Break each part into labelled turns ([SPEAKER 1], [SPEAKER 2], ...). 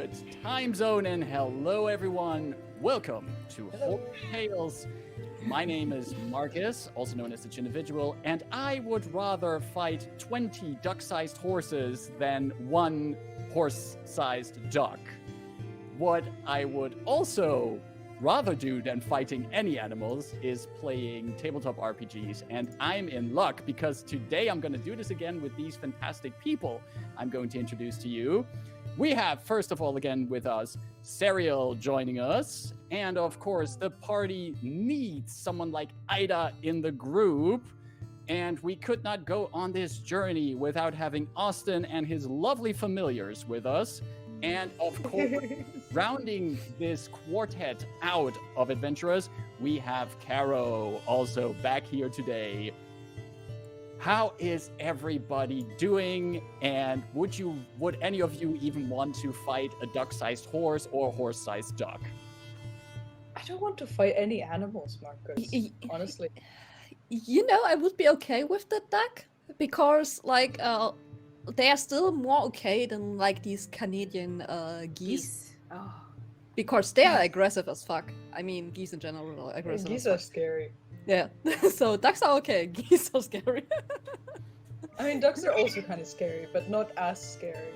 [SPEAKER 1] good time zone, and hello everyone. Welcome to Horse Tales. My name is Marcus, also known as the Chindividual, and I would rather fight 20 duck-sized horses than one horse-sized duck. What I would also rather do than fighting any animals is playing tabletop RPGs, and I'm in luck because today I'm going to do this again with these fantastic people I'm going to introduce to you. We have, first of all, again with us, Serial joining us, and of course the party needs someone like Ida in the group, and we could not go on this journey without having Austin and his lovely familiars with us. And of course, rounding this quartet out of adventurers, we have Caro also back here today. How is everybody doing? And would any of you even want to fight a duck-sized horse or a horse-sized duck?
[SPEAKER 2] I don't want to fight any animals, Marcus, honestly.
[SPEAKER 3] You know, I would be okay with the duck because, like, they are still more okay than like these Canadian geese.
[SPEAKER 4] Oh.
[SPEAKER 3] Because they are aggressive as fuck. I mean, geese in general are aggressive.
[SPEAKER 2] Geese are scary.
[SPEAKER 3] Yeah. So ducks are okay. Geese are scary.
[SPEAKER 2] I mean, ducks are also kind of scary, but not as scary.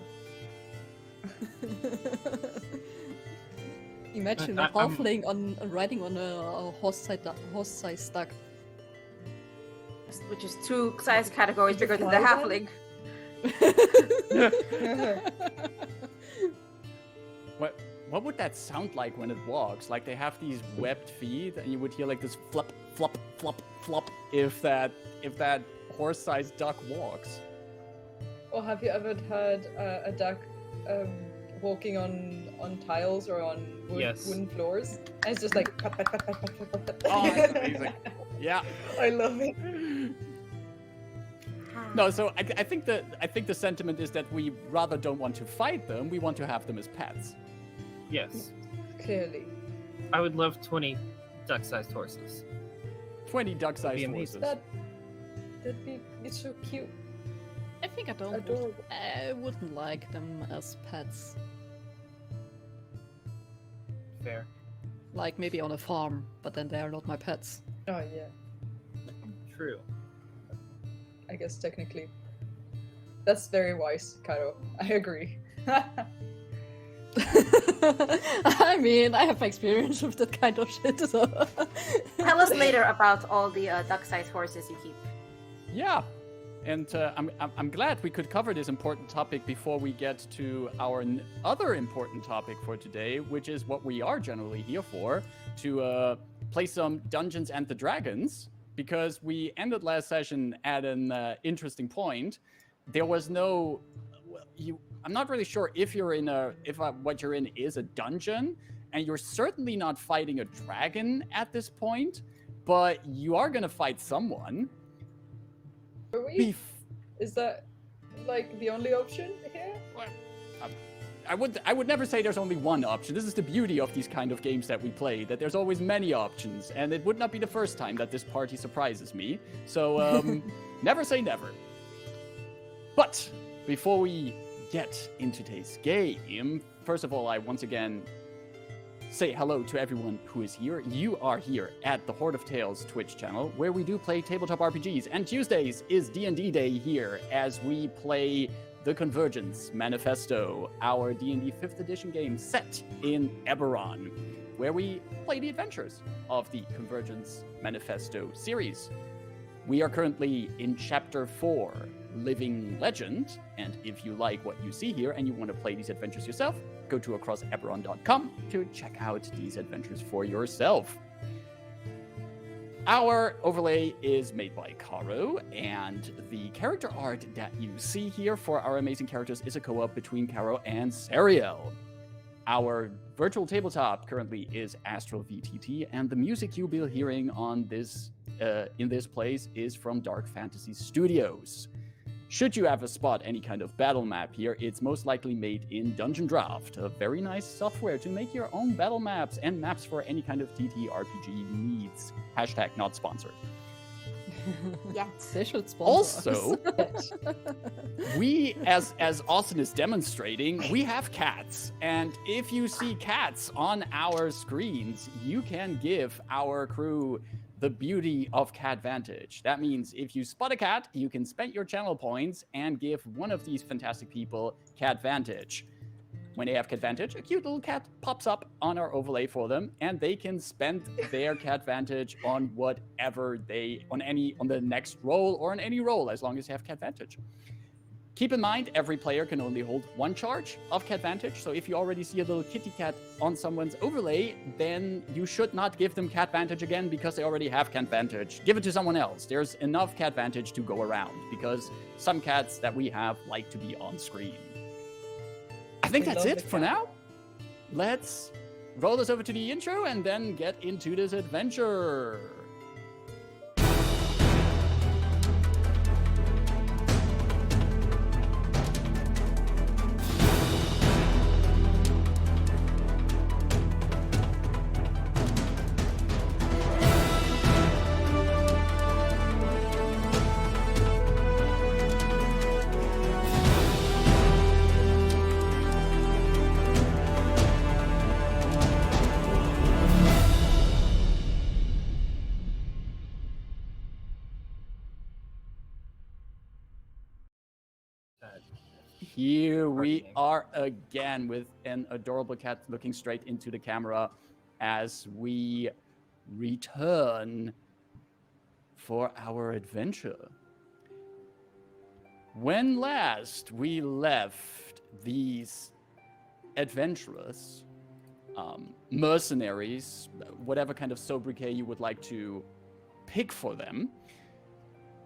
[SPEAKER 3] Imagine a halfling riding on a horse-sized duck.
[SPEAKER 4] Which is two size categories bigger than the halfling.
[SPEAKER 1] What would that sound like when it walks? Like they have these webbed feet, and you would hear like this flop, flop, flop, flop if that horse-sized duck walks.
[SPEAKER 2] Or have you ever had a duck walking on tiles or on wooden floors? And it's just like.
[SPEAKER 1] Oh, that's amazing! Yeah,
[SPEAKER 2] I love it.
[SPEAKER 1] No, so I think the sentiment is that we rather don't want to fight them. We want to have them as pets.
[SPEAKER 5] Yes.
[SPEAKER 2] Clearly.
[SPEAKER 5] I would love 20 duck-sized horses.
[SPEAKER 1] 20 duck-sized horses.
[SPEAKER 2] That'd be it's so cute.
[SPEAKER 3] I think I wouldn't like them as pets.
[SPEAKER 5] Fair.
[SPEAKER 3] Like maybe on a farm, but then they are not my pets.
[SPEAKER 2] Oh yeah.
[SPEAKER 5] True.
[SPEAKER 2] I guess technically. That's very wise, Caro. I agree.
[SPEAKER 3] I mean, I have experience with that kind of shit, so...
[SPEAKER 4] Tell us later about all the duck-sized horses you keep.
[SPEAKER 1] Yeah, and I'm glad we could cover this important topic before we get to our other important topic for today, which is what we are generally here for, to play some Dungeons and the Dragons, because we ended last session at an interesting point. There was no... I'm not really sure if you're in what you're in is a dungeon, and you're certainly not fighting a dragon at this point, but you are gonna fight someone.
[SPEAKER 2] Are we? Is that like the only option here?
[SPEAKER 1] Well, I would never say there's only one option. This is the beauty of these kind of games that we play, that there's always many options, and it would not be the first time that this party surprises me. So never say never. But before we get into today's game, first of all, I once again say hello to everyone who is here. You are here at the Horde of Tales Twitch channel, where we do play tabletop RPGs, and Tuesdays is D&D day here as we play the Convergence Manifesto, our D&D 5th edition game set in Eberron, where we play the adventures of the Convergence Manifesto series. We are currently in Chapter 4, Living Legend, and if you like what you see here and you want to play these adventures yourself, go to acrosseberron.com to check out these adventures for yourself. Our overlay is made by Caro, and the character art that you see here for our amazing characters is a co-op between Caro and Serial. Our virtual tabletop currently is Astral VTT, and the music you'll be hearing on this in this place is from Dark Fantasy Studios. Should you ever spot any kind of battle map here, it's most likely made in Dungeon Draft, a very nice software to make your own battle maps and maps for any kind of TTRPG needs. Hashtag not sponsored.
[SPEAKER 4] Yet.
[SPEAKER 3] They should sponsor
[SPEAKER 1] Also,
[SPEAKER 3] us.
[SPEAKER 1] we, as Austin is demonstrating, we have cats. And if you see cats on our screens, you can give our crew the beauty of Cat Vantage. That means if you spot a cat, you can spend your channel points and give one of these fantastic people Cat Vantage. When they have Cat Vantage, a cute little cat pops up on our overlay for them, and they can spend their Cat Vantage on whatever on the next roll or on any roll, as long as you have Cat Vantage. Keep in mind, every player can only hold one charge of Cat Vantage, so if you already see a little kitty cat on someone's overlay, then you should not give them Cat Vantage again because they already have Cat Vantage. Give it to someone else. There's enough Cat Vantage to go around because some cats that we have like to be on screen. I think that's it for now. Let's roll this over to the intro and then get into this adventure. Here we are again with an adorable cat looking straight into the camera as we return for our adventure. When last we left these adventurers, mercenaries, whatever kind of sobriquet you would like to pick for them,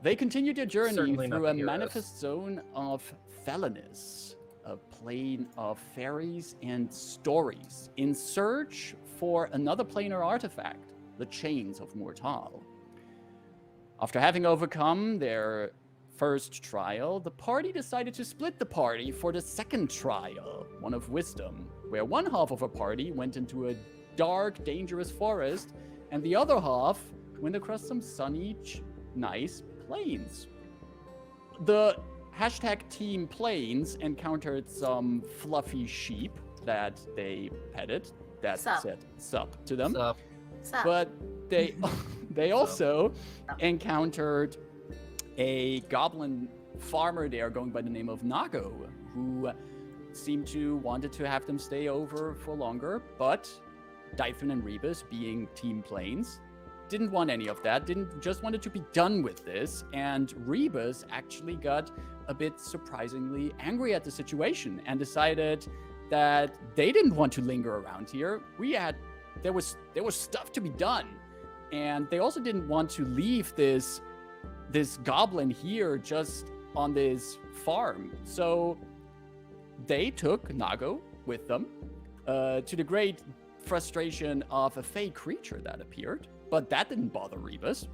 [SPEAKER 1] they continued their journey
[SPEAKER 5] Certainly
[SPEAKER 1] through a
[SPEAKER 5] heroes.
[SPEAKER 1] manifest zone of Thelanis, a plane of fairies and stories, in search for another planar artifact, the Chains of Mur'taal. After having overcome their first trial, the party decided to split the party for the second trial, one of wisdom, where one half of a party went into a dark, dangerous forest, and the other half went across some sunny, nice plains. The #Team Plains encountered some fluffy sheep that they petted that said sup to them.
[SPEAKER 5] Sup.
[SPEAKER 1] But they also encountered a goblin farmer there going by the name of Nago, who seemed to wanted to have them stay over for longer, but Dythun and Rebus, being Team Plains, didn't want any of that, just wanted to be done with this, and Rebus actually got a bit surprisingly angry at the situation and decided that they didn't want to linger around here. There was stuff to be done, and they also didn't want to leave this goblin here just on this farm. So they took Nago with them, to the great frustration of a fey creature that appeared. But that didn't bother Rebus.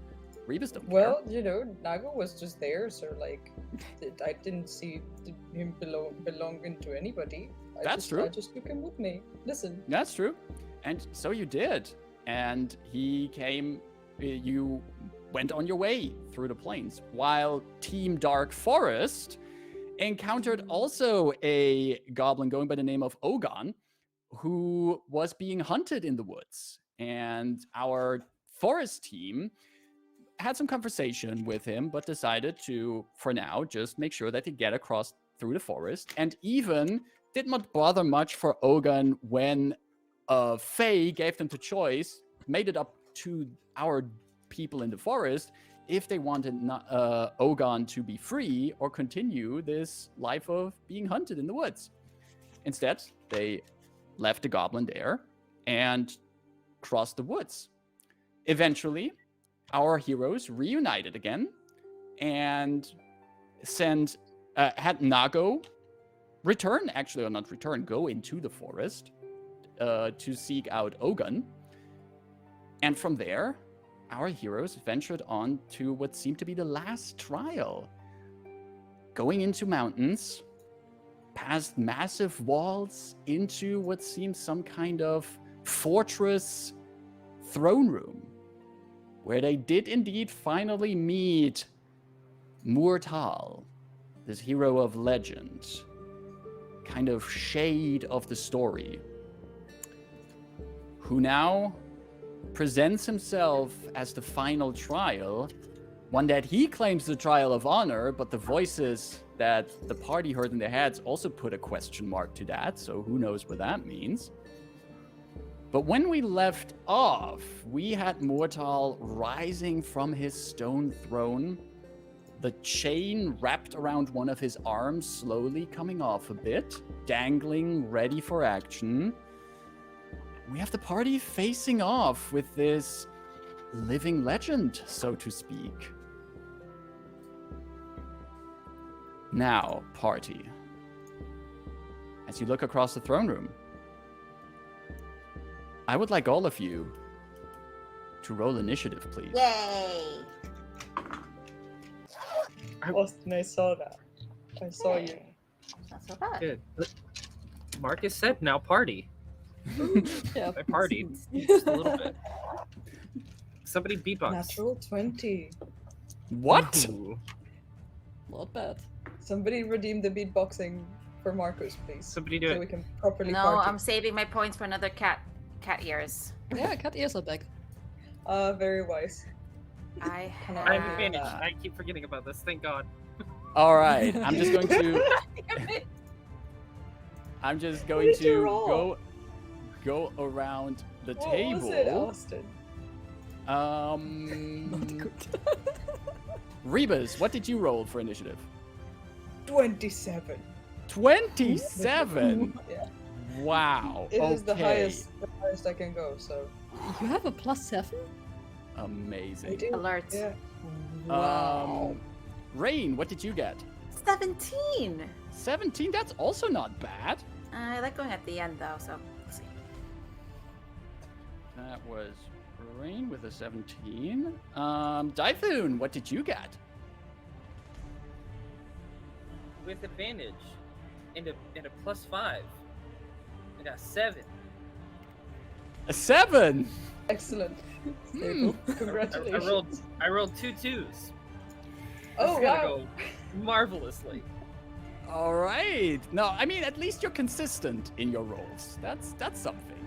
[SPEAKER 1] Rebus don't care.
[SPEAKER 2] Well, Nago was just there, so I didn't see him belonging to anybody.
[SPEAKER 1] That's true.
[SPEAKER 2] I just took him with me. Listen.
[SPEAKER 1] That's true. And so you did. And he came, you went on your way through the plains, while Team Dark Forest encountered also a goblin going by the name of Ogon, who was being hunted in the woods. And our forest team had some conversation with him, but decided to, for now, just make sure that they get across through the forest, and even did not bother much for Ogon when Faye gave them the choice, made it up to our people in the forest if they wanted Ogon to be free or continue this life of being hunted in the woods. Instead, they left the goblin there and crossed the woods. Eventually, our heroes reunited again and had Nago return, actually, or not return, go into the forest to seek out Ogun. And from there, our heroes ventured on to what seemed to be the last trial, going into mountains, past massive walls, into what seems some kind of fortress throne room. where they did indeed finally meet Mur'taal, this hero of legend, kind of shade of the story, who now presents himself as the final trial, one that he claims the trial of honor, but the voices that the party heard in their heads also put a question mark to that, so who knows what that means. But when we left off, we had Mur'taal rising from his stone throne, the chain wrapped around one of his arms slowly coming off a bit, dangling, ready for action. We have the party facing off with this living legend, so to speak. Now, party, as you look across the throne room, I would like all of you to roll initiative, please.
[SPEAKER 4] Yay!
[SPEAKER 2] Austin, I saw that. I saw you.
[SPEAKER 4] Not so bad.
[SPEAKER 5] Good. Marcus said, now party.
[SPEAKER 3] Yeah.
[SPEAKER 5] I partied just a little bit. Somebody beatbox.
[SPEAKER 2] Natural 20.
[SPEAKER 1] What?
[SPEAKER 5] Ooh.
[SPEAKER 3] Not bad.
[SPEAKER 2] Somebody redeem the beatboxing for Marcus, please.
[SPEAKER 5] Somebody do
[SPEAKER 2] so
[SPEAKER 5] it.
[SPEAKER 2] we can properly
[SPEAKER 4] No,
[SPEAKER 2] party.
[SPEAKER 4] I'm saving my points for another cat ears.
[SPEAKER 3] Yeah, cat ears are back.
[SPEAKER 2] Very wise.
[SPEAKER 4] I
[SPEAKER 2] Can
[SPEAKER 5] I have
[SPEAKER 2] Uh,
[SPEAKER 5] advantage. I keep forgetting about this. Thank God.
[SPEAKER 1] All right, I'm just going
[SPEAKER 2] did you
[SPEAKER 1] to
[SPEAKER 2] roll?
[SPEAKER 1] go around the
[SPEAKER 2] What
[SPEAKER 1] table.
[SPEAKER 2] was it, Austin?
[SPEAKER 3] Not good.
[SPEAKER 1] Rebus, what did you roll for initiative?
[SPEAKER 2] 27.
[SPEAKER 1] 27.
[SPEAKER 2] Yeah.
[SPEAKER 1] Wow.
[SPEAKER 2] It is the
[SPEAKER 1] okay.
[SPEAKER 2] highest I can go, so.
[SPEAKER 3] You have a +7?
[SPEAKER 2] I
[SPEAKER 1] Amazing.
[SPEAKER 2] do.
[SPEAKER 4] Alert.
[SPEAKER 2] Yeah.
[SPEAKER 3] Wow.
[SPEAKER 1] Rain, what did you get?
[SPEAKER 4] 17.
[SPEAKER 1] 17. That's also not bad.
[SPEAKER 4] I like going at the end though, so we'll see.
[SPEAKER 1] That was Rain with a 17. Dythun, what did you get?
[SPEAKER 5] With advantage and a +5. I got 7.
[SPEAKER 1] A 7.
[SPEAKER 2] Excellent.
[SPEAKER 1] Hmm.
[SPEAKER 2] Congratulations.
[SPEAKER 5] I rolled 2 2s.
[SPEAKER 2] Oh,
[SPEAKER 5] It's gonna
[SPEAKER 2] wow.
[SPEAKER 5] go marvelously.
[SPEAKER 1] All right. No, I mean, at least you're consistent in your rolls. That's something.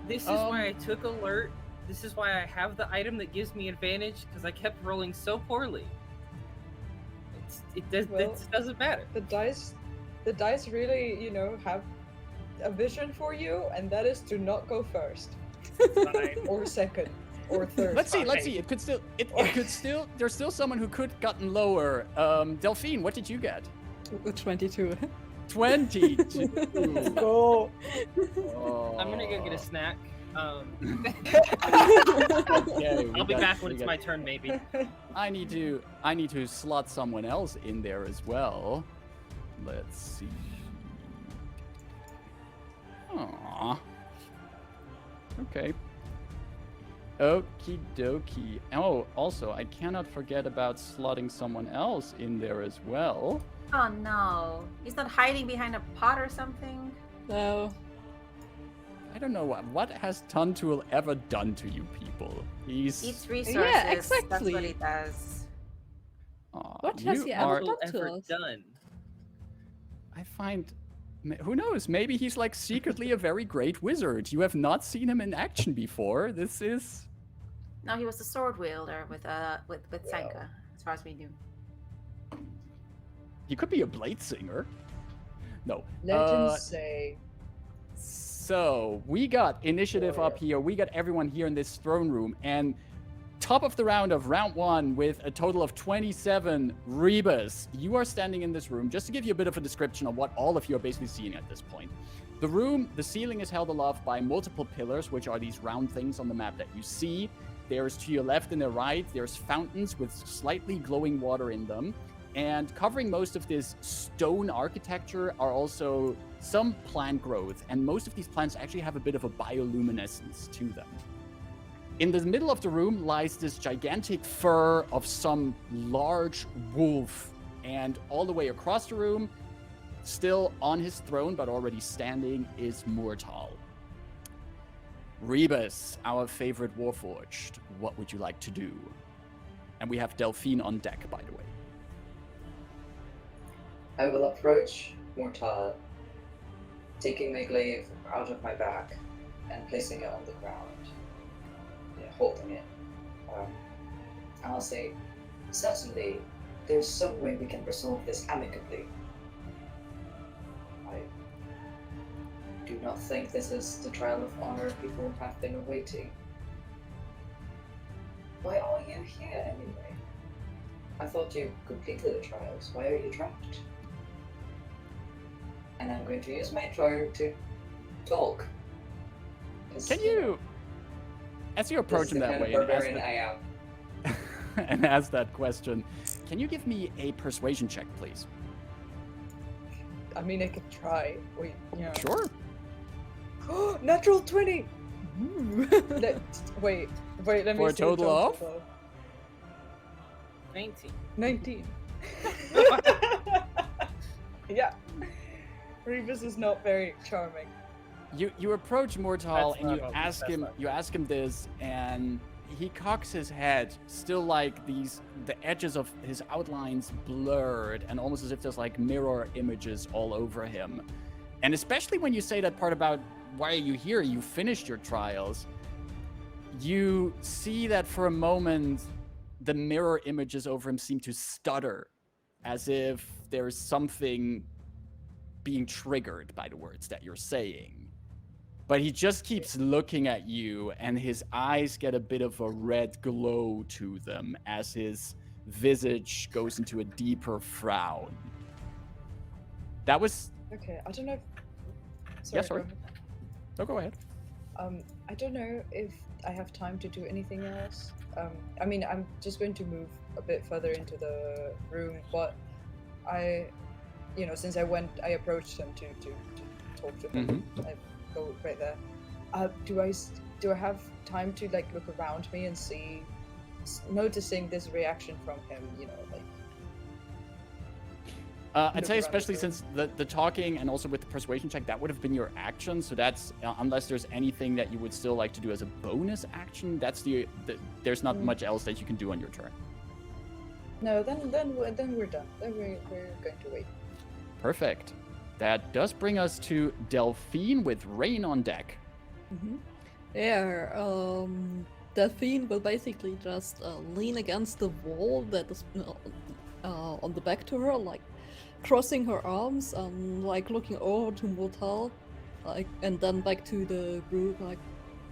[SPEAKER 5] This is why I took alert. This is why I have the item that gives me advantage, because I kept rolling so poorly. It doesn't matter.
[SPEAKER 2] The dice really, have a vision for you, and that is to not go first,
[SPEAKER 5] Fine.
[SPEAKER 2] or second, or third.
[SPEAKER 1] Let's see.
[SPEAKER 5] Okay.
[SPEAKER 1] It could still. There's still someone who could gotten lower. Delphine, what did you get?
[SPEAKER 3] 22.
[SPEAKER 1] 22.
[SPEAKER 2] Go.
[SPEAKER 5] I'm gonna go get a snack.
[SPEAKER 1] Okay,
[SPEAKER 5] I'll be back when it's my turn, maybe.
[SPEAKER 1] I need to slot someone else in there as well. Let's see. Aww. Okay. Okie dokie. Oh, also, I cannot forget about slotting someone else in there as well.
[SPEAKER 4] Oh no. He's not hiding behind a pot or something?
[SPEAKER 3] No.
[SPEAKER 1] I don't know what has Tuntul ever done to you people.
[SPEAKER 4] Eats
[SPEAKER 1] He's
[SPEAKER 4] resources. That's
[SPEAKER 3] exactly.
[SPEAKER 4] what he does.
[SPEAKER 1] Aw,
[SPEAKER 3] What has he ever
[SPEAKER 1] are-
[SPEAKER 3] done to
[SPEAKER 5] Ever
[SPEAKER 3] us?
[SPEAKER 5] done?
[SPEAKER 1] I find, who knows? Maybe he's like secretly a very great wizard. You have not seen him in action before. This is.
[SPEAKER 4] No, he was the sword wielder with Sanka, as far as we knew.
[SPEAKER 1] He could be a blade singer. No.
[SPEAKER 2] Legends say.
[SPEAKER 1] So we got initiative up here. We got everyone here in this throne room, and top of the round of round 1 with a total of 27. Rebus, you are standing in this room. Just to give you a bit of a description of what all of you are basically seeing at this point. The ceiling is held aloft by multiple pillars, which are these round things on the map that you see. There's to your left and the right, there's fountains with slightly glowing water in them. And covering most of this stone architecture are also some plant growth, and most of these plants actually have a bit of a bioluminescence to them. In the middle of the room lies this gigantic fur of some large wolf, and all the way across the room, still on his throne but already standing, is Mur'taal. Rebus, our favorite Warforged, what would you like to do? And we have Delphine on deck, by the way.
[SPEAKER 6] I will approach Mur'taal, taking my glaive out of my back and placing it on the ground, holding it. And I'll say, certainly, there's some way we can resolve this amicably. I do not think this is the trial of honor people have been awaiting. Why are you here anyway? I thought you completed the trials. Why are you trapped? And I'm going to use my turn to talk.
[SPEAKER 1] Can you, as you approach him that way, and ask that question, can you give me a persuasion check, please?
[SPEAKER 2] I mean, I could try. Wait, yeah.
[SPEAKER 1] Sure.
[SPEAKER 2] Natural 20! Wait, let me see.
[SPEAKER 1] For a total of?
[SPEAKER 5] 19.
[SPEAKER 2] Yeah. Rebus is not very charming.
[SPEAKER 1] You approach Mur'taal
[SPEAKER 5] That's
[SPEAKER 1] and
[SPEAKER 5] not
[SPEAKER 1] you ask him this, and he cocks his head, still like the edges of his outlines blurred, and almost as if there's like mirror images all over him. And especially when you say that part about why are you here? You finished your trials. You see that for a moment, the mirror images over him seem to stutter, as if there's something being triggered by the words that you're saying. But he just keeps looking at you, and his eyes get a bit of a red glow to them as his visage goes into a deeper frown. That was...
[SPEAKER 2] Okay, I don't know if...
[SPEAKER 1] Sorry. No, go ahead.
[SPEAKER 2] I don't know if I have time to do anything else. I mean, I'm just going to move a bit further into the room, but since I approached him to talk to him, I go right there. Do I have time to like look around me and see, noticing this reaction from him?
[SPEAKER 1] I'd say especially since the talking and also with the persuasion check, that would have been your action. So that's unless there's anything that you would still like to do as a bonus action. That's there's not much else that you can do on your turn.
[SPEAKER 2] No, then we're done. Then we're going to wait.
[SPEAKER 1] Perfect. That does bring us to Delphine with Rain on deck.
[SPEAKER 3] Yeah, Delphine will basically just lean against the wall that is on the back to her, like crossing her arms, like looking over to Mur'taal, and then back to the group, like,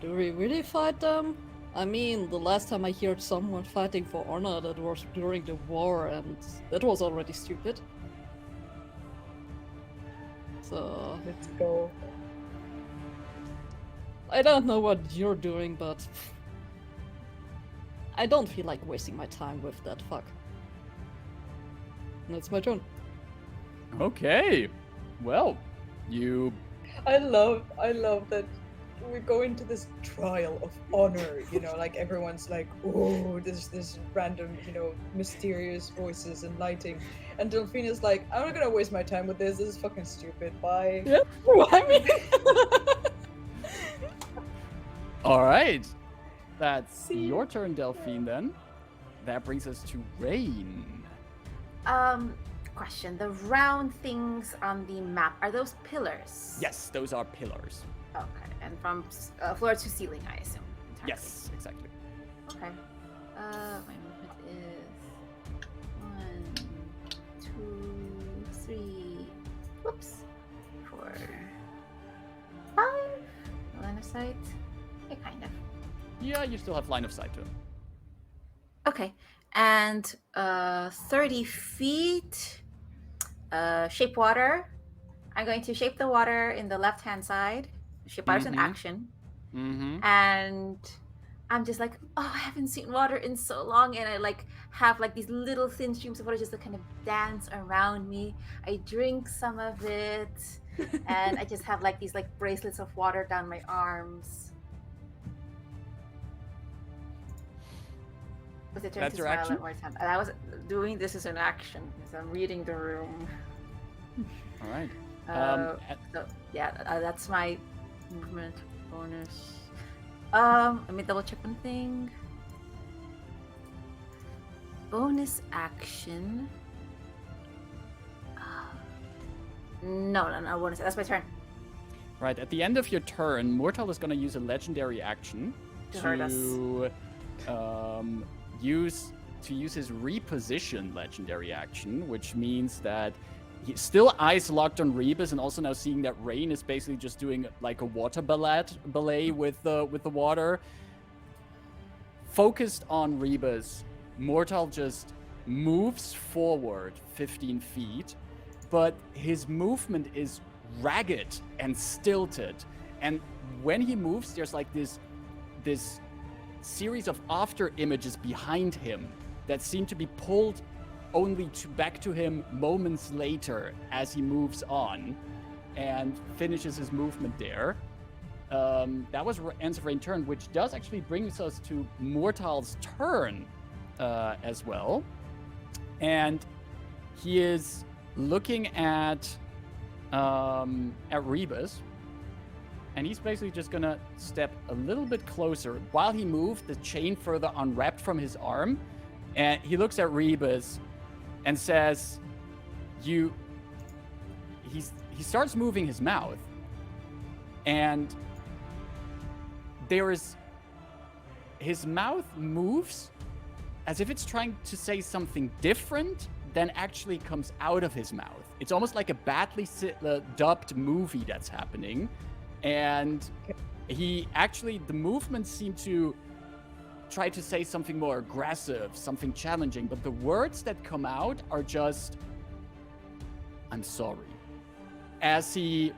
[SPEAKER 3] do we really fight them? I mean, the last time I heard someone fighting for honor, that was during the war, and that was already stupid. So...
[SPEAKER 2] let's go.
[SPEAKER 3] I don't know what you're doing, but... I don't feel like wasting my time with that fuck. And it's my turn.
[SPEAKER 1] Okay. Well, you...
[SPEAKER 2] I love that we go into this trial of honor, like everyone's like, oh, this random, mysterious voices and lighting. And Delphine is like, I'm not gonna waste my time with this is fucking stupid, bye.
[SPEAKER 3] Yeah, I mean...
[SPEAKER 1] Alright. That's your turn, Delphine, then. That brings us to Rain.
[SPEAKER 4] Question. The round things on the map, are those pillars?
[SPEAKER 1] Yes, those are pillars.
[SPEAKER 4] Okay, and from floor to ceiling, I assume. Entirely.
[SPEAKER 1] Yes, exactly.
[SPEAKER 4] Okay. My movement is 1, 2, 3. Whoops. 4, 5. Line of sight. Yeah, kind of.
[SPEAKER 1] Yeah, you still have line of sight to him.
[SPEAKER 4] Okay, and 30 feet. Shape water. I'm going to shape the water in the left-hand side. Shape water is an action. And I'm just like, oh, I haven't seen water in so long, and I like have like these little thin streams of water just to kind of dance around me. I drink some of it, and I just have like these like bracelets of water down my arms. Was it turn
[SPEAKER 1] That's
[SPEAKER 4] to
[SPEAKER 1] your
[SPEAKER 4] smile
[SPEAKER 1] action?
[SPEAKER 4] one more time? And I was doing this as an action because I'm reading the room.
[SPEAKER 1] All right.
[SPEAKER 4] So yeah, that's my movement bonus. Let me double check one thing. Bonus action. No, bonus. That's my turn.
[SPEAKER 1] Right, at the end of your turn, Mur'taal is going to use a legendary action
[SPEAKER 4] To hurt us.
[SPEAKER 1] use his reposition legendary action, which means that he's still eyes locked on Rebus, and also now seeing that Rain is basically just doing like a water ballet with the water. Focused on Rebus, Mur'taal just moves forward 15 feet, but his movement is ragged and stilted. And when he moves, there's like this series of after images behind him that seem to be pulled only back to him moments later as he moves on and finishes his movement there. That was ends of Rain turn, which does actually brings us to Mur'taal's turn as well. And he is looking at Rebus, and he's basically just gonna step a little bit closer. While he moved, the chain further unwrapped from his arm, and he looks at Rebus and says, he starts moving his mouth, and his mouth moves as if it's trying to say something different than actually comes out of his mouth. It's almost like a badly dubbed movie that's happening. And the movements seem to try to say something more aggressive, something challenging, but the words that come out are just, "I'm sorry." As he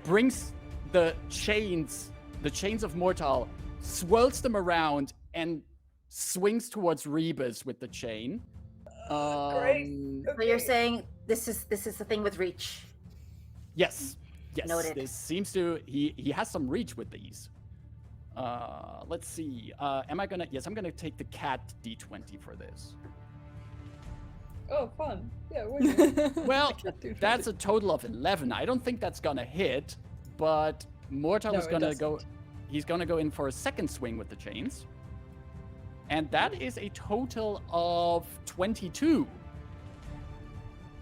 [SPEAKER 1] brings the chains of Mur'taal, swirls them around, and swings towards Rebus with the chain.
[SPEAKER 2] Great.
[SPEAKER 4] So you're saying this is the thing with reach.
[SPEAKER 1] Yes.
[SPEAKER 4] Noted.
[SPEAKER 1] This seems to he has some reach with these. Let's see. I'm gonna take the cat D20 for this.
[SPEAKER 2] Oh, fun. Yeah, why not?
[SPEAKER 1] Well,
[SPEAKER 3] can't do
[SPEAKER 1] that's a total of 11. I don't think that's gonna hit, but Mur'taal
[SPEAKER 2] No,
[SPEAKER 1] is
[SPEAKER 2] it
[SPEAKER 1] gonna go.
[SPEAKER 2] doesn't.
[SPEAKER 1] He's gonna go in for a second swing with the chains, and that is a total of 22.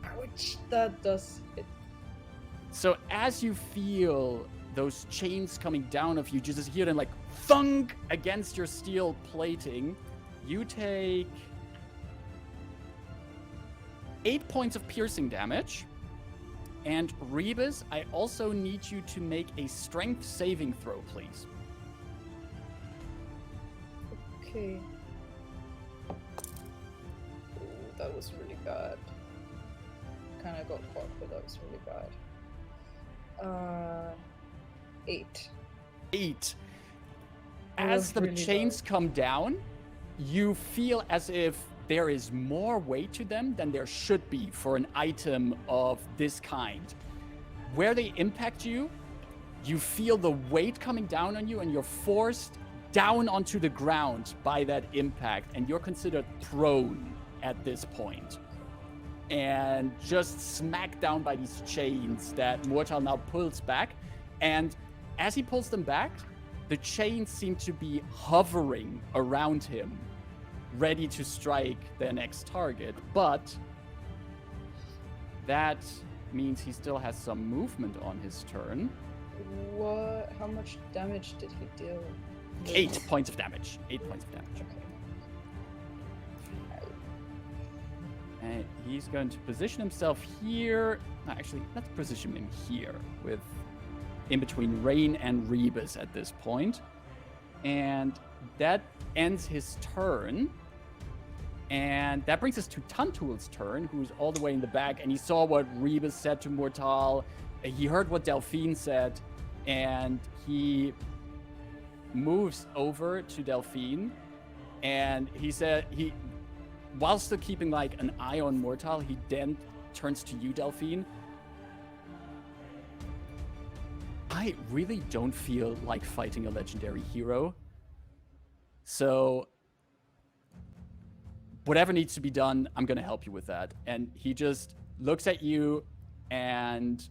[SPEAKER 2] Ouch, that does it.
[SPEAKER 1] So as you feel those chains coming down of you, just hear them like thunk against your steel plating, you take 8 points of piercing damage. And Rebus, I also need you to make a strength saving throw, please.
[SPEAKER 2] Okay. Ooh, that was really bad. Kinda got caught, but that was really bad. 8.
[SPEAKER 1] 8.
[SPEAKER 2] That
[SPEAKER 1] As
[SPEAKER 2] was
[SPEAKER 1] the
[SPEAKER 2] really
[SPEAKER 1] chains come down, you feel as if there is more weight to them than there should be for an item of this kind. Where they impact you, you feel the weight coming down on you, and you're forced down onto the ground by that impact, and you're considered prone at this point. And just smacked down by these chains that Mur'taal now pulls back. And as he pulls them back, the chains seem to be hovering around him, ready to strike their next target. But that means he still has some movement on his turn.
[SPEAKER 2] What? How much damage did he deal?
[SPEAKER 1] 8 points of damage. 8 points of damage.
[SPEAKER 2] Okay.
[SPEAKER 1] And he's going to position himself here. No, actually, let's position him here, with in between Rain and Rebus at this point. And that ends his turn. And that brings us to Tuntul's turn, who's all the way in the back. And he saw what Rebus said to Mur'taal. He heard what Delphine said. And he moves over to Delphine. And he said, while still keeping like an eye on Mur'taal, he then turns to you, Delphine. I really don't feel like fighting a legendary hero. So whatever needs to be done, I'm going to help you with that. And he just looks at you and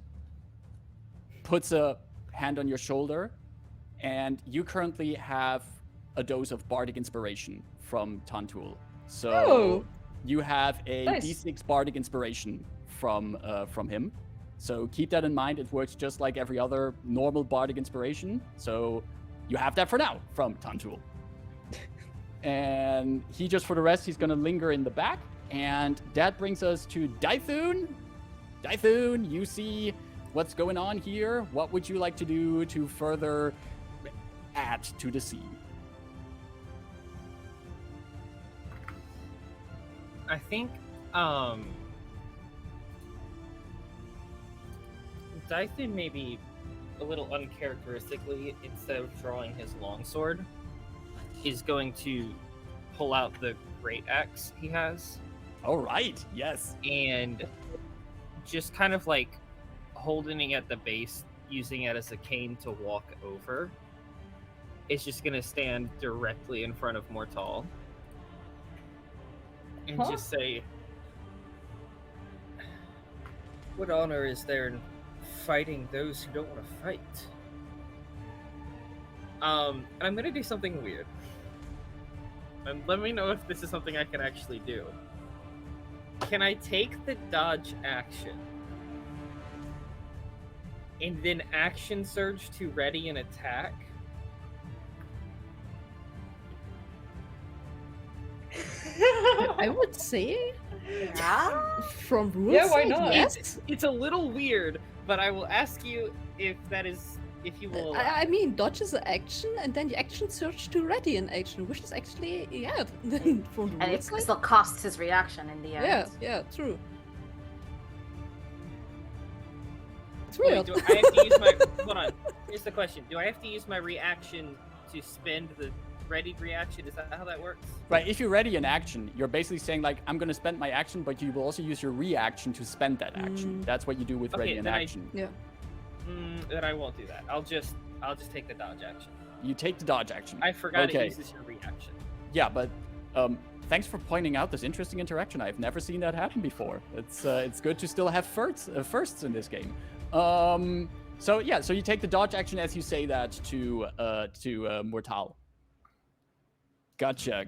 [SPEAKER 1] puts a hand on your shoulder and you currently have a dose of Bardic Inspiration from Tantul. So
[SPEAKER 3] Oh.
[SPEAKER 1] you have a
[SPEAKER 2] Nice.
[SPEAKER 1] D6 Bardic Inspiration from him. So keep that in mind. It works just like every other normal Bardic Inspiration. So you have that for now from Tantul. And he just, for the rest, he's going to linger in the back. And that brings us to Dythun. Dythun, you see what's going on here. What would you like to do to further add to the scene?
[SPEAKER 5] I think Dythun maybe a little uncharacteristically, instead of drawing his longsword, is going to pull out the great axe he has.
[SPEAKER 1] All right, yes.
[SPEAKER 5] And just kind of like holding it at the base, using it as a cane to walk over. It's just going to stand directly in front of Mur'taal. And just say, what honor is there in fighting those who don't want to fight? And I'm going to do something weird. And let me know if this is something I can actually do. Can I take the dodge action and then action surge to ready an attack?
[SPEAKER 3] I would say,
[SPEAKER 4] Yeah.
[SPEAKER 3] from rules,
[SPEAKER 2] Yeah, why not?
[SPEAKER 3] yes.
[SPEAKER 5] It's a little weird, but I will ask you if that is, if you will.
[SPEAKER 3] I mean, dodge is an action, and then the action search to ready an action, which is actually, yeah, then from the
[SPEAKER 4] And
[SPEAKER 3] rules
[SPEAKER 4] it
[SPEAKER 3] side.
[SPEAKER 4] still costs his reaction in the end.
[SPEAKER 3] Yeah, yeah, true. It's
[SPEAKER 5] Wait,
[SPEAKER 3] weird.
[SPEAKER 5] do I have to use my? Hold on. Here's the question: do I have to use my reaction to spend the ready reaction? Is that how that works?
[SPEAKER 1] Right, if you ready an action, you're basically saying, like, I'm going to spend my action, but you will also use your reaction to spend that action. That's what you do with
[SPEAKER 5] Okay,
[SPEAKER 1] ready an
[SPEAKER 5] then
[SPEAKER 1] action.
[SPEAKER 3] Yeah.
[SPEAKER 5] Then I won't do that. I'll just take the dodge action.
[SPEAKER 1] You take the dodge action.
[SPEAKER 5] I forgot
[SPEAKER 1] Okay.
[SPEAKER 5] it uses your reaction.
[SPEAKER 1] Yeah, but thanks for pointing out this interesting interaction. I've never seen that happen before. It's good to still have firsts in this game. So you take the dodge action as you say that to Mur'taal. Gotcha.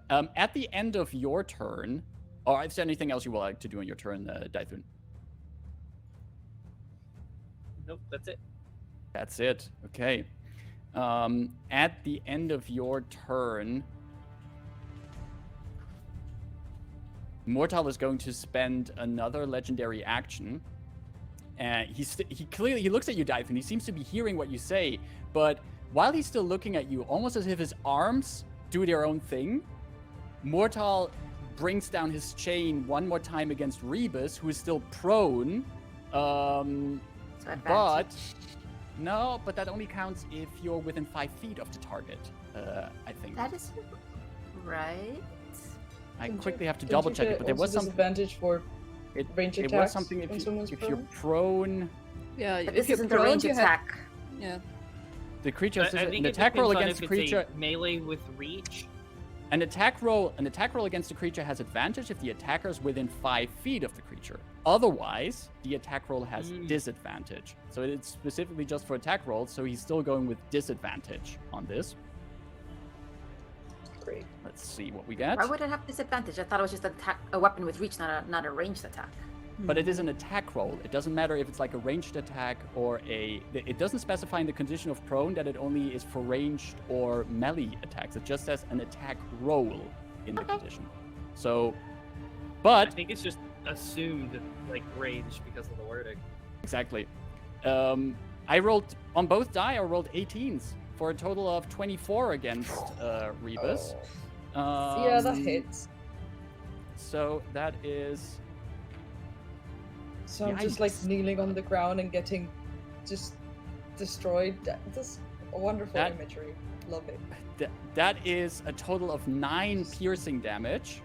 [SPEAKER 1] At the end of your turn, or is there anything else you would like to do on your turn, Dythun?
[SPEAKER 5] Nope, that's it.
[SPEAKER 1] That's it. Okay. At the end of your turn, Mur'taal is going to spend another legendary action. And he looks at you, Dythun. He seems to be hearing what you say, but while he's still looking at you, almost as if his arms do their own thing, Mur'taal brings down his chain one more time against Rebus, who is still prone.
[SPEAKER 4] So
[SPEAKER 1] But
[SPEAKER 4] advantage.
[SPEAKER 1] no, but that only counts if you're within 5 feet of the target. I think.
[SPEAKER 4] That is right.
[SPEAKER 1] I
[SPEAKER 2] Don't
[SPEAKER 1] quickly have to
[SPEAKER 2] don't
[SPEAKER 1] double
[SPEAKER 2] you
[SPEAKER 1] check it,
[SPEAKER 2] get
[SPEAKER 1] but there was
[SPEAKER 2] also
[SPEAKER 1] something.
[SPEAKER 2] disadvantage for range
[SPEAKER 1] It was
[SPEAKER 2] attacks
[SPEAKER 1] something
[SPEAKER 2] when
[SPEAKER 1] if
[SPEAKER 2] someone's
[SPEAKER 1] you're
[SPEAKER 2] prone?
[SPEAKER 1] prone,
[SPEAKER 3] Yeah,
[SPEAKER 4] But
[SPEAKER 3] if
[SPEAKER 4] this
[SPEAKER 3] you're
[SPEAKER 4] isn't a
[SPEAKER 3] prone,
[SPEAKER 4] range
[SPEAKER 3] you have...
[SPEAKER 4] attack.
[SPEAKER 3] Yeah.
[SPEAKER 1] the creature has
[SPEAKER 5] I
[SPEAKER 1] an
[SPEAKER 5] think it
[SPEAKER 1] attack roll
[SPEAKER 5] depends on
[SPEAKER 1] against the
[SPEAKER 5] if it's
[SPEAKER 1] creature.
[SPEAKER 5] a melee with reach.
[SPEAKER 1] An attack roll against the creature has advantage if the attacker is within 5 feet of the creature. Otherwise, the attack roll has disadvantage. So it's specifically just for attack rolls, so he's still going with disadvantage on this.
[SPEAKER 2] Great.
[SPEAKER 1] Let's see what we get.
[SPEAKER 4] Why would it have disadvantage? I thought it was just a weapon with reach, not a ranged attack.
[SPEAKER 1] But it is an attack roll. It doesn't matter if it's like a ranged attack or it doesn't specify in the condition of prone that it only is for ranged or melee attacks. It just says an attack roll in the condition. So,
[SPEAKER 5] I
[SPEAKER 1] but
[SPEAKER 5] think it's just assumed like range because of the wording.
[SPEAKER 1] exactly. I rolled on both die. I rolled 18s for a total of 24 against Rebus.
[SPEAKER 2] Yeah, that hits.
[SPEAKER 1] So that is.
[SPEAKER 2] So I'm just like
[SPEAKER 1] Yikes.
[SPEAKER 2] kneeling on the ground and getting just destroyed. That's a wonderful
[SPEAKER 1] That-
[SPEAKER 2] imagery. Love it.
[SPEAKER 1] That is a total of 9 piercing damage.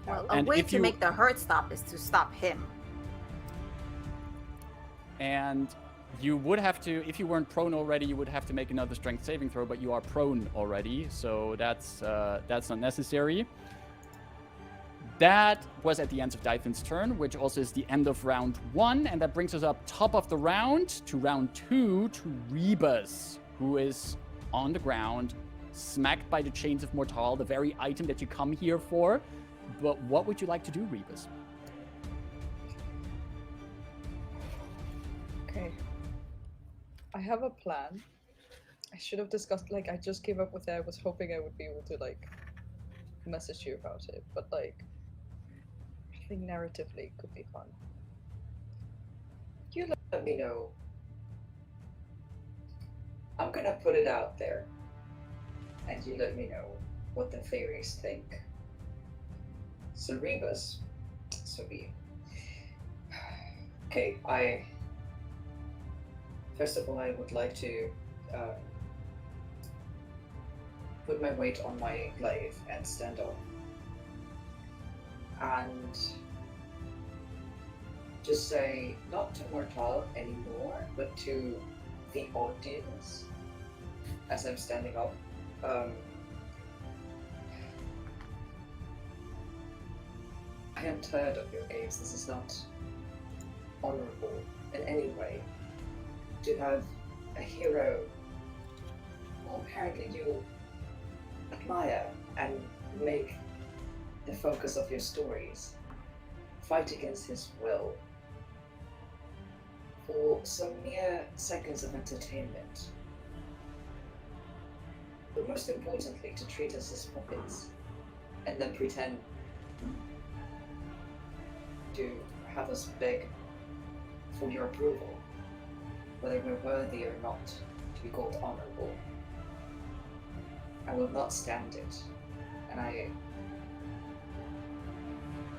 [SPEAKER 4] Well, a
[SPEAKER 1] And
[SPEAKER 4] way
[SPEAKER 1] if
[SPEAKER 4] to
[SPEAKER 1] you-
[SPEAKER 4] make the hurt stop is to stop him.
[SPEAKER 1] And you would have to, if you weren't prone already, you would have to make another strength saving throw, but you are prone already, so that's not necessary. That was at the end of Dythun's turn, which also is the end of round 1, and that brings us up top of the round to round 2 to Rebus, who is on the ground, smacked by the chains of Mur'taal, the very item that you come here for. But what would you like to do, Rebus?
[SPEAKER 2] Okay. I have a plan. I should have discussed, like, I just came up with it. I was hoping I would be able to, like, message you about it, but, like, I think narratively it could be fun.
[SPEAKER 6] You let me know. I'm gonna put it out there, and you let me know what the fairies think. So Rebus, so be it. Okay, first of all, I would like to put my weight on my glaive and stand up. And just say, not to Mur'taal anymore, but to the audience as I'm standing up. I am tired of your games. This is not honorable in any way. To have a hero who apparently you admire and make the focus of your stories fight against his will for some mere seconds of entertainment. But most importantly, to treat us as puppets and then pretend to have us beg for your approval, whether we're worthy or not to be called honorable. I will not stand it, and I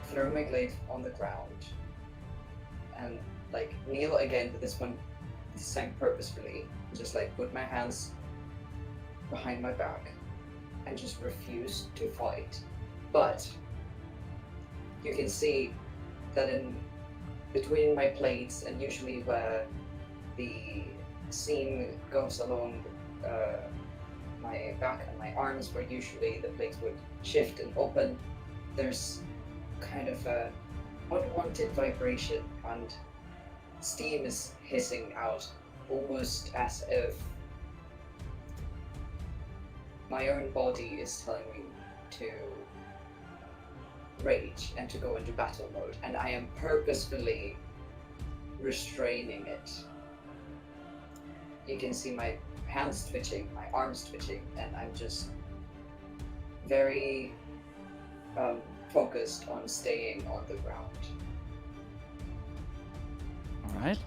[SPEAKER 6] throw my glaive on the ground and like kneel again, but this time purposefully, just like put my hands behind my back and just refuse to fight. But you can see that in between my plates, and usually where the seam goes along my back and my arms, where usually the plates would shift and open, there's kind of a unwanted vibration, and steam is hissing out, almost as if my own body is telling me to rage and to go into battle mode, and I am purposefully restraining it. You can see my hands twitching, my arms twitching, and I'm just very focused on staying on the ground.
[SPEAKER 1] All right.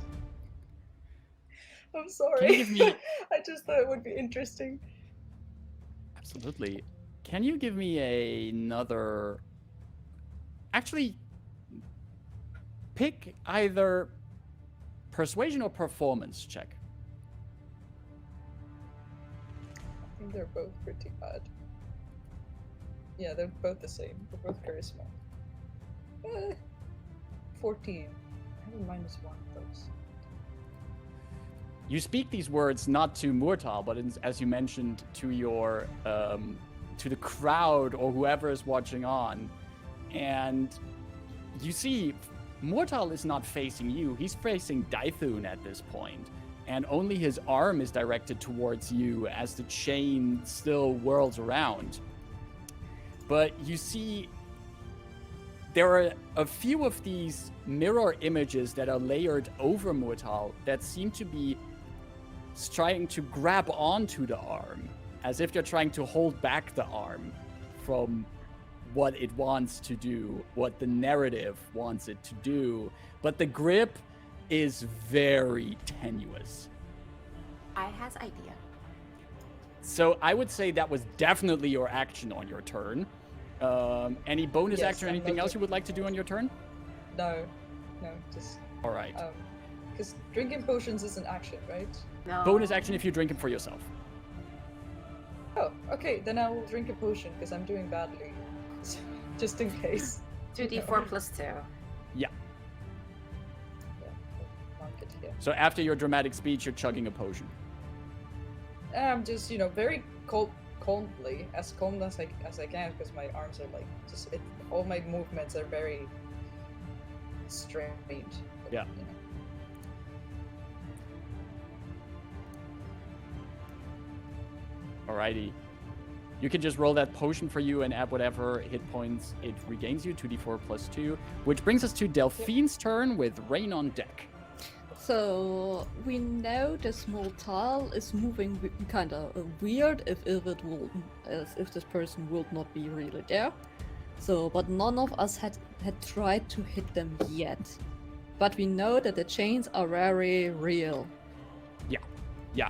[SPEAKER 2] I'm sorry.
[SPEAKER 1] Can you give me...
[SPEAKER 2] I just thought it would be interesting.
[SPEAKER 1] Absolutely. Can you give me another... Actually, pick either persuasion or performance check.
[SPEAKER 2] I think they're both pretty bad. Yeah, they're both the same. They're both charisma. 14. I have a -1 of those.
[SPEAKER 1] You speak these words not to Mur'taal, but as you mentioned, to your to the crowd or whoever is watching on. And you see, Mur'taal is not facing you. He's facing Dythun at this point. And only his arm is directed towards you as the chain still whirls around. But you see, there are a few of these mirror images that are layered over Mur'taal that seem to be trying to grab onto the arm, as if they're trying to hold back the arm from what it wants to do, what the narrative wants it to do. But the grip is very tenuous.
[SPEAKER 4] I has idea.
[SPEAKER 1] So I would say that was definitely your action on your turn. Any bonus
[SPEAKER 2] Yes,
[SPEAKER 1] action or
[SPEAKER 2] I'm
[SPEAKER 1] anything else
[SPEAKER 2] looking-
[SPEAKER 1] you would like to do on your turn?
[SPEAKER 2] No, just
[SPEAKER 1] All right.
[SPEAKER 2] because drinking potions is an action, right?
[SPEAKER 4] No.
[SPEAKER 1] Bonus action if you drink it for yourself.
[SPEAKER 2] Oh, okay, then I will drink a potion because I'm doing badly. So, just in case.
[SPEAKER 4] 2d4 plus 2.
[SPEAKER 1] Yeah.
[SPEAKER 2] Yeah, I'll mark it here.
[SPEAKER 1] So after your dramatic speech, you're chugging a potion.
[SPEAKER 2] I'm just, very calmly, as calm as I can, because my arms are like all my movements are very strange. But,
[SPEAKER 1] Yeah.
[SPEAKER 2] you know.
[SPEAKER 1] Alrighty. You can just roll that potion for you and add whatever hit points it regains you, 2d4 plus 2. Which brings us to Delphine's turn with Rain on deck.
[SPEAKER 3] So we know this Mur'taal is moving kind of weird if it will, as if this person would not be really there. So, but none of us had tried to hit them yet. But we know that the chains are very real.
[SPEAKER 1] Yeah.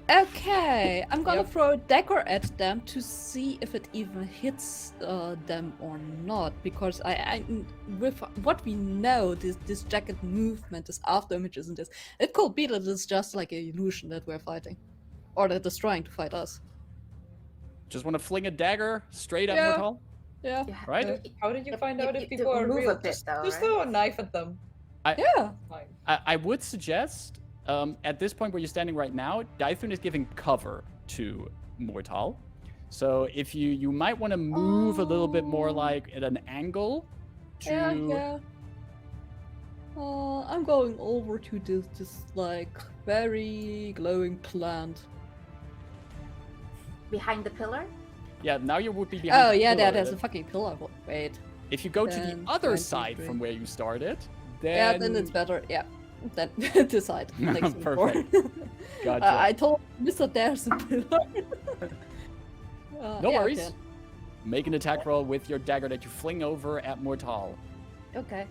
[SPEAKER 3] Okay, I'm gonna
[SPEAKER 2] Yep.
[SPEAKER 3] throw a dagger at them to see if it even hits them or not. Because I with what we know, this jacket movement, this after images, and this, it could be that it's just like an illusion that we're fighting, or that it's trying to fight us.
[SPEAKER 1] Just want to fling a dagger straight at
[SPEAKER 3] Yeah.
[SPEAKER 1] Mur'taal?
[SPEAKER 3] Yeah.
[SPEAKER 1] Right?
[SPEAKER 2] How did you find
[SPEAKER 4] You-
[SPEAKER 2] out
[SPEAKER 4] you-
[SPEAKER 2] if people
[SPEAKER 4] to
[SPEAKER 2] are
[SPEAKER 4] move
[SPEAKER 2] real?
[SPEAKER 4] a bit,
[SPEAKER 2] Just,
[SPEAKER 4] though,
[SPEAKER 2] just
[SPEAKER 4] right?
[SPEAKER 2] throw a knife at them.
[SPEAKER 3] Yeah.
[SPEAKER 2] Fine.
[SPEAKER 1] I would suggest, at this point where you're standing right now, Dythun is giving cover to Mur'taal. So if you might want to move a little bit more like at an angle to...
[SPEAKER 3] Yeah. I'm going over to this like very glowing plant.
[SPEAKER 4] Behind the pillar?
[SPEAKER 1] Yeah, now you would be behind
[SPEAKER 3] Oh
[SPEAKER 1] the
[SPEAKER 3] yeah,
[SPEAKER 1] pillar.
[SPEAKER 3] there's a fucking pillar. Wait.
[SPEAKER 1] If you go to the
[SPEAKER 3] 10,
[SPEAKER 1] other
[SPEAKER 3] 20,
[SPEAKER 1] side from
[SPEAKER 3] 30.
[SPEAKER 1] where you started,
[SPEAKER 3] Yeah,
[SPEAKER 1] then...
[SPEAKER 3] then it's better. Yeah. Then decide. Next to
[SPEAKER 1] Perfect.
[SPEAKER 3] four.
[SPEAKER 1] Gotcha.
[SPEAKER 3] I told Mr. There's a pillar.
[SPEAKER 1] No
[SPEAKER 3] yeah,
[SPEAKER 1] worries.
[SPEAKER 3] okay.
[SPEAKER 1] Make an attack roll with your dagger that you fling over at Mur'taal.
[SPEAKER 3] Okay.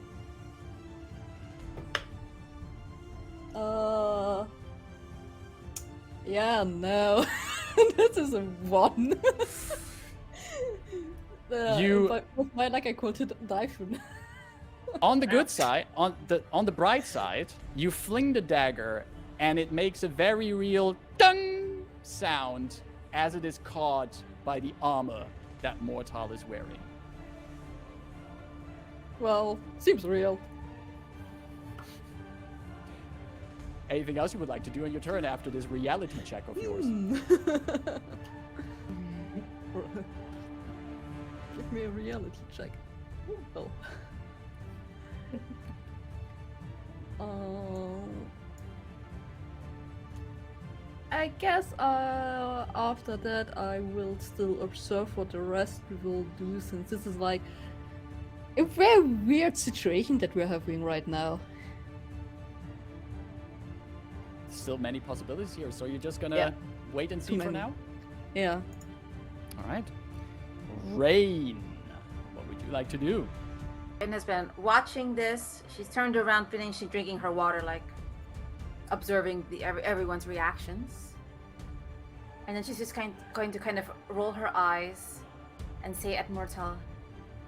[SPEAKER 3] Yeah, no. This is a 1. With my like I quoted Dythun.
[SPEAKER 1] On the good side, on the bright side, you fling the dagger, and it makes a very real dung sound as it is caught by the armor that Mur'taal is wearing.
[SPEAKER 3] Well, seems real.
[SPEAKER 1] Anything else you would like to do on your turn after this reality check of yours?
[SPEAKER 3] Give me a reality check. Oh. I guess after that I will still observe what the rest will do, since this is like a very weird situation that we're having right now.
[SPEAKER 1] Still many possibilities here, so you're just gonna
[SPEAKER 3] Yeah.
[SPEAKER 1] wait and see
[SPEAKER 3] Too
[SPEAKER 1] for
[SPEAKER 3] many.
[SPEAKER 1] now?
[SPEAKER 3] Yeah.
[SPEAKER 1] All right. Rain, what would you like to do?
[SPEAKER 4] And has been watching this. She's turned around, finishing drinking her water, like observing everyone's reactions. And then she's just going to kind of roll her eyes and say at Mur'taal,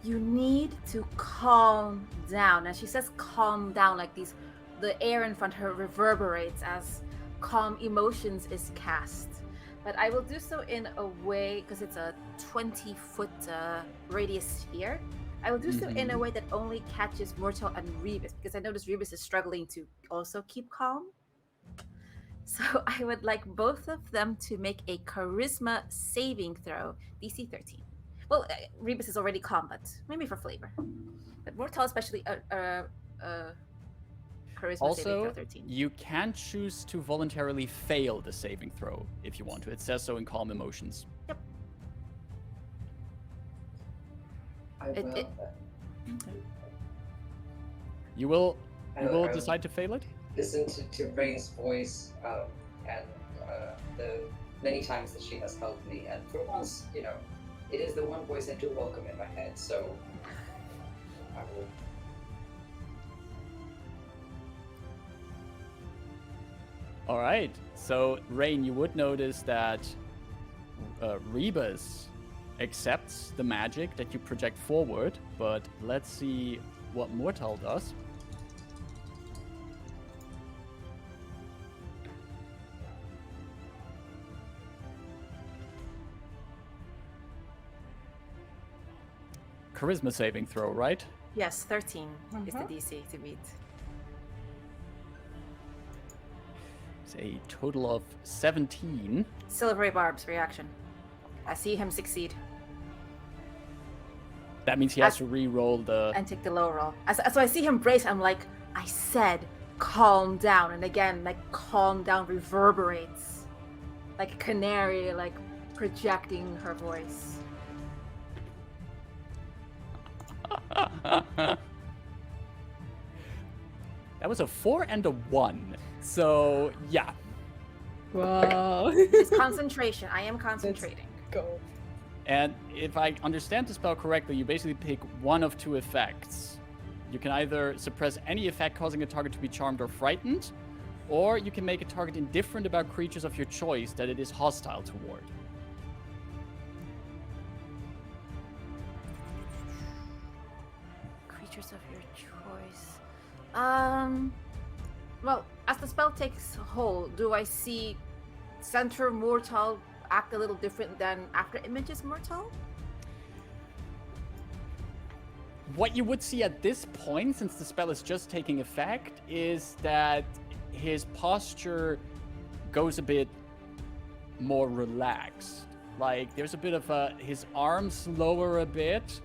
[SPEAKER 4] "You need to calm down." And she says calm down like the air in front of her reverberates as calm emotions is cast. But I will do so in a way, because it's a 20-foot radius sphere. I will do so in a way that only catches Mur'taal and Rebus, because I notice Rebus is struggling to also keep calm. So I would like both of them to make a charisma saving throw, DC 13. Well, Rebus is already calm, but maybe for flavor. But Mur'taal especially charisma saving
[SPEAKER 1] Also,
[SPEAKER 4] throw 13.
[SPEAKER 1] you can choose to voluntarily fail the saving throw if you want to. It says so in Calm Emotions.
[SPEAKER 6] I will.
[SPEAKER 1] You will
[SPEAKER 6] I will
[SPEAKER 1] decide to fail it?
[SPEAKER 6] listen to Rain's voice and the many times that she has helped me. And for once, you know, it is the one voice I do welcome in my head. So I will.
[SPEAKER 1] All right. So, Rain, you would notice that Rebus accepts the magic that you project forward, but let's see what Mur'taal does. Charisma saving throw, right?
[SPEAKER 4] Yes, 13 is the
[SPEAKER 2] Uh-huh.
[SPEAKER 4] DC to beat.
[SPEAKER 1] It's a total of 17.
[SPEAKER 4] Silvery Barb's reaction. I see him succeed
[SPEAKER 1] That means he has to re-roll the.
[SPEAKER 4] and take the low roll. So I see him brace. I'm like, I said, calm down. And again, like calm down reverberates, like a canary, like projecting her voice.
[SPEAKER 1] That was a 4 and a 1. So yeah.
[SPEAKER 3] Wow.
[SPEAKER 4] It's concentration. I am concentrating.
[SPEAKER 2] Go.
[SPEAKER 1] And if I understand the spell correctly, you basically pick one of two effects. You can either suppress any effect causing a target to be charmed or frightened, or you can make a target indifferent about creatures of your choice that it is hostile toward.
[SPEAKER 4] Creatures of your choice. Well, as the spell takes hold, do I see Center Mur'taal act a little different than After Images Mur'taal?
[SPEAKER 1] What you would see at this point, since the spell is just taking effect, is that his posture goes a bit more relaxed. Like, there's a bit of his arms lower a bit,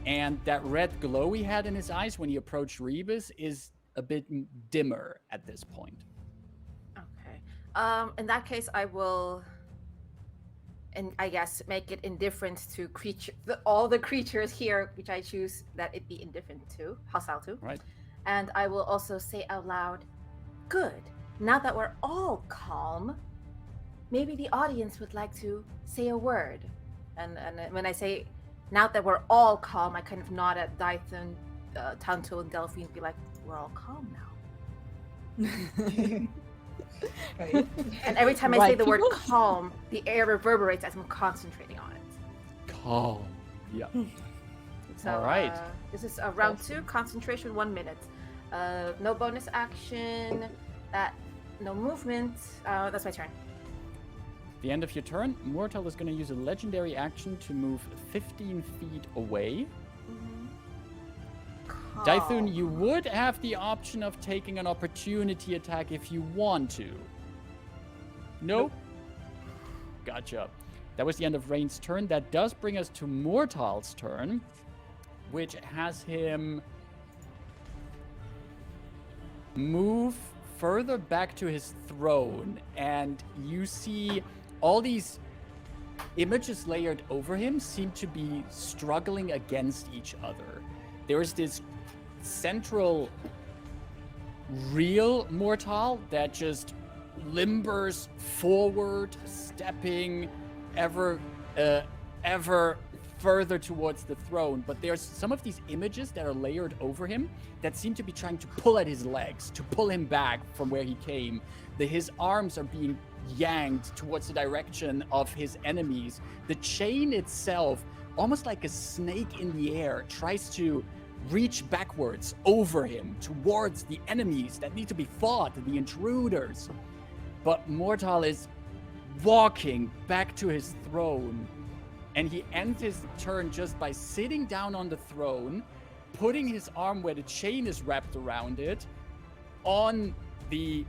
[SPEAKER 1] and that red glow he had in his eyes when he approached Rebus is a bit dimmer at this point.
[SPEAKER 4] Okay. In that case, I will, and I guess make it indifferent to all the creatures here, which I choose that it be indifferent to, hostile to.
[SPEAKER 1] Right.
[SPEAKER 4] And I will also say out loud, good. Now that we're all calm, maybe the audience would like to say a word. And when I say, now that we're all calm, I kind of nod at Dythun, Tantul, and Delphine, be like, we're all calm now.
[SPEAKER 2] Right.
[SPEAKER 4] And every time I say the word
[SPEAKER 3] people?
[SPEAKER 4] calm, the air reverberates as I'm concentrating on it.
[SPEAKER 1] Calm. Yeah.
[SPEAKER 4] So,
[SPEAKER 1] All right.
[SPEAKER 4] This is round 2, concentration, 1 minute. No bonus action, no movement. That's my turn.
[SPEAKER 1] The end of your turn, Mur'taal is going to use a legendary action to move 15 feet away. Dythun, you would have the option of taking an opportunity attack if you want to. Nope. Gotcha. That was the end of Rain's turn. That does bring us to Mur'taal's turn, which has him move further back to his throne, and you see all these images layered over him seem to be struggling against each other. There is this central real Mur'taal that just limbers forward, stepping ever further towards the throne. But there's some of these images that are layered over him that seem to be trying to pull at his legs, to pull him back from where he came. His arms are being yanked towards the direction of his enemies. The chain itself, almost like a snake in the air, tries to reach backwards over him towards the enemies that need to be fought, the intruders. But Mur'taal is walking back to his throne, and he ends his turn just by sitting down on the throne, putting his arm where the chain is wrapped around it on the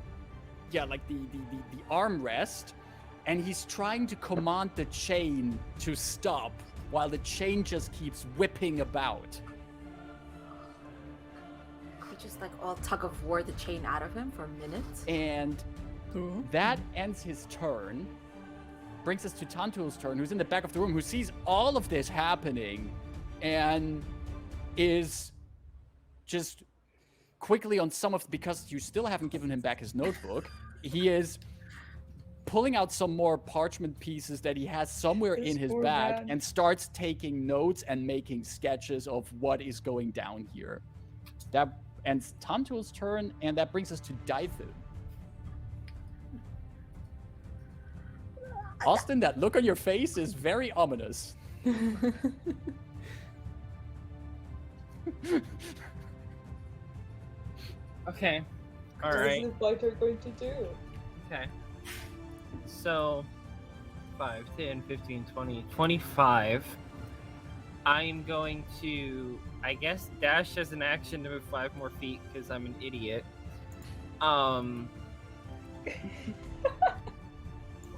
[SPEAKER 1] armrest, and he's trying to command the chain to stop while the chain just keeps whipping about.
[SPEAKER 4] We just like all tug of war the chain out of him for a minute.
[SPEAKER 1] And that ends his turn. Brings us to Tantul's turn, who's in the back of the room, who sees all of this happening and is just quickly on because you still haven't given him back his notebook, he is pulling out some more parchment pieces that he has somewhere in his bag and starts taking notes and making sketches of what is going down here. That ends Tantul's turn, and that brings us to Dythun. Austin, that look on your face is very ominous.
[SPEAKER 5] Okay. All
[SPEAKER 2] What
[SPEAKER 5] right.
[SPEAKER 2] is the fighter going to do?
[SPEAKER 5] Okay. So 5, 10, 15, 20, 25. I'm going to, I guess, dash as an action to move 5 more feet because I'm an idiot.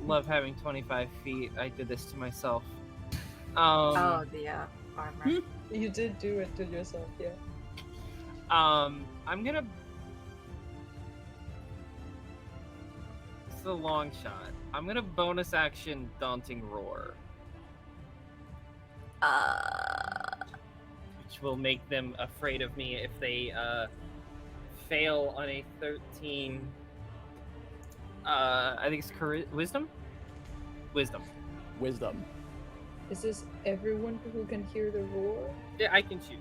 [SPEAKER 5] love having 25 feet. I did this to myself.
[SPEAKER 4] Oh, the armor.
[SPEAKER 2] You did do it to yourself, yeah.
[SPEAKER 5] I'm gonna. It's a long shot. I'm gonna bonus action Daunting Roar, which will make them afraid of me if they fail on a 13. I think it's Wisdom.
[SPEAKER 1] Wisdom.
[SPEAKER 2] Is this everyone who can hear the roar?
[SPEAKER 5] Yeah, I can choose.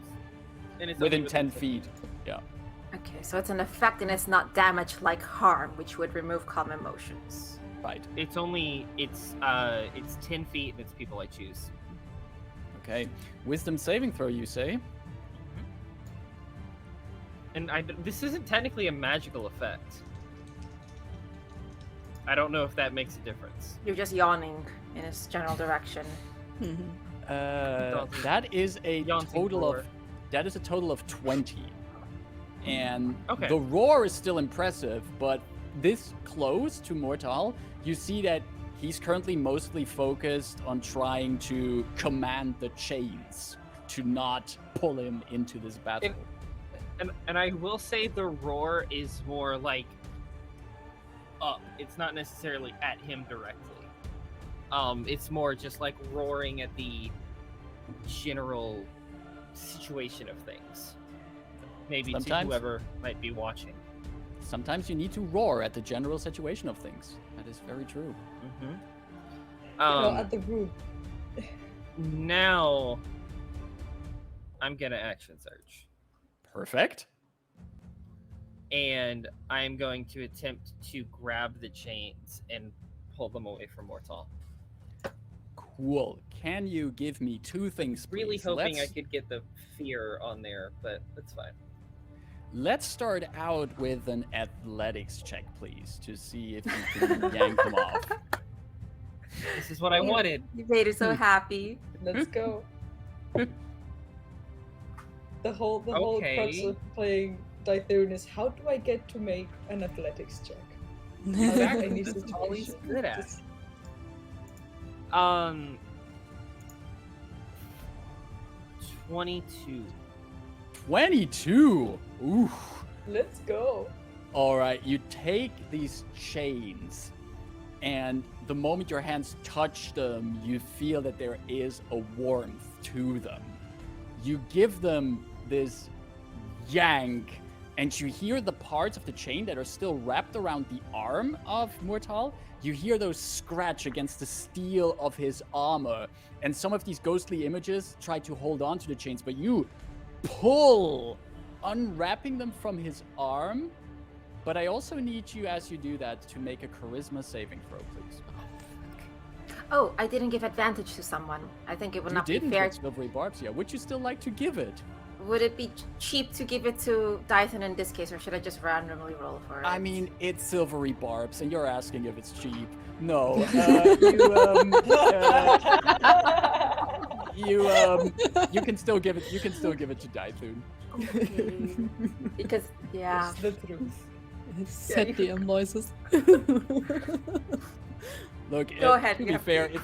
[SPEAKER 5] And it's
[SPEAKER 1] Within
[SPEAKER 5] only
[SPEAKER 1] 10 feet. Yeah.
[SPEAKER 4] Okay, so it's an effect and it's not damage like harm, which would remove calm emotions.
[SPEAKER 1] Right.
[SPEAKER 5] It's 10 feet and it's people I choose.
[SPEAKER 1] Okay. Wisdom saving throw, you say?
[SPEAKER 5] And this isn't technically a magical effect. I don't know if that makes a difference.
[SPEAKER 4] You're just yawning in its general direction.
[SPEAKER 1] That is a total of 20. And
[SPEAKER 5] Okay.
[SPEAKER 1] the roar is still impressive, but this close to Mur'taal, you see that he's currently mostly focused on trying to command the chains to not pull him into this battle.
[SPEAKER 5] And I will say the roar is more like up. It's not necessarily at him directly. It's more just like roaring at the general situation of things. Maybe to
[SPEAKER 1] Sometimes-
[SPEAKER 5] whoever might be watching.
[SPEAKER 1] Sometimes you need to roar at the general situation of things. That is very true.
[SPEAKER 2] No, at the root.
[SPEAKER 5] Now I'm gonna action search.
[SPEAKER 1] Perfect.
[SPEAKER 5] And I'm going to attempt to grab the chains and pull them away from Mur'taal.
[SPEAKER 1] Cool. Can you give me two things, please?
[SPEAKER 5] Really hoping I could get the fear on there, but that's fine.
[SPEAKER 1] Let's start out with an athletics check, please, to see if you can yank them off.
[SPEAKER 5] This is what I wanted.
[SPEAKER 4] You made it so happy.
[SPEAKER 2] Let's go. The whole
[SPEAKER 5] Okay.
[SPEAKER 2] crux of playing Dythun is how do I get to make an athletics check?
[SPEAKER 5] Exactly.
[SPEAKER 2] Any
[SPEAKER 5] This is all he's
[SPEAKER 2] situation.
[SPEAKER 5] good at.
[SPEAKER 2] Just-
[SPEAKER 5] 22.
[SPEAKER 1] 22! Ooh.
[SPEAKER 2] Let's go.
[SPEAKER 1] All right, you take these chains, and the moment your hands touch them, you feel that there is a warmth to them. You give them this yank, and you hear the parts of the chain that are still wrapped around the arm of Mur'taal. You hear those scratch against the steel of his armor, and some of these ghostly images try to hold on to the chains, but you pull, unwrapping them from his arm. But I also need you, as you do that, to make a charisma saving throw, please.
[SPEAKER 4] Oh, I didn't give advantage to someone. I think it would
[SPEAKER 1] You
[SPEAKER 4] not be
[SPEAKER 1] didn't
[SPEAKER 4] fair.
[SPEAKER 1] get silvery barbs yet. Would you still like to give it?
[SPEAKER 4] Would it be cheap to give it to Dythun in this case, or should I just randomly roll for it?
[SPEAKER 1] I mean, it's silvery barbs, and you're asking if it's cheap. No, you can still give it. You can still give it to Dythun.
[SPEAKER 4] Okay. Because yeah,
[SPEAKER 2] It's the truth.
[SPEAKER 3] Set the noises.
[SPEAKER 1] Look,
[SPEAKER 4] Go ahead,
[SPEAKER 1] to
[SPEAKER 4] you
[SPEAKER 1] be
[SPEAKER 4] have
[SPEAKER 1] fair,
[SPEAKER 4] to.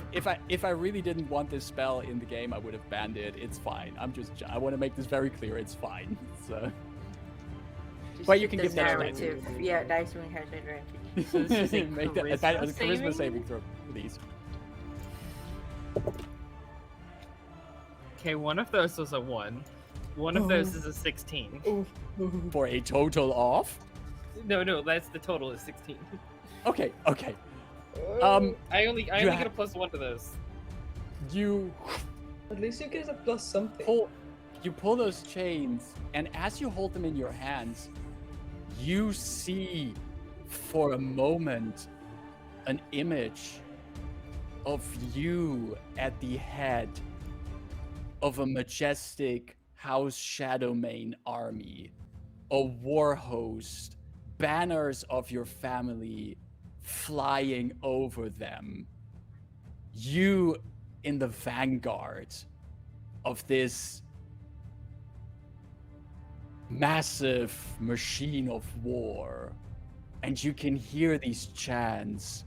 [SPEAKER 1] if I really didn't want this spell in the game, I would have banned it. It's fine. I want to make this very clear. It's fine. So,
[SPEAKER 4] just
[SPEAKER 1] Well, you
[SPEAKER 4] keep
[SPEAKER 1] can
[SPEAKER 4] the
[SPEAKER 1] give that to
[SPEAKER 4] narrative.
[SPEAKER 1] Dythun.
[SPEAKER 4] Yeah, Dythun has advantage.
[SPEAKER 5] So this is a
[SPEAKER 1] make that
[SPEAKER 5] charisma
[SPEAKER 1] a charisma
[SPEAKER 5] saving?
[SPEAKER 1] saving throw, please.
[SPEAKER 5] Okay, one of those was a 1. One of those is a 16.
[SPEAKER 2] Oof.
[SPEAKER 1] For a total of.
[SPEAKER 5] No, that's the total is 16.
[SPEAKER 1] Okay.
[SPEAKER 2] Oh,
[SPEAKER 5] I only
[SPEAKER 1] You
[SPEAKER 5] get
[SPEAKER 1] ha-
[SPEAKER 5] a +1 to those.
[SPEAKER 1] You
[SPEAKER 2] at least you get a plus something.
[SPEAKER 1] pull those chains, and as you hold them in your hands, you see for a moment an image of you at the head of a majestic House Shadowmane army, a war host, banners of your family flying over them. You in the vanguard of this massive machine of war, and you can hear these chants.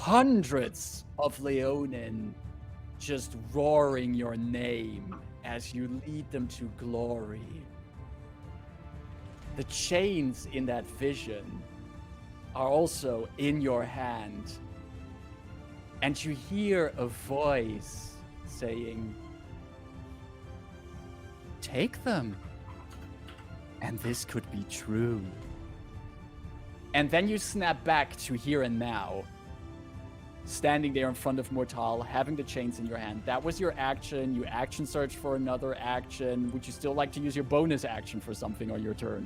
[SPEAKER 1] hundreds of Leonin just roaring your name as you lead them to glory. The chains in that vision are also in your hand, and you hear a voice saying, "Take them, and this could be true." And then you snap back to here and now, standing there in front of Mur'taal, having the chains in your hand. That was your action. You action search for another action. Would you still like to use your bonus action for something on your turn?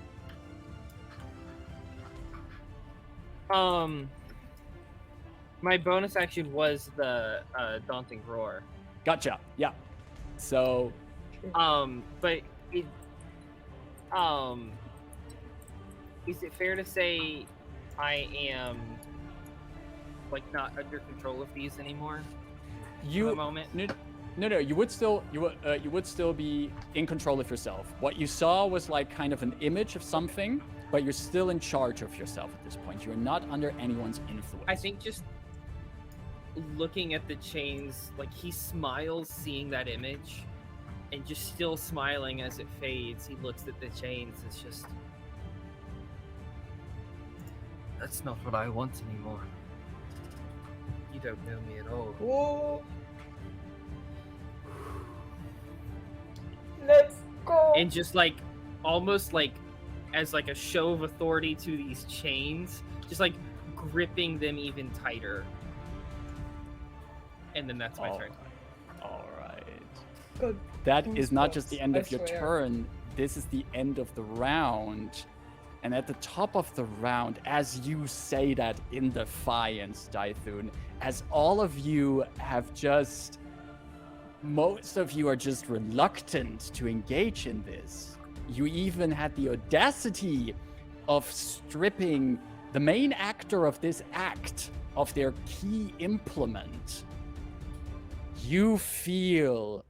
[SPEAKER 5] My bonus action was the daunting roar.
[SPEAKER 1] Gotcha. Yeah. So,
[SPEAKER 5] but it, is it fair to say I am like not under control of these anymore?
[SPEAKER 1] you
[SPEAKER 5] For the moment.
[SPEAKER 1] No, you would still be in control of yourself. What you saw was like kind of an image of something, but you're still in charge of yourself at this point. You're not under anyone's influence.
[SPEAKER 5] I think just looking at the chains, like he smiles seeing that image, and just still smiling as it fades. He looks at the chains. It's just, that's not what I want anymore. You don't know me at all.
[SPEAKER 2] Whoa. Let's go.
[SPEAKER 5] And just like, almost like, as like a show of authority to these chains, just like gripping them even tighter. And then that's my turn.
[SPEAKER 1] All right.
[SPEAKER 2] Good.
[SPEAKER 1] That is not just the end
[SPEAKER 2] I
[SPEAKER 1] of your
[SPEAKER 2] swear.
[SPEAKER 1] turn. This is the end of the round. And at the top of the round, as you say that in defiance, Dythun, as all of you have just, most of you are just reluctant to engage in this. You even had the audacity of stripping the main actor of this act of their key implement. You feel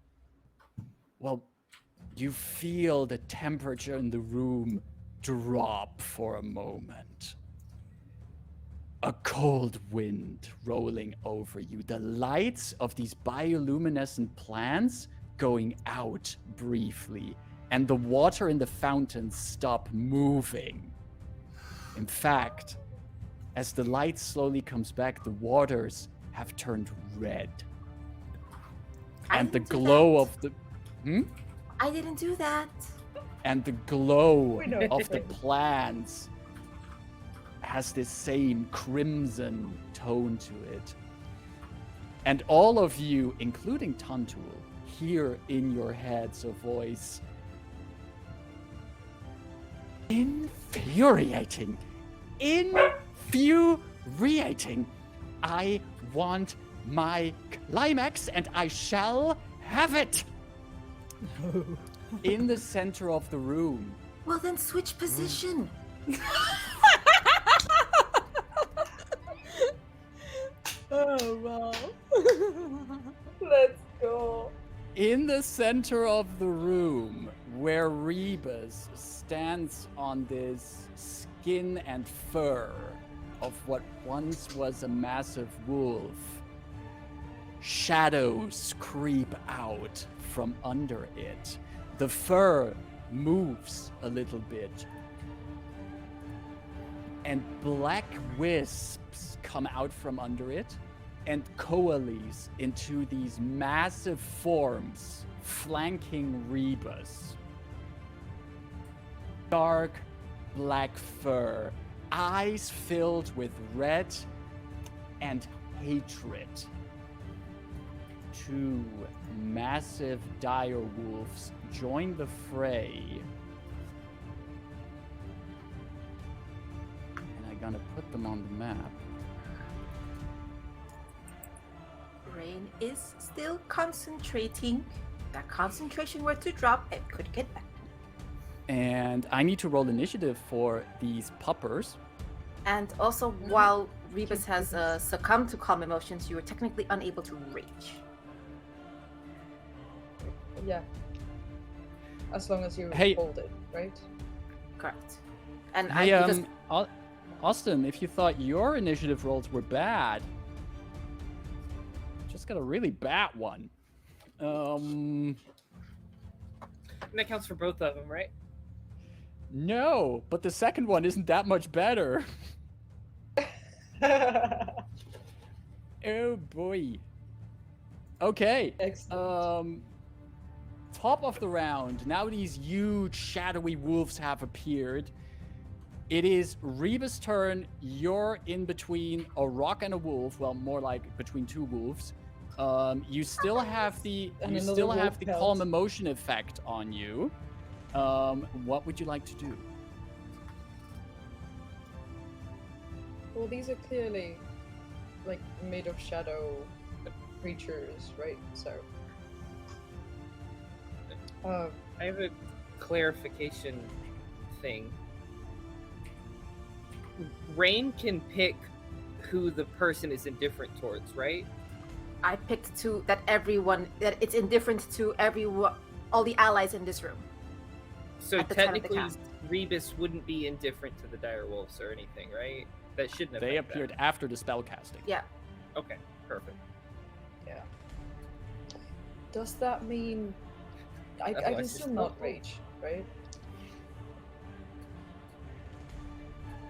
[SPEAKER 1] the temperature in the room drop for a moment. A cold wind rolling over you. The lights of these bioluminescent plants going out briefly, and the water in the fountains stop moving. In fact, as the light slowly comes back, the waters have turned red. And the glow of the
[SPEAKER 4] I didn't do that.
[SPEAKER 1] and the glow
[SPEAKER 2] We know.
[SPEAKER 1] of the plants has this same crimson tone to it. And all of you, including Tantul, hear in your heads a voice. Infuriating. Infuriating. I want my climax, and I shall have it. In the center of the room.
[SPEAKER 4] Well, then switch position.
[SPEAKER 3] Oh wow.
[SPEAKER 2] Let's go.
[SPEAKER 1] In the center of the room, where Rebus stands on this skin and fur of what once was a massive wolf, shadows creep out from under it. The fur moves a little bit, and black wisps come out from under it and coalesce into these massive forms flanking Rebus. Dark black fur, eyes filled with red and hatred. Two massive dire wolves join the fray. And I'm gonna put them on the map.
[SPEAKER 4] Rain is still concentrating. If that concentration were to drop, it could get back.
[SPEAKER 1] And I need to roll initiative for these puppers.
[SPEAKER 4] And also, while Rebus has succumbed to calm emotions, you are technically unable to rage.
[SPEAKER 2] Yeah. As long as you
[SPEAKER 1] Hey.
[SPEAKER 2] hold it, right?
[SPEAKER 4] Correct. And
[SPEAKER 1] Hey,
[SPEAKER 4] I because
[SPEAKER 1] Austin, if you thought your initiative rolls were bad, just got a really bad one.
[SPEAKER 5] And that counts for both of them, right?
[SPEAKER 1] No, but the second one isn't that much better. Oh boy. Okay.
[SPEAKER 2] Excellent.
[SPEAKER 1] Top of the round. Now these huge shadowy wolves have appeared. It is Reba's turn. You're in between a rock and a wolf. Well, more like between two wolves. You still have the calm emotion effect on you. What would you like to do?
[SPEAKER 2] Well, these are clearly like made of shadow creatures, right? So
[SPEAKER 5] I have a clarification thing. Rain can pick who the person is indifferent towards, right?
[SPEAKER 4] I picked that it's indifferent to all the allies in this room.
[SPEAKER 5] So
[SPEAKER 4] at the time of the
[SPEAKER 5] technically,
[SPEAKER 4] cast.
[SPEAKER 5] Rebus wouldn't be indifferent to the dire wolves or anything, right? That shouldn't have.
[SPEAKER 1] They appeared after the spell casting.
[SPEAKER 4] Yeah.
[SPEAKER 5] Okay, perfect.
[SPEAKER 2] yeah. Does that mean I can
[SPEAKER 5] Otherwise
[SPEAKER 2] still
[SPEAKER 5] it's
[SPEAKER 2] not
[SPEAKER 5] not-
[SPEAKER 2] rage, right?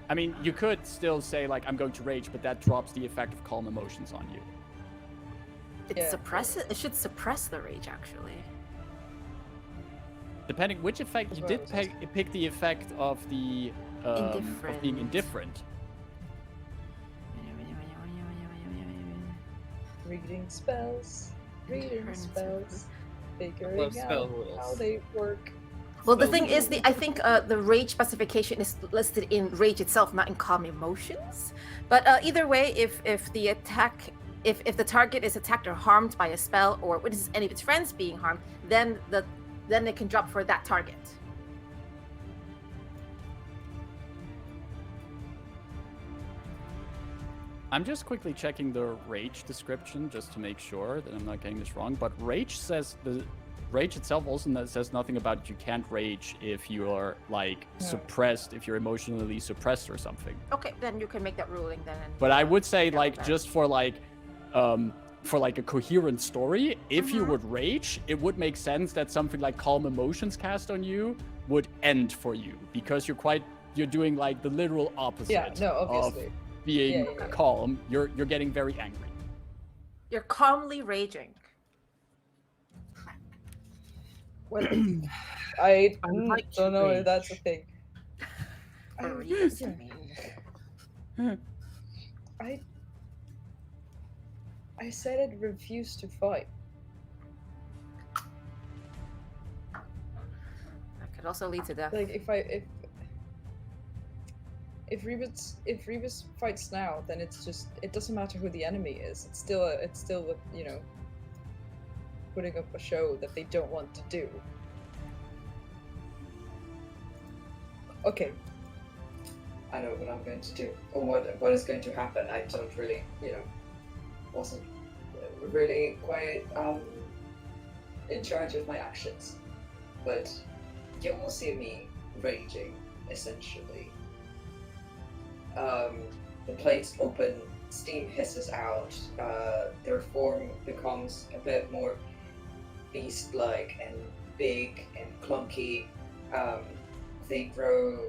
[SPEAKER 1] I mean, you could still say, like, I'm going to rage, but that drops the effect of calm emotions on you.
[SPEAKER 4] It should suppress the rage, actually.
[SPEAKER 1] Depending which effect
[SPEAKER 2] That's
[SPEAKER 1] you
[SPEAKER 2] what I
[SPEAKER 1] did
[SPEAKER 2] was
[SPEAKER 1] pick the effect of the of being indifferent.
[SPEAKER 2] Reading spells, figuring
[SPEAKER 5] Love spell
[SPEAKER 2] out
[SPEAKER 5] rules.
[SPEAKER 2] how they work.
[SPEAKER 4] Well, the
[SPEAKER 5] Spell
[SPEAKER 4] thing is,
[SPEAKER 5] rules.
[SPEAKER 4] I think the rage specification is listed in rage itself, not in calm emotions. But either way, if the target is attacked or harmed by a spell, or witnesses any of its friends being harmed, then it can drop for that target.
[SPEAKER 1] I'm just quickly checking the rage description just to make sure that I'm not getting this wrong. But rage says the rage itself also says nothing about you can't rage if you are like suppressed, if you're emotionally suppressed or something.
[SPEAKER 4] Okay, then you can make that ruling then.
[SPEAKER 1] But I would say
[SPEAKER 4] Yeah,
[SPEAKER 1] like
[SPEAKER 4] fair.
[SPEAKER 1] just for like a coherent story, if you would rage, it would make sense that something like calm emotions cast on you would end for you because you're doing like the literal opposite.
[SPEAKER 2] Yeah, no, obviously.
[SPEAKER 1] Of being
[SPEAKER 2] Yeah.
[SPEAKER 1] calm. You're getting very angry.
[SPEAKER 4] You're calmly raging.
[SPEAKER 2] Well, I
[SPEAKER 5] like to
[SPEAKER 2] don't know if
[SPEAKER 5] rage.
[SPEAKER 2] that's a thing.
[SPEAKER 4] For
[SPEAKER 2] I-
[SPEAKER 4] Rebus,
[SPEAKER 2] yeah.
[SPEAKER 4] I mean.
[SPEAKER 2] I said I'd refuse to fight.
[SPEAKER 4] That could also lead to death.
[SPEAKER 2] Like if Rebus fights now, then it doesn't matter who the enemy is. It's still putting up a show that they don't want to do. Okay.
[SPEAKER 6] I know what I'm going to do, or what is going to happen. I don't really, wasn't really quite in charge of my actions. But you will see me raging, essentially. The plates open, steam hisses out, their form becomes a bit more beast-like and big and clunky. They grow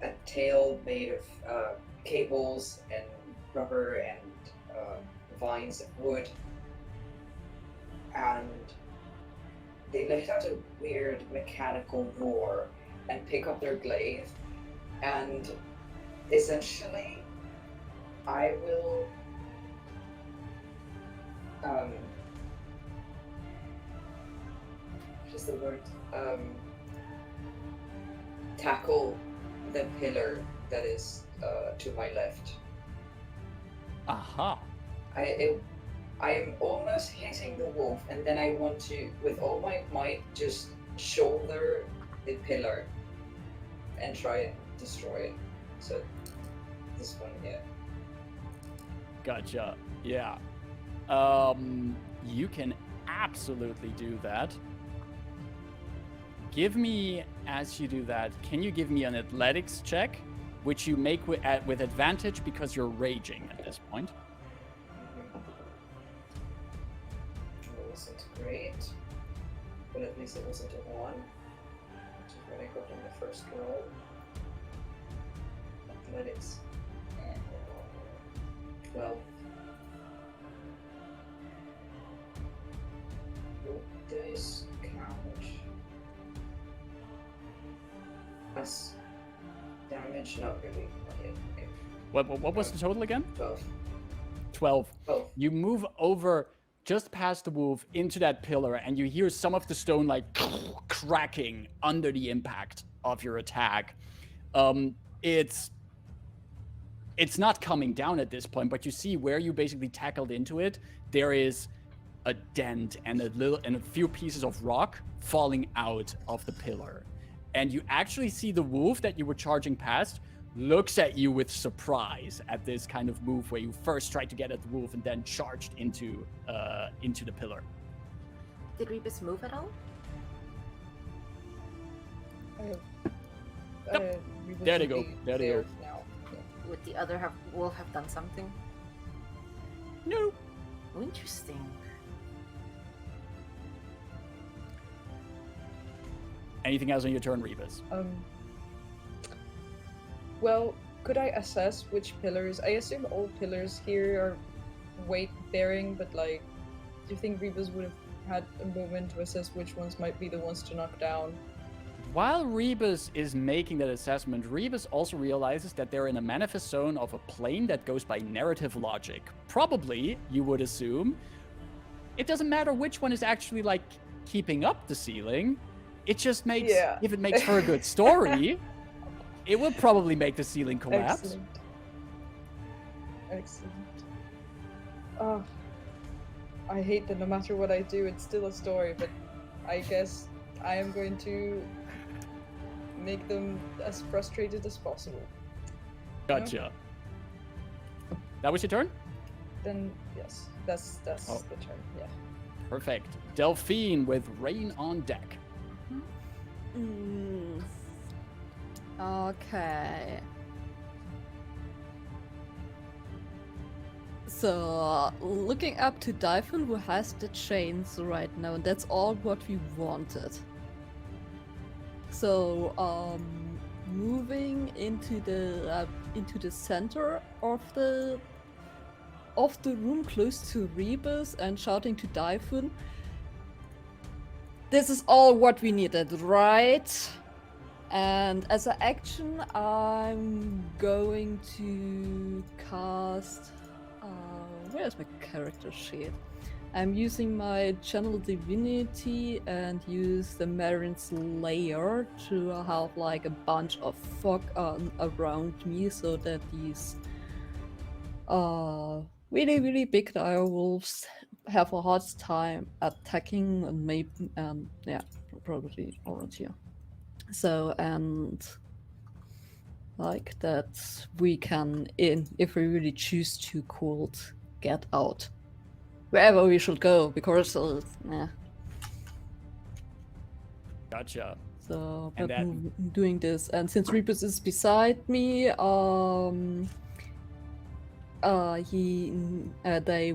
[SPEAKER 6] a tail made of cables and rubber and vines of wood, and they let out a weird mechanical roar and pick up their glaive, and essentially I will what is the word? Tackle the pillar that is to my left.
[SPEAKER 1] Aha.
[SPEAKER 6] I am almost hitting the wolf, and then I want to, with all my might, just shoulder the pillar and try and destroy it. So this one here.
[SPEAKER 1] Gotcha. Yeah. You can absolutely do that. Give me, as you do that, can you give me an athletics check, which you make with advantage because you're raging at this point?
[SPEAKER 6] but at least it wasn't a 1. Which is what I got on the first roll. Athletics. 12. Dice count. Plus damage, not really. Not yet. Okay.
[SPEAKER 1] What was the total again?
[SPEAKER 6] 12.
[SPEAKER 1] 12.
[SPEAKER 6] 12.
[SPEAKER 1] You move over just past the wolf into that pillar, and you hear some of the stone like cracking under the impact of your attack. It's not coming down at this point, but you see where you basically tackled into it. There is a dent and a few pieces of rock falling out of the pillar, and you actually see the wolf that you were charging past looks at you with surprise at this kind of move where you first tried to get at the wolf and then charged into the pillar.
[SPEAKER 4] Did Rebus move at all?
[SPEAKER 1] There they go. There they go.
[SPEAKER 2] Now.
[SPEAKER 4] Would the other wolf have done something?
[SPEAKER 1] No.
[SPEAKER 4] Oh, interesting.
[SPEAKER 1] Anything else on your turn, Rebus?
[SPEAKER 2] Well, could I assess which pillars? I assume all pillars here are weight-bearing, but like, do you think Rebus would have had a moment to assess which ones might be the ones to knock down?
[SPEAKER 1] While Rebus is making that assessment, Rebus also realizes that they're in a manifest zone of a plane that goes by narrative logic. Probably, you would assume, it doesn't matter which one is actually like keeping up the ceiling. It just makes, if it makes for a good story, it will probably make the ceiling collapse.
[SPEAKER 2] Excellent. Oh, I hate that no matter what I do, it's still a story, but I guess I am going to make them as frustrated as possible.
[SPEAKER 1] Gotcha. That was your turn?
[SPEAKER 2] Then, yes, that's the turn, yeah.
[SPEAKER 1] Perfect. Delphine with Rain on deck.
[SPEAKER 3] Okay. So, looking up to Dythun, who has the chains right now, and that's all what we wanted. So, moving into the center of the room, close to Rebus, and shouting to Dythun, "This is all what we needed, right?" And as an action, I'm going to cast. Where's my character sheet? I'm using my Channel Divinity and use the Marin's Lair to have like a bunch of fog around me so that these really, really big dire wolves have a hard time attacking and maybe, probably around here. So, and like that we can, if we really choose to, could get out wherever we should go, because
[SPEAKER 1] Gotcha.
[SPEAKER 3] So,
[SPEAKER 1] And
[SPEAKER 3] but doing this, and since Rebus is beside me, they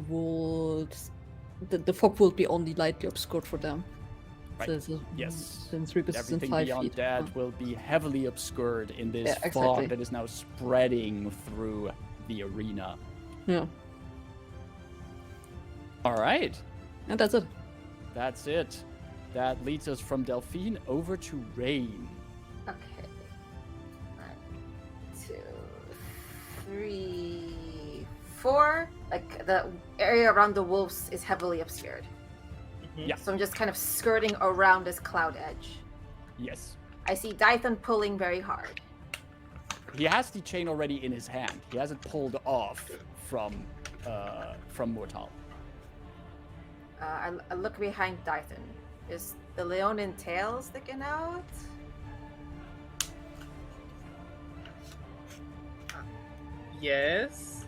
[SPEAKER 3] would, the fog will be only lightly obscured for them.
[SPEAKER 1] Right.
[SPEAKER 3] So,
[SPEAKER 1] Yes.
[SPEAKER 3] Since Rebus is in
[SPEAKER 1] Everything
[SPEAKER 3] 5
[SPEAKER 1] beyond
[SPEAKER 3] feet.
[SPEAKER 1] that will be heavily obscured in this
[SPEAKER 3] Yeah, exactly.
[SPEAKER 1] fog that is now spreading through the arena.
[SPEAKER 3] Yeah,
[SPEAKER 1] All right.
[SPEAKER 3] and that's it.
[SPEAKER 1] That's it. That leads us from Delphine over to Rain.
[SPEAKER 4] Okay. 1, 2, 3, 4. Like the area around the wolves is heavily obscured.
[SPEAKER 1] Yeah.
[SPEAKER 4] So I'm just kind of skirting around this cloud edge.
[SPEAKER 1] Yes.
[SPEAKER 4] I see Dythun pulling very hard.
[SPEAKER 1] He has the chain already in his hand. He hasn't pulled off from Mur'taal.
[SPEAKER 4] I look behind Dythun. Is the Leonin tail sticking out?
[SPEAKER 5] Yes.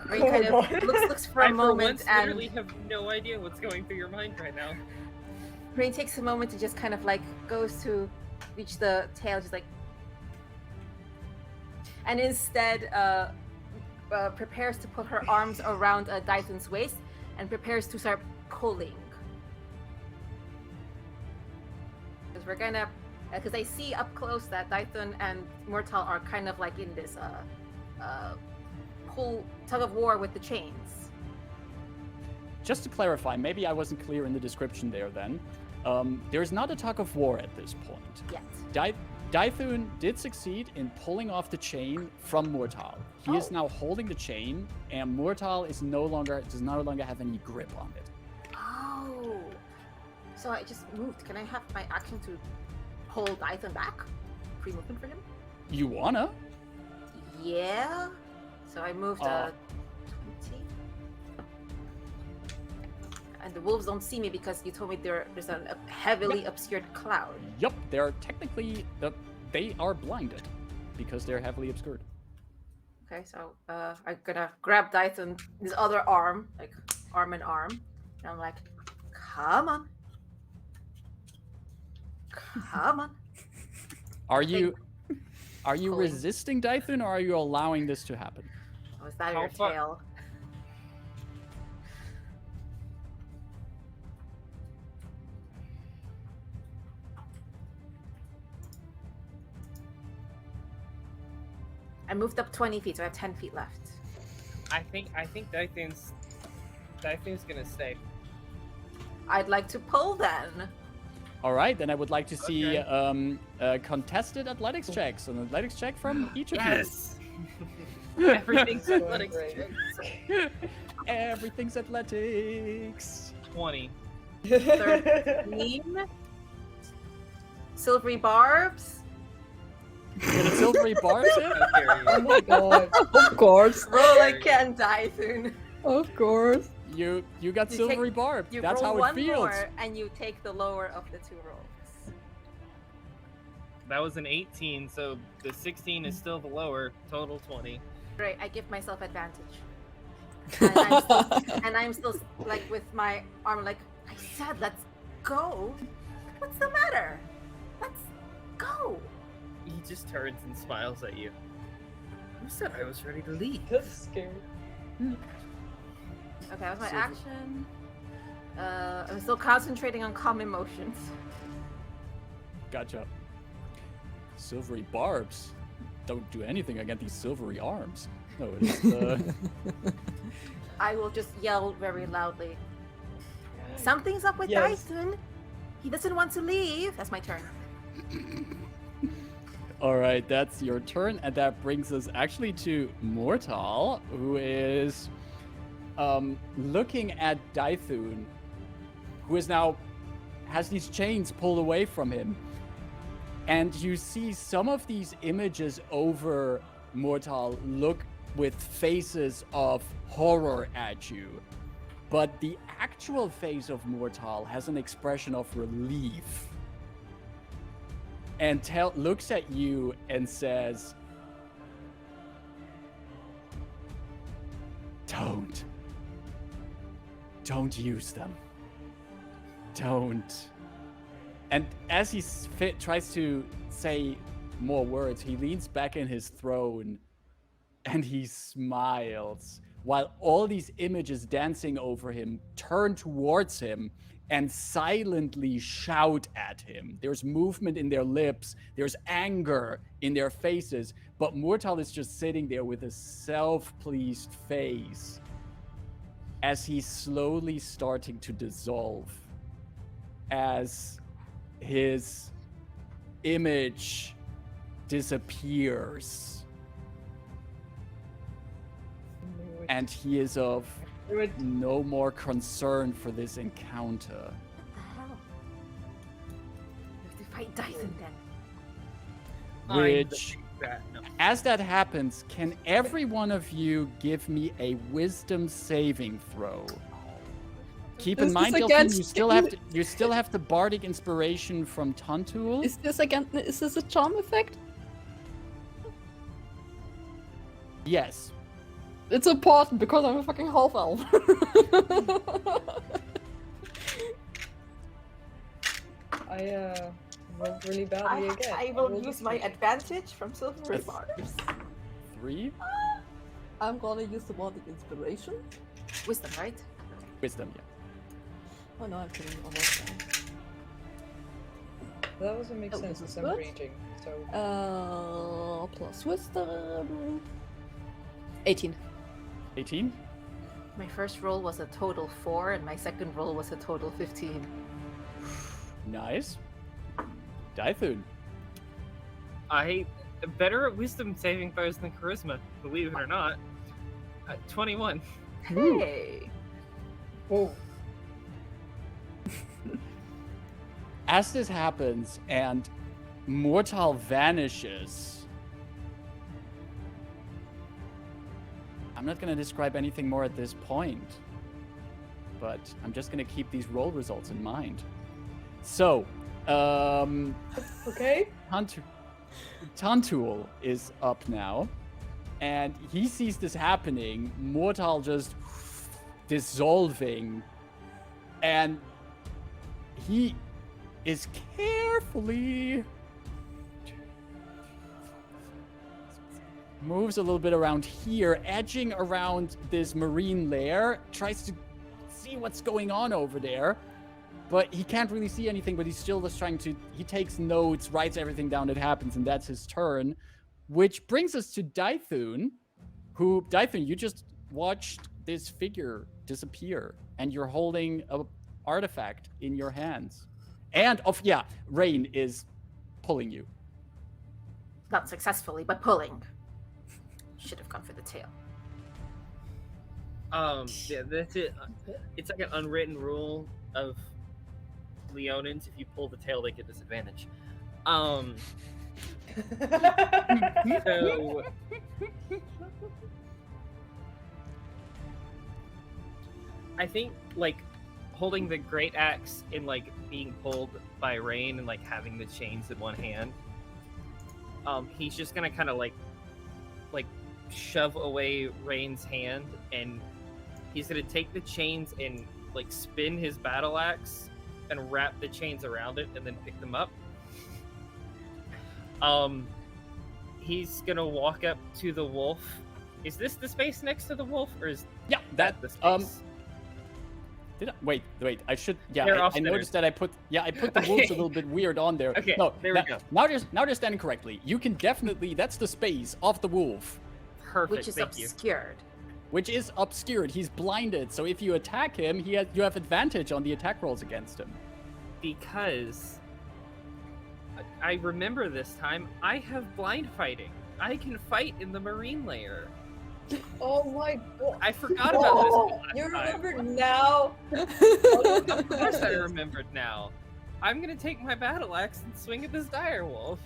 [SPEAKER 4] Or he kind of looks for a
[SPEAKER 5] I for
[SPEAKER 4] moment
[SPEAKER 5] once
[SPEAKER 4] and
[SPEAKER 5] literally have no idea what's going through your mind right now.
[SPEAKER 4] Rain takes a moment to just kind of like goes to reach the tail, just like, and instead prepares to put her arms around Dythun's waist and prepares to start pulling. Because we're gonna, because I see up close that Dythun and Mur'taal are kind of like in this whole tug of war with the chains.
[SPEAKER 1] Just to clarify, maybe I wasn't clear in the description there then. There's not a tug of war at this point.
[SPEAKER 4] Yet.
[SPEAKER 1] Dythun did succeed in pulling off the chain from Mur'taal. He is now holding the chain, and Mur'taal does no longer have any grip on it.
[SPEAKER 4] Oh. So I just moved. Can I have my action to hold Dythun back? Free movement for him?
[SPEAKER 1] You wanna?
[SPEAKER 4] Yeah. So I moved 20. And the wolves don't see me because you told me there's a heavily obscured cloud.
[SPEAKER 1] Yup, they're technically they are blinded because they're heavily obscured.
[SPEAKER 4] Okay, so I'm gonna grab Dythun, his other arm, like arm in arm, and I'm like, come on. Come on.
[SPEAKER 1] Are you
[SPEAKER 4] Pulling.
[SPEAKER 1] resisting Dythun, or are you allowing this to happen?
[SPEAKER 4] Oh, is that
[SPEAKER 5] How
[SPEAKER 4] your
[SPEAKER 5] far-
[SPEAKER 4] tail? I moved up 20 feet, so I have 10 feet left.
[SPEAKER 5] I think Dythun's gonna stay.
[SPEAKER 4] I'd like to pull then.
[SPEAKER 1] All right, then I would like to see contested athletics checks. An athletics check from each of
[SPEAKER 5] Yes. Everything's
[SPEAKER 2] Going
[SPEAKER 5] athletics.
[SPEAKER 2] great.
[SPEAKER 1] you. Everything's athletics.
[SPEAKER 5] 20.
[SPEAKER 4] 13. Silvery barbs.
[SPEAKER 1] Silvery barbs hit?
[SPEAKER 2] Oh my god.
[SPEAKER 3] Of course.
[SPEAKER 4] Roll again, Dythun.
[SPEAKER 3] Of course.
[SPEAKER 1] You got
[SPEAKER 4] You
[SPEAKER 1] silvery
[SPEAKER 4] take-
[SPEAKER 1] barb.
[SPEAKER 4] You
[SPEAKER 1] That's
[SPEAKER 4] roll
[SPEAKER 1] how it
[SPEAKER 4] one
[SPEAKER 1] feels.
[SPEAKER 4] more, and you take the lower of the two rolls.
[SPEAKER 5] That was an 18, so the 16 is still the lower. Total 20.
[SPEAKER 4] Great, I give myself advantage. And I'm still like with my arm, like I said, let's go. What's the matter? Let's go.
[SPEAKER 5] He just turns and smiles at you. Who said I was ready to leave?
[SPEAKER 2] That's scary.
[SPEAKER 4] Okay, that was my
[SPEAKER 1] Silver.
[SPEAKER 4] action. I'm still concentrating on calm emotions.
[SPEAKER 1] Gotcha. Silvery barbs don't do anything against these silvery arms. No, it's
[SPEAKER 4] I will just yell very loudly. Something's up with
[SPEAKER 2] Yes.
[SPEAKER 4] Dythun. He doesn't want to leave. That's my turn.
[SPEAKER 1] All right, that's your turn, and that brings us actually to Mur'taal, who is looking at Dythun, who is now has these chains pulled away from him, and you see some of these images over Mur'taal look with faces of horror at you, but the actual face of Mur'taal has an expression of relief. And looks at you and says, Don't use them. Don't. And as he tries to say more words, he leans back in his throne and he smiles while all these images dancing over him turn towards him and silently shout at him. There's movement in their lips, there's anger in their faces, but Mur'taal is just sitting there with a self-pleased face as he's slowly starting to dissolve, as his image disappears, and he is of no more concern for this encounter.
[SPEAKER 4] What the hell? We have to fight Dythun then.
[SPEAKER 1] Which,
[SPEAKER 5] No.
[SPEAKER 1] as that happens, can every one of you give me a wisdom saving throw? Keep in
[SPEAKER 3] Is
[SPEAKER 1] mind,
[SPEAKER 3] this
[SPEAKER 1] Dythun,
[SPEAKER 3] against-
[SPEAKER 1] you still have the bardic inspiration from Tantul.
[SPEAKER 3] Is this a charm effect?
[SPEAKER 1] Yes.
[SPEAKER 3] It's important because I'm a fucking half elf.
[SPEAKER 2] I rolled really badly again.
[SPEAKER 4] I will
[SPEAKER 2] rolled
[SPEAKER 4] use
[SPEAKER 2] a
[SPEAKER 4] my
[SPEAKER 2] three.
[SPEAKER 4] advantage from silvery
[SPEAKER 1] Yes.
[SPEAKER 4] barbs.
[SPEAKER 1] 3
[SPEAKER 3] I'm gonna use the bardic inspiration.
[SPEAKER 4] Wisdom, right?
[SPEAKER 1] wisdom, yeah.
[SPEAKER 3] Oh no, I'm kidding. Almost
[SPEAKER 2] That doesn't make
[SPEAKER 3] Oh,
[SPEAKER 2] sense
[SPEAKER 3] this is
[SPEAKER 2] because I'm
[SPEAKER 3] good.
[SPEAKER 2] raging. So
[SPEAKER 3] Plus wisdom. 18.
[SPEAKER 1] 18.
[SPEAKER 4] My first roll was a total 4, and my second roll was a total 15.
[SPEAKER 1] Nice. Dythun.
[SPEAKER 5] I better at wisdom saving throws than charisma, believe it or not. 21.
[SPEAKER 4] Hey!
[SPEAKER 2] whoa.
[SPEAKER 1] As this happens and Mur'taal vanishes, I'm not going to describe anything more at this point, but I'm just going to keep these roll results in mind. So,
[SPEAKER 2] Okay.
[SPEAKER 1] Tantul is up now, and he sees this happening, Mur'taal just dissolving, and he is carefully moves a little bit around here, edging around this marine lair, tries to see what's going on over there, but he can't really see anything, but he's still just trying to, he takes notes, writes everything down that happens, and that's his turn, which brings us to Dythun, Dythun, you just watched this figure disappear, and you're holding a artifact in your hands. And, Rain is pulling you.
[SPEAKER 4] Not successfully, but pulling. Should have gone for the tail.
[SPEAKER 5] Yeah, that's it. It's like an unwritten rule of Leonins. If you pull the tail, they get disadvantage. So I think like holding the great axe and like being pulled by Rain and like having the chains in one hand, he's just gonna kind of like shove away Rain's hand, and he's gonna take the chains and like spin his battle axe and wrap the chains around it and then pick them up. He's gonna walk up to the wolf. Is this the space next to the wolf, or is that the space?
[SPEAKER 1] Wait, I should,
[SPEAKER 5] They're
[SPEAKER 1] I
[SPEAKER 5] off
[SPEAKER 1] noticed that I put the wolves a little bit weird on there.
[SPEAKER 5] Okay,
[SPEAKER 1] no,
[SPEAKER 5] there we go.
[SPEAKER 1] Now they're standing correctly. You can definitely, that's the space of the wolf.
[SPEAKER 5] Perfect,
[SPEAKER 4] Which is
[SPEAKER 5] thank you.
[SPEAKER 4] obscured.
[SPEAKER 1] Which is obscured. He's blinded, so if you attack him, you have advantage on the attack rolls against him.
[SPEAKER 5] Because I remember this time, I have blind fighting. I can fight in the marine layer.
[SPEAKER 2] Oh my god.
[SPEAKER 5] I forgot about this last
[SPEAKER 2] You
[SPEAKER 5] time.
[SPEAKER 2] remember now?
[SPEAKER 5] Of course I remembered now. I'm gonna take my battle axe and swing at this dire wolf.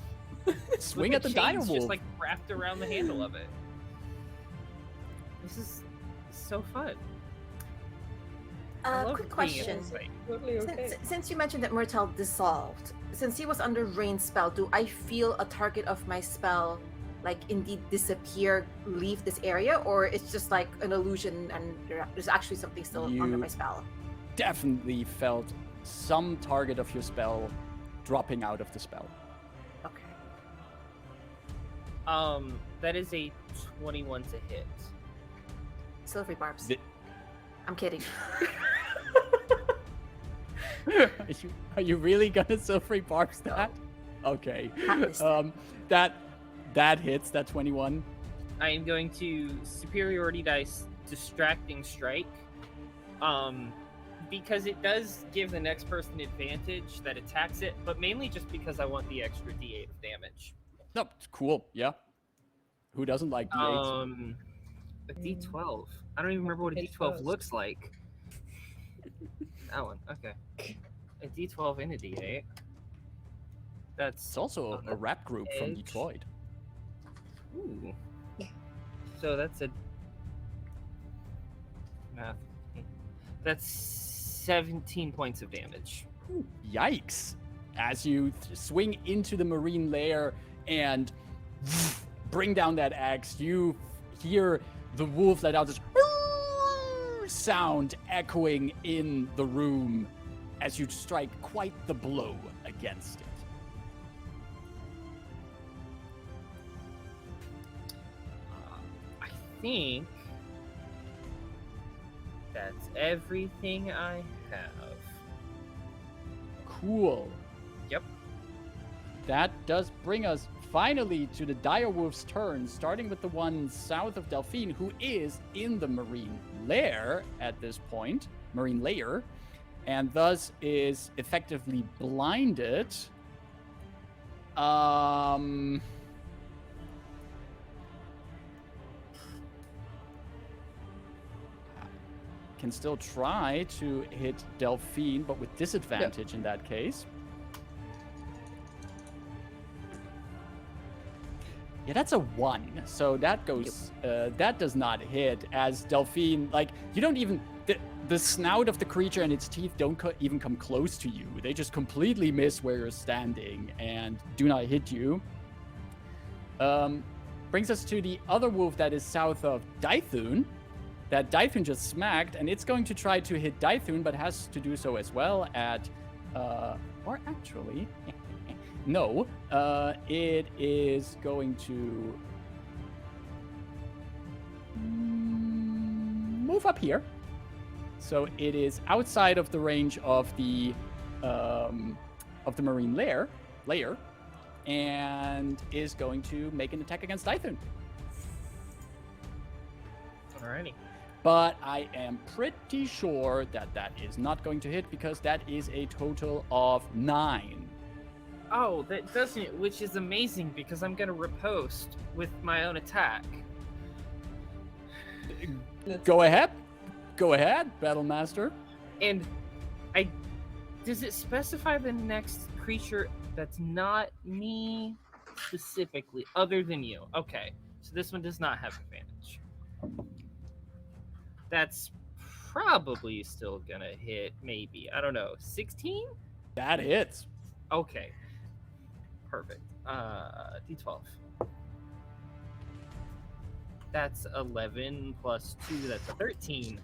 [SPEAKER 1] Swing
[SPEAKER 5] With
[SPEAKER 1] at the
[SPEAKER 5] chains
[SPEAKER 1] dire wolf.
[SPEAKER 5] just like wrapped around the handle of it. This is so fun. I love
[SPEAKER 4] Quick
[SPEAKER 5] being in
[SPEAKER 4] question.
[SPEAKER 5] this fight.
[SPEAKER 2] Totally okay.
[SPEAKER 4] Since you mentioned that Mur'taal dissolved, since he was under Rain's spell, do I feel a target of my spell like indeed disappear, leave this area, or it's just like an illusion and there's actually something still under my spell?
[SPEAKER 1] Definitely felt some target of your spell dropping out of the spell.
[SPEAKER 4] Okay.
[SPEAKER 5] That is a 21 to hit.
[SPEAKER 4] Silvery barbs.
[SPEAKER 1] The-
[SPEAKER 4] I'm kidding.
[SPEAKER 1] Are you really gonna silvery barbs that? Okay.
[SPEAKER 4] Not this time.
[SPEAKER 1] That hits, that 21.
[SPEAKER 5] I am going to superiority dice distracting strike. Because it does give the next person advantage that attacks it, but mainly just because I want the extra D8 of damage.
[SPEAKER 1] No, cool. Yeah. Who doesn't like D8s?
[SPEAKER 5] A D12. I don't even remember what a
[SPEAKER 2] Hit
[SPEAKER 5] D12
[SPEAKER 2] first.
[SPEAKER 5] looks like. That one, okay. A D12 and a D8. That's
[SPEAKER 1] It's also a rap group from
[SPEAKER 5] Edge.
[SPEAKER 1] Detroit.
[SPEAKER 5] Ooh. So that's a math. That's 17 points of damage.
[SPEAKER 1] Yikes. As you swing into the marine lair and bring down that axe, you hear the wolf let out this sound echoing in the room as you strike quite the blow against it.
[SPEAKER 5] I think that's everything I have.
[SPEAKER 1] Cool.
[SPEAKER 5] Yep.
[SPEAKER 1] that does bring us finally to the direwolf's turn, starting with the one south of Delphine, who is in the marine lair at this point, marine layer, and thus is effectively blinded. Can still try to hit Delphine, but with disadvantage in that case. Yeah, that's a 1. So that goes, that does not hit, as Delphine, like, you don't even, the snout of the creature and its teeth don't even come close to you. They just completely miss where you're standing and do not hit you. Brings us to the other wolf that is south of Dythun, that Dythun just smacked, and it's going to try to hit Dythun, but has to do so as well at, or actually, no, it is going to move up here. So it is outside of the range of the marine layer, and is going to make an attack against Dythun.
[SPEAKER 5] Alrighty.
[SPEAKER 1] But I am pretty sure that that is not going to hit, because that is a total of 9.
[SPEAKER 5] Oh, that doesn't, which is amazing because I'm gonna riposte with my own attack.
[SPEAKER 1] Go ahead, Battlemaster.
[SPEAKER 5] And does it specify the next creature that's not me specifically, other than you? Okay, so this one does not have advantage. That's probably still gonna hit, maybe. I don't know. 16?
[SPEAKER 1] That hits.
[SPEAKER 5] Okay. Perfect. D12. That's 11 plus 2, that's a 13.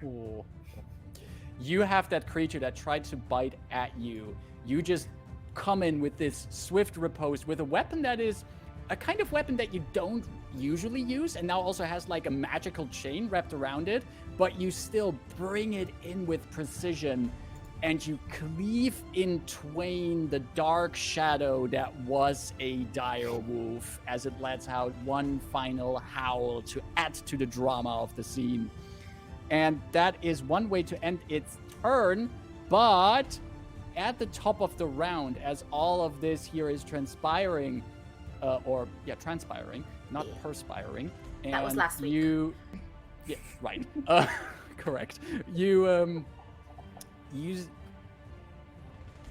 [SPEAKER 1] Oh. You have that creature that tried to bite at you. You just come in with this swift riposte with a weapon that is a kind of weapon that you don't usually use, and now also has like a magical chain wrapped around it, but you still bring it in with precision, and you cleave in twain the dark shadow that was a dire wolf as it lets out one final howl to add to the drama of the scene. And that is one way to end its turn, but at the top of the round, as all of this here is transpiring, transpiring, not perspiring. And
[SPEAKER 4] That was last week.
[SPEAKER 1] Yeah, right. Correct. You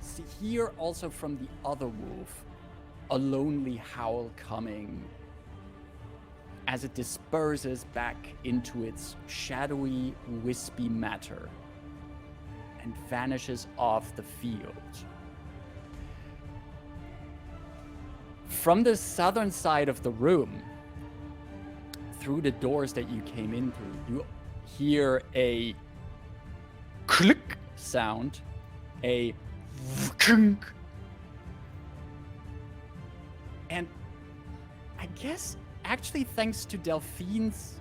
[SPEAKER 1] see here also from the other wolf, a lonely howl coming as it disperses back into its shadowy, wispy matter and vanishes off the field. From the southern side of the room, through the doors that you came in through, you hear a click sound, a kink, and I guess actually thanks to Delphine's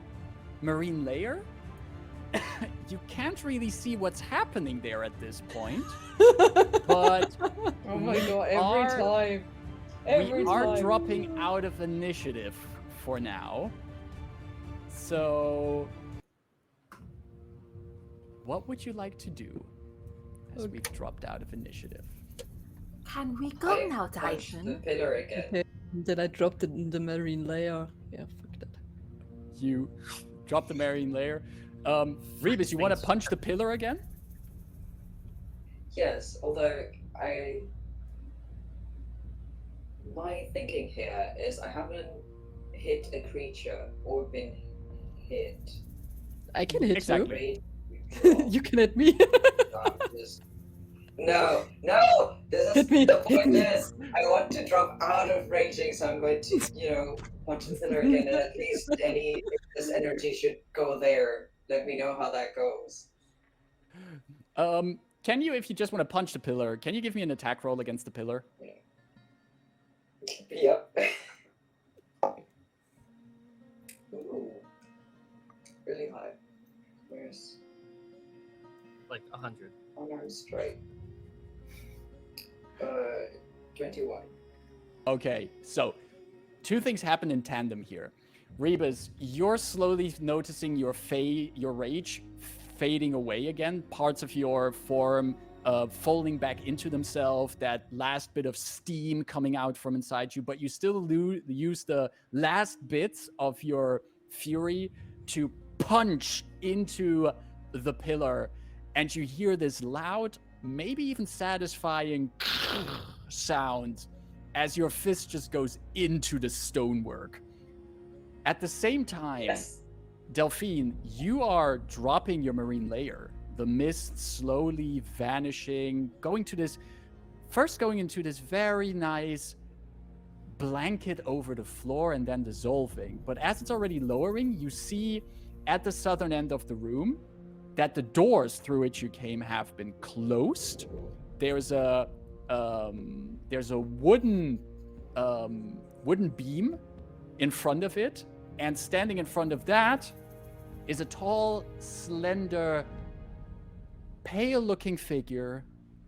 [SPEAKER 1] marine layer, you can't really see what's happening there at this point, but
[SPEAKER 2] Oh my god, every time. Every
[SPEAKER 1] we are
[SPEAKER 2] time.
[SPEAKER 1] dropping out of initiative for now. So, what would you like to do as we've dropped out of initiative?
[SPEAKER 4] Can we go
[SPEAKER 6] I
[SPEAKER 4] now,
[SPEAKER 6] punched the
[SPEAKER 4] Dythun?
[SPEAKER 6] pillar again.
[SPEAKER 3] Okay, then I dropped it in the marine layer. Yeah, fuck that.
[SPEAKER 1] You drop the marine layer. Rebus, you want to punch the pillar again?
[SPEAKER 6] Yes, although my thinking here is I haven't hit a creature or been hit.
[SPEAKER 3] I can hit
[SPEAKER 1] Exactly.
[SPEAKER 3] you. You can hit me.
[SPEAKER 6] No, this
[SPEAKER 3] Hit
[SPEAKER 6] is
[SPEAKER 3] me,
[SPEAKER 6] the
[SPEAKER 3] hit
[SPEAKER 6] point
[SPEAKER 3] me.
[SPEAKER 6] is I want to drop out of raging, so I'm going to, punch the pillar again, and at least if this energy should go there. Let me know how that goes.
[SPEAKER 1] Can you, if you just want to punch the pillar, can you give me an attack roll against the pillar?
[SPEAKER 6] Yep. Ooh. Really high. Where's
[SPEAKER 5] Like 100.
[SPEAKER 6] unarmed strike? 21.
[SPEAKER 1] Okay, so 2 things happen in tandem here. Rebus, you're slowly noticing your rage fading away again. Parts of your form folding back into themselves, that last bit of steam coming out from inside you, but you still use the last bits of your fury to punch into the pillar, and you hear this loud, maybe even satisfying sound as your fist just goes into the stonework. At the same time,
[SPEAKER 6] Yes.
[SPEAKER 1] Delphine, you are dropping your marine layer. The mist slowly vanishing, going into this very nice blanket over the floor and then dissolving. But as it's already lowering, you see at the southern end of the room that the doors through which you came have been closed. There's a wooden beam in front of it, and standing in front of that is a tall, slender, pale-looking figure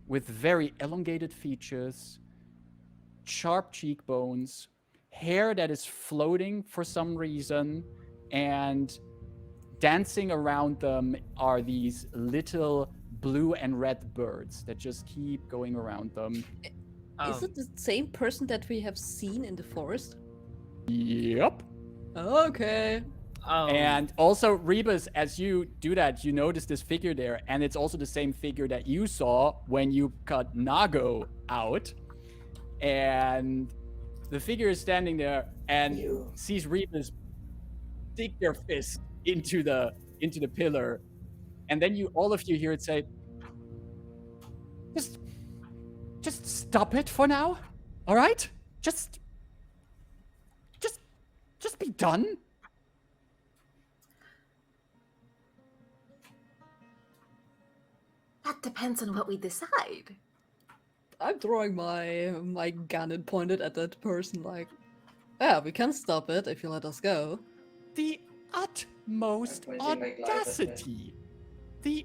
[SPEAKER 1] with very elongated features, sharp cheekbones, hair that is floating for some reason, and dancing around them are these little blue and red birds that just keep going around them.
[SPEAKER 3] Is it the same person that we have seen in the forest?
[SPEAKER 1] Yep.
[SPEAKER 3] Okay.
[SPEAKER 1] And also, Rebus, as you do that, you notice this figure there, and it's also the same figure that you saw when you cut Nago out. And the figure is standing there and sees Rebus dig their fist into the pillar, and then all of you hear it say, "Just stop it for now, all right? Just be done."
[SPEAKER 4] That depends on what we decide.
[SPEAKER 3] I'm throwing my gun and pointed at that person like, yeah, we can stop it if you let us go.
[SPEAKER 1] The utmost
[SPEAKER 6] I'm pointing my glove at
[SPEAKER 1] audacity. Do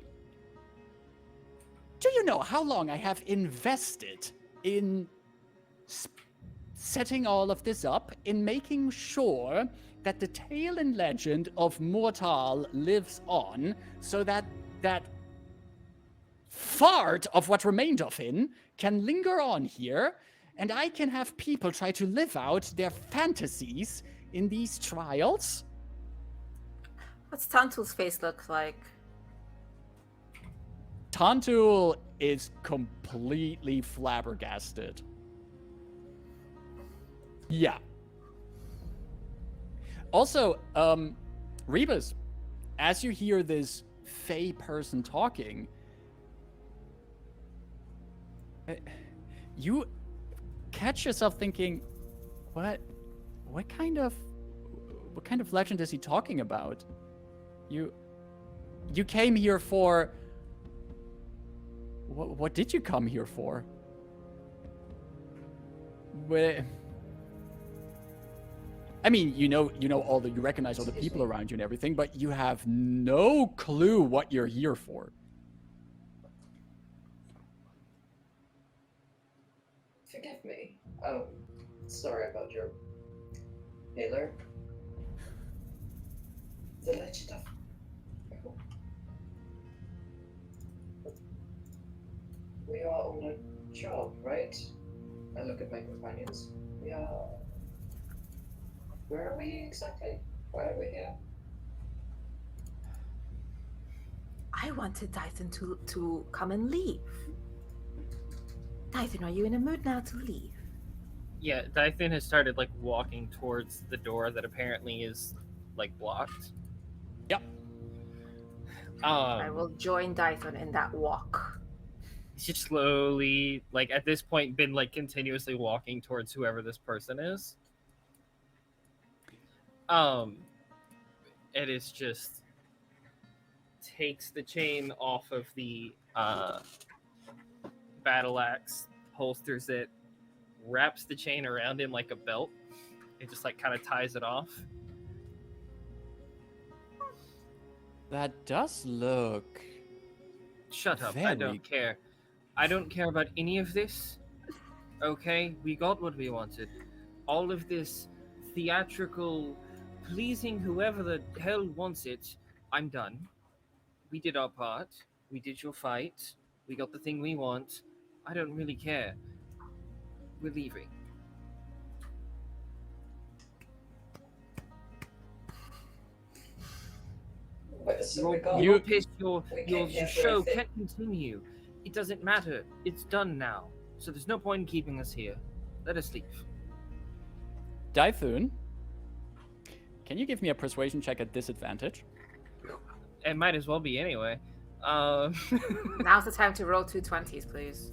[SPEAKER 1] you know how long I have invested in setting all of this up, in making sure that the tale and legend of Mur'taal lives on, so that that fart of what remained of him can linger on here, and I can have people try to live out their fantasies in these trials?
[SPEAKER 4] What's Tantul's face look like?
[SPEAKER 1] Tantul is completely flabbergasted. Yeah. Also, Rebus, as you hear this Fey person talking, you catch yourself thinking, what kind of legend is he talking about? You came here for... What did you come here for? I mean, you recognize all the people around you and everything, but you have no clue what you're here for.
[SPEAKER 6] Forgive me. Oh, sorry about your Taylor. The legend of... We are on a job, right? I look at my companions. We are... Where are we exactly? Why are we here?
[SPEAKER 4] I wanted Dythun to come and leave. Dythun, are you in a mood now to leave?
[SPEAKER 5] Yeah, Dythun has started walking towards the door that apparently is blocked.
[SPEAKER 1] Yep.
[SPEAKER 4] I will join Dythun in that walk.
[SPEAKER 5] He's just slowly, at this point, been continuously walking towards whoever this person is. It is just takes the chain off of the battle axe, holsters it, wraps the chain around him like a belt. It just kind of ties it off.
[SPEAKER 1] That does look...
[SPEAKER 5] Shut up, I
[SPEAKER 1] Very-
[SPEAKER 5] don't care. I don't care about any of this. Okay, we got what we wanted. All of this theatrical, pleasing whoever the hell wants it, I'm done. We did our part. We did your fight. We got the thing we want. I don't really care. We're leaving.
[SPEAKER 6] Wait, so we got...
[SPEAKER 5] You're pissed. Your
[SPEAKER 6] we came here for a
[SPEAKER 5] show
[SPEAKER 6] thing.
[SPEAKER 5] can't continue. It doesn't matter. It's done now. So there's no point in keeping us here. Let us leave.
[SPEAKER 1] Dythun, can you give me a persuasion check at disadvantage?
[SPEAKER 5] It might as well be anyway.
[SPEAKER 4] Now's the time to roll 2 20s, please.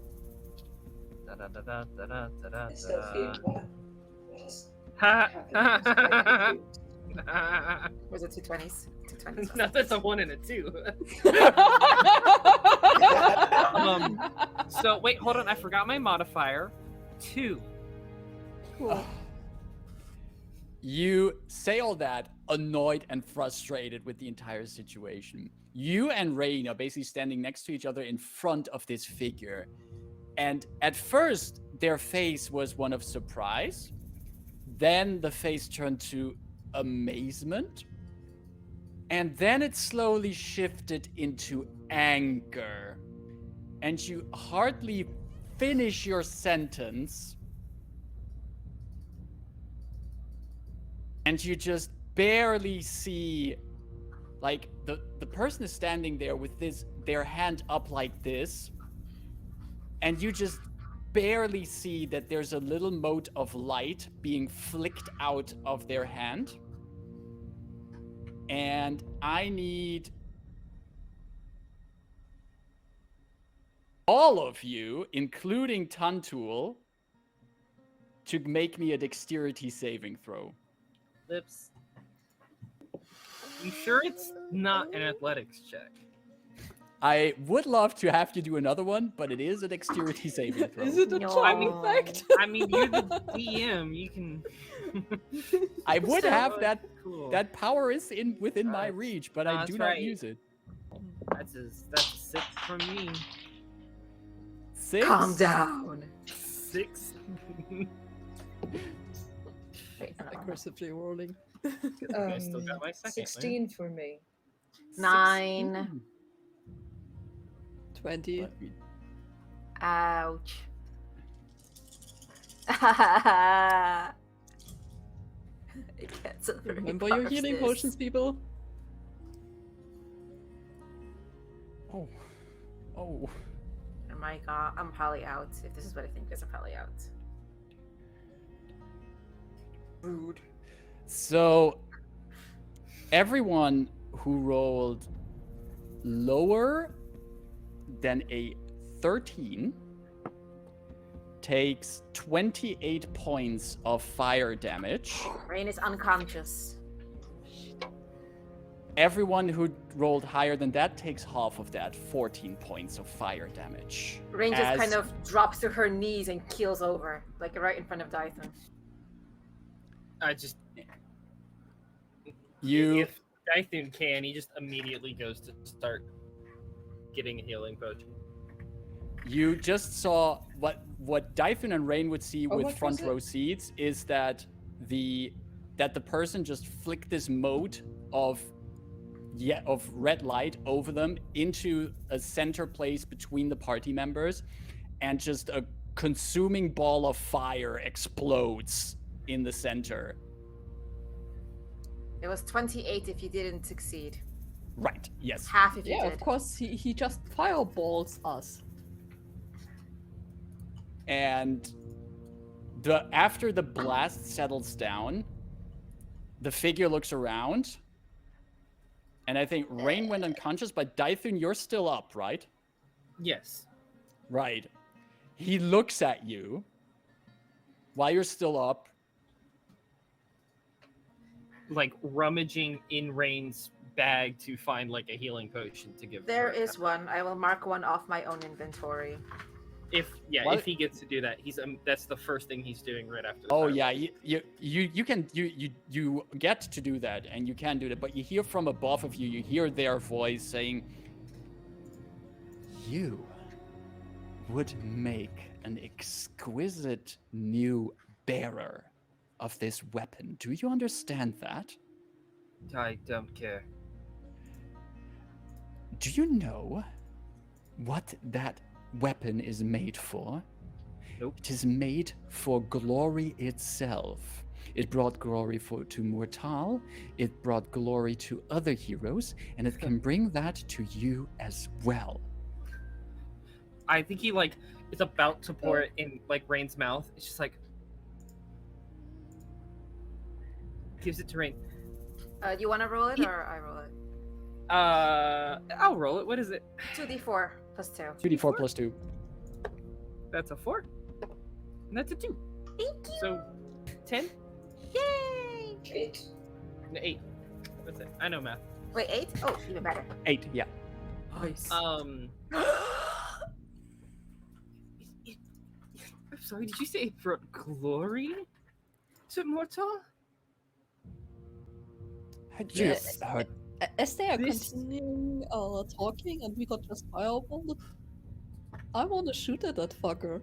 [SPEAKER 6] Instead of feet, what is
[SPEAKER 5] Ha!
[SPEAKER 6] happening?
[SPEAKER 4] Was it 2 20s? 2 20s.
[SPEAKER 5] No, that's a 1 and a 2. So wait, hold on. I forgot my modifier. 2.
[SPEAKER 3] Cool.
[SPEAKER 1] You say all that, annoyed and frustrated with the entire situation. You and Rain are basically standing next to each other in front of this figure. And at first, their face was one of surprise. Then the face turned to amazement. And then it slowly shifted into anger. And you hardly finish your sentence. And you just barely see, like, the person is standing there with their hand up like this. And you just barely see that there's a little mote of light being flicked out of their hand. And I need all of you, including Tantul, to make me a dexterity saving throw.
[SPEAKER 5] Lips. You sure it's not an athletics check?
[SPEAKER 1] I would love to have you do another one, but it is a dexterity saving throw.
[SPEAKER 3] Is it a
[SPEAKER 4] No.
[SPEAKER 3] charm
[SPEAKER 5] I mean-
[SPEAKER 3] effect?
[SPEAKER 5] I mean, you're the DM. You can.
[SPEAKER 1] I would have that.
[SPEAKER 5] Cool.
[SPEAKER 1] That power is within my
[SPEAKER 5] That's-
[SPEAKER 1] reach, but I
[SPEAKER 5] that's
[SPEAKER 1] do not
[SPEAKER 5] right.
[SPEAKER 1] use it.
[SPEAKER 5] That's a 6 from me.
[SPEAKER 1] 6.
[SPEAKER 4] Calm down.
[SPEAKER 5] 6.
[SPEAKER 4] Wait, no.
[SPEAKER 3] Aggressively rolling.
[SPEAKER 5] I still got my second.
[SPEAKER 2] 16 for me.
[SPEAKER 4] 9.
[SPEAKER 3] 20.
[SPEAKER 1] Let me-
[SPEAKER 4] Ouch. It gets very
[SPEAKER 3] Remember your
[SPEAKER 4] worse,
[SPEAKER 3] healing
[SPEAKER 4] this.
[SPEAKER 3] potions, people?
[SPEAKER 1] Oh. Oh.
[SPEAKER 4] Oh my god, I'm probably out. If this is what I think it is, I'm probably out.
[SPEAKER 1] Rude. So, everyone who rolled lower than a 13 takes 28 points of fire damage.
[SPEAKER 4] Rain is unconscious.
[SPEAKER 1] Everyone who rolled higher than that takes half of that, 14 points of fire damage.
[SPEAKER 4] Rain just
[SPEAKER 1] As-
[SPEAKER 4] kind of drops to her knees and keels over, like right in front of Dythun.
[SPEAKER 5] I just.
[SPEAKER 1] You
[SPEAKER 5] If Dythun can, he just immediately goes to start getting a healing potion.
[SPEAKER 1] You just saw what Dythun and Rain would see
[SPEAKER 2] Oh,
[SPEAKER 1] with
[SPEAKER 2] what
[SPEAKER 1] front
[SPEAKER 2] was it?
[SPEAKER 1] row seats is that the person just flicked this mote of red light over them into a center place between the party members, and just a consuming ball of fire explodes in the center.
[SPEAKER 4] It was 28 if you didn't succeed.
[SPEAKER 1] Right, yes.
[SPEAKER 4] Half if you
[SPEAKER 3] Yeah,
[SPEAKER 4] did.
[SPEAKER 3] of course, he just fireballs us.
[SPEAKER 1] And after the blast settles down, the figure looks around, and I think Rain went unconscious, but Dythun, you're still up, right?
[SPEAKER 5] Yes.
[SPEAKER 1] Right. He looks at you while you're still up.
[SPEAKER 5] Like rummaging in Rain's bag to find like a healing potion to give.
[SPEAKER 4] There
[SPEAKER 5] her.
[SPEAKER 4] is one. I will mark one off my own inventory.
[SPEAKER 5] If
[SPEAKER 1] What?
[SPEAKER 5] if he gets to do that, he's that's the first thing he's doing right after. The
[SPEAKER 1] Oh
[SPEAKER 5] fire.
[SPEAKER 1] yeah, you get to do that, and you can do that, but you hear from above of you, you hear their voice saying, "You would make an exquisite exquisite new bearer of this weapon. Do you understand that?
[SPEAKER 5] I don't care.
[SPEAKER 1] Do you know what that weapon is made for?
[SPEAKER 5] Nope.
[SPEAKER 1] It is made for glory itself. It brought glory to Mur'taal, it brought glory to other heroes, and it can bring that to you as well.
[SPEAKER 5] I think he like is about to pour it in like Rain's mouth. It's just like gives it to Rain.
[SPEAKER 4] You want to roll it or I roll it?
[SPEAKER 5] I'll roll it. What is it?
[SPEAKER 4] 2d4 plus 2.
[SPEAKER 1] 2d4 plus 2.
[SPEAKER 5] That's a 4. And that's a 2.
[SPEAKER 4] Thank you.
[SPEAKER 5] So 10?
[SPEAKER 4] Yay!
[SPEAKER 6] 8.
[SPEAKER 5] No, 8. That's it. I know math.
[SPEAKER 4] Wait, 8? Oh, even better.
[SPEAKER 1] 8, yeah.
[SPEAKER 3] Nice.
[SPEAKER 5] I'm sorry, did you say it brought glory to Mur'taal?
[SPEAKER 1] Had you
[SPEAKER 3] Yes.
[SPEAKER 1] heard?
[SPEAKER 3] As they are
[SPEAKER 5] This-
[SPEAKER 3] continuing talking and we got just fireballed, I want to shoot at that fucker.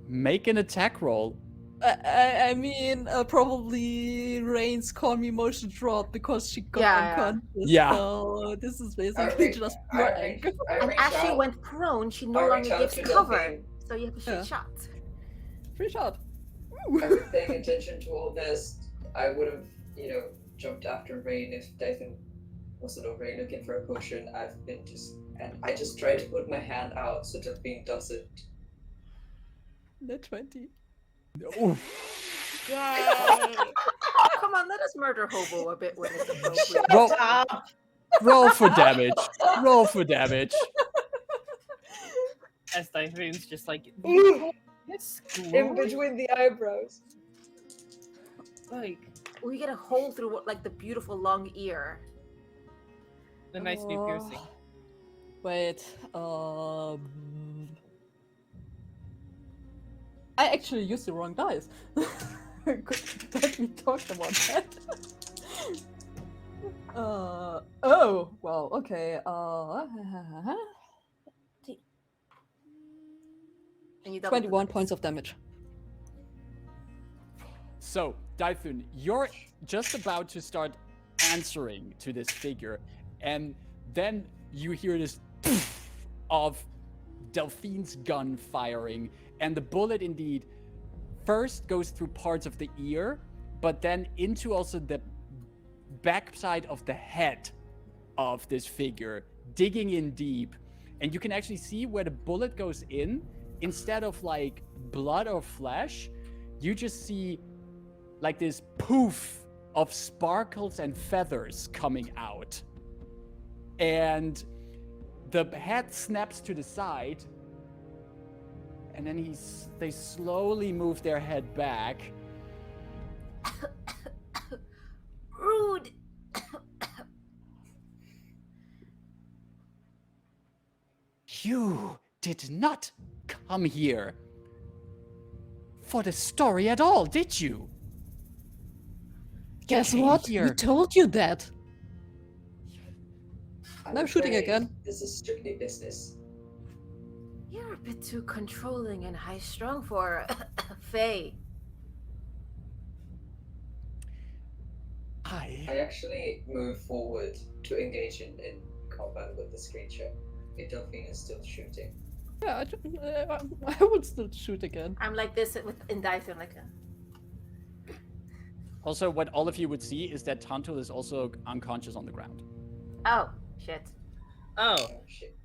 [SPEAKER 1] Make an attack roll.
[SPEAKER 3] I mean, probably Rain's calm emotion dropped because she got
[SPEAKER 4] Yeah.
[SPEAKER 3] unconscious.
[SPEAKER 1] Yeah.
[SPEAKER 3] So this is basically
[SPEAKER 6] Alright,
[SPEAKER 3] just pure
[SPEAKER 6] alright.
[SPEAKER 3] anger.
[SPEAKER 4] And as she went prone, she no
[SPEAKER 6] Alright,
[SPEAKER 4] longer gives
[SPEAKER 6] shout to
[SPEAKER 4] cover.
[SPEAKER 6] Delphine.
[SPEAKER 4] So you have to shoot
[SPEAKER 3] Yeah.
[SPEAKER 4] shots.
[SPEAKER 3] Free shot.
[SPEAKER 6] I was paying attention to all this. I would have, jumped after Rain if Dythun wasn't already looking for a potion. I just tried to put my hand out so Delphine doesn't.
[SPEAKER 3] Net 20.
[SPEAKER 1] Oof.
[SPEAKER 4] Yay! Come on, let us murder Hobo a bit when it's appropriate.
[SPEAKER 1] Roll, roll for damage. Roll for damage.
[SPEAKER 5] As Dythun's just like,
[SPEAKER 2] Ooh,
[SPEAKER 5] yes,
[SPEAKER 2] in
[SPEAKER 5] glory?
[SPEAKER 2] between the eyebrows.
[SPEAKER 5] Like,
[SPEAKER 4] We get a hole through like the beautiful long ear.
[SPEAKER 5] the nice new piercing.
[SPEAKER 3] Wait, I actually used the wrong dice. Let me talk about that. Oh, well, okay,
[SPEAKER 4] And you double
[SPEAKER 3] 21 points of damage.
[SPEAKER 1] So, Dythun, you're just about to start answering to this figure, and then you hear this of Delphine's gun firing, and the bullet indeed first goes through parts of the ear, but then into also the backside of the head of this figure, digging in deep. And you can actually see where the bullet goes in. Instead of like blood or flesh, you just see like this poof of sparkles and feathers coming out. And the head snaps to the side, and then they slowly move their head back.
[SPEAKER 4] Rude.
[SPEAKER 1] You did not come here for the story at all, did you?
[SPEAKER 3] Guess
[SPEAKER 1] came
[SPEAKER 3] what?
[SPEAKER 1] here.
[SPEAKER 3] We told you that.
[SPEAKER 6] I'm
[SPEAKER 3] shooting
[SPEAKER 6] afraid
[SPEAKER 3] again.
[SPEAKER 6] This is strictly business.
[SPEAKER 4] You're a bit too controlling and high-strung for Faye.
[SPEAKER 6] I actually move forward to engage in combat with this creature. If Delphine is still shooting.
[SPEAKER 3] Yeah, I would still shoot again.
[SPEAKER 4] I'm like this in Dythun, like.
[SPEAKER 1] Also, what all of you would see is that Tantul is also unconscious on the ground.
[SPEAKER 4] Oh shit.
[SPEAKER 5] Oh,
[SPEAKER 6] Oh shit.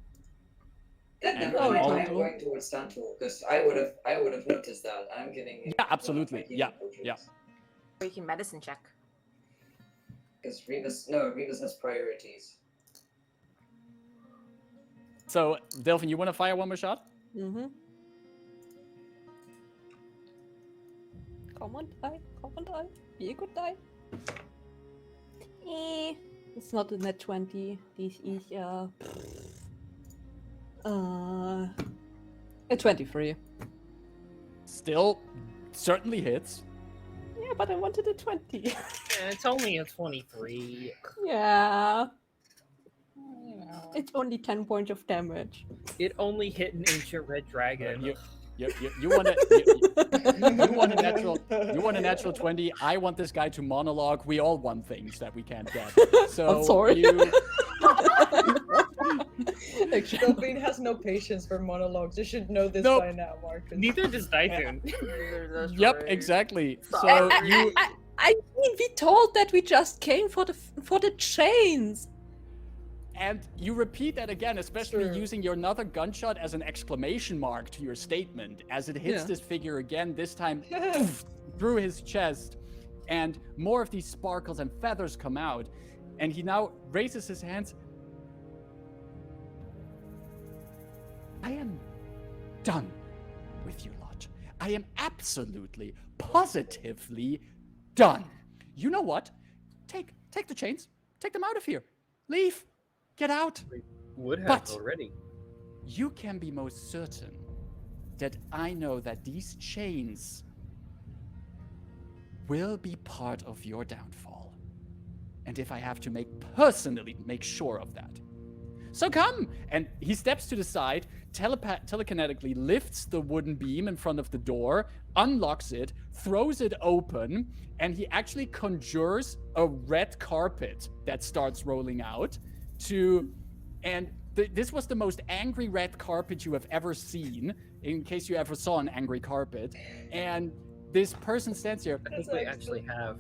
[SPEAKER 6] Then
[SPEAKER 1] And
[SPEAKER 6] never mind.
[SPEAKER 3] all-
[SPEAKER 6] I'm going towards Stantul because I would have noticed that. I'm giving him
[SPEAKER 1] Yeah, absolutely. Yeah, yeah.
[SPEAKER 4] Or you can medicine check.
[SPEAKER 6] Because Rebus has priorities.
[SPEAKER 1] So, Delphine, you want to fire one more shot?
[SPEAKER 3] Mm-hmm. Come on, die. Come on, die. Be a good die. It's not a net 20. This is, a 23.
[SPEAKER 1] Still, certainly hits.
[SPEAKER 3] Yeah, but I wanted a 20.
[SPEAKER 5] and it's only a 23.
[SPEAKER 3] Yeah. It's only 10 points of damage.
[SPEAKER 5] It only hit an ancient red dragon.
[SPEAKER 1] You want a natural. You want a natural 20. I want this guy to monologue. We all want things that we can't get. So
[SPEAKER 3] I'm sorry.
[SPEAKER 2] Delphine has no patience for monologues. You should know this
[SPEAKER 1] Nope.
[SPEAKER 2] by now, Marcus.
[SPEAKER 5] Neither does Dythun.
[SPEAKER 1] Yep, exactly. So you.
[SPEAKER 3] I mean, we told that we just came for the chains.
[SPEAKER 1] And you repeat that again, especially
[SPEAKER 2] Sure.
[SPEAKER 1] using your another gunshot as an exclamation mark to your statement, as it hits
[SPEAKER 3] Yeah.
[SPEAKER 1] this figure again, this time through his chest, and more of these sparkles and feathers come out, and he now raises his hands. I am done with you lot. I am absolutely, positively done. You know what? Take the chains. Take them out of here. Leave. Get out.
[SPEAKER 5] Would have
[SPEAKER 1] But-
[SPEAKER 5] already.
[SPEAKER 1] You can be most certain that I know that these chains will be part of your downfall. And if I have to personally make sure of that. So come! And he steps to the side, telekinetically lifts the wooden beam in front of the door, unlocks it, throws it open, and he actually conjures a red carpet that starts rolling out this was the most angry red carpet you have ever seen, in case you ever saw an angry carpet. And this person stands here.
[SPEAKER 5] I think we actually have.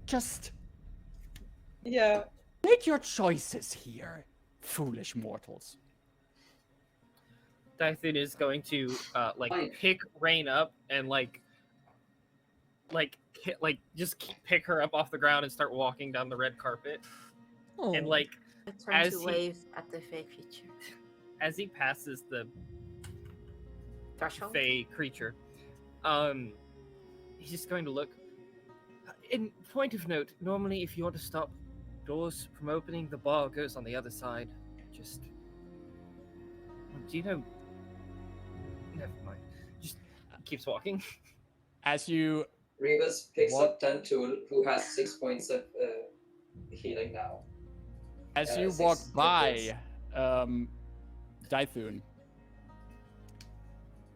[SPEAKER 1] Just
[SPEAKER 2] Yeah.
[SPEAKER 1] make your choices here, foolish mortals.
[SPEAKER 5] Dythun is going to
[SPEAKER 6] Fine.
[SPEAKER 5] pick Rain up and just pick her up off the ground and start walking down the red carpet. And
[SPEAKER 3] Oh.
[SPEAKER 4] I turn
[SPEAKER 5] As
[SPEAKER 4] to
[SPEAKER 5] he-
[SPEAKER 4] wave at the fey creature.
[SPEAKER 5] as he passes the
[SPEAKER 4] Threshold?
[SPEAKER 5] fey creature, he's just going to look. In point of note, normally if you want to stop doors from opening, the bar goes on the other side. Just do you know? Never mind. Just keeps walking.
[SPEAKER 1] As you
[SPEAKER 6] Rebus picks
[SPEAKER 1] What?
[SPEAKER 6] up Tantul, who has 6 points of healing now.
[SPEAKER 1] As you
[SPEAKER 6] 6
[SPEAKER 1] walk
[SPEAKER 6] hit
[SPEAKER 1] by, Dythun,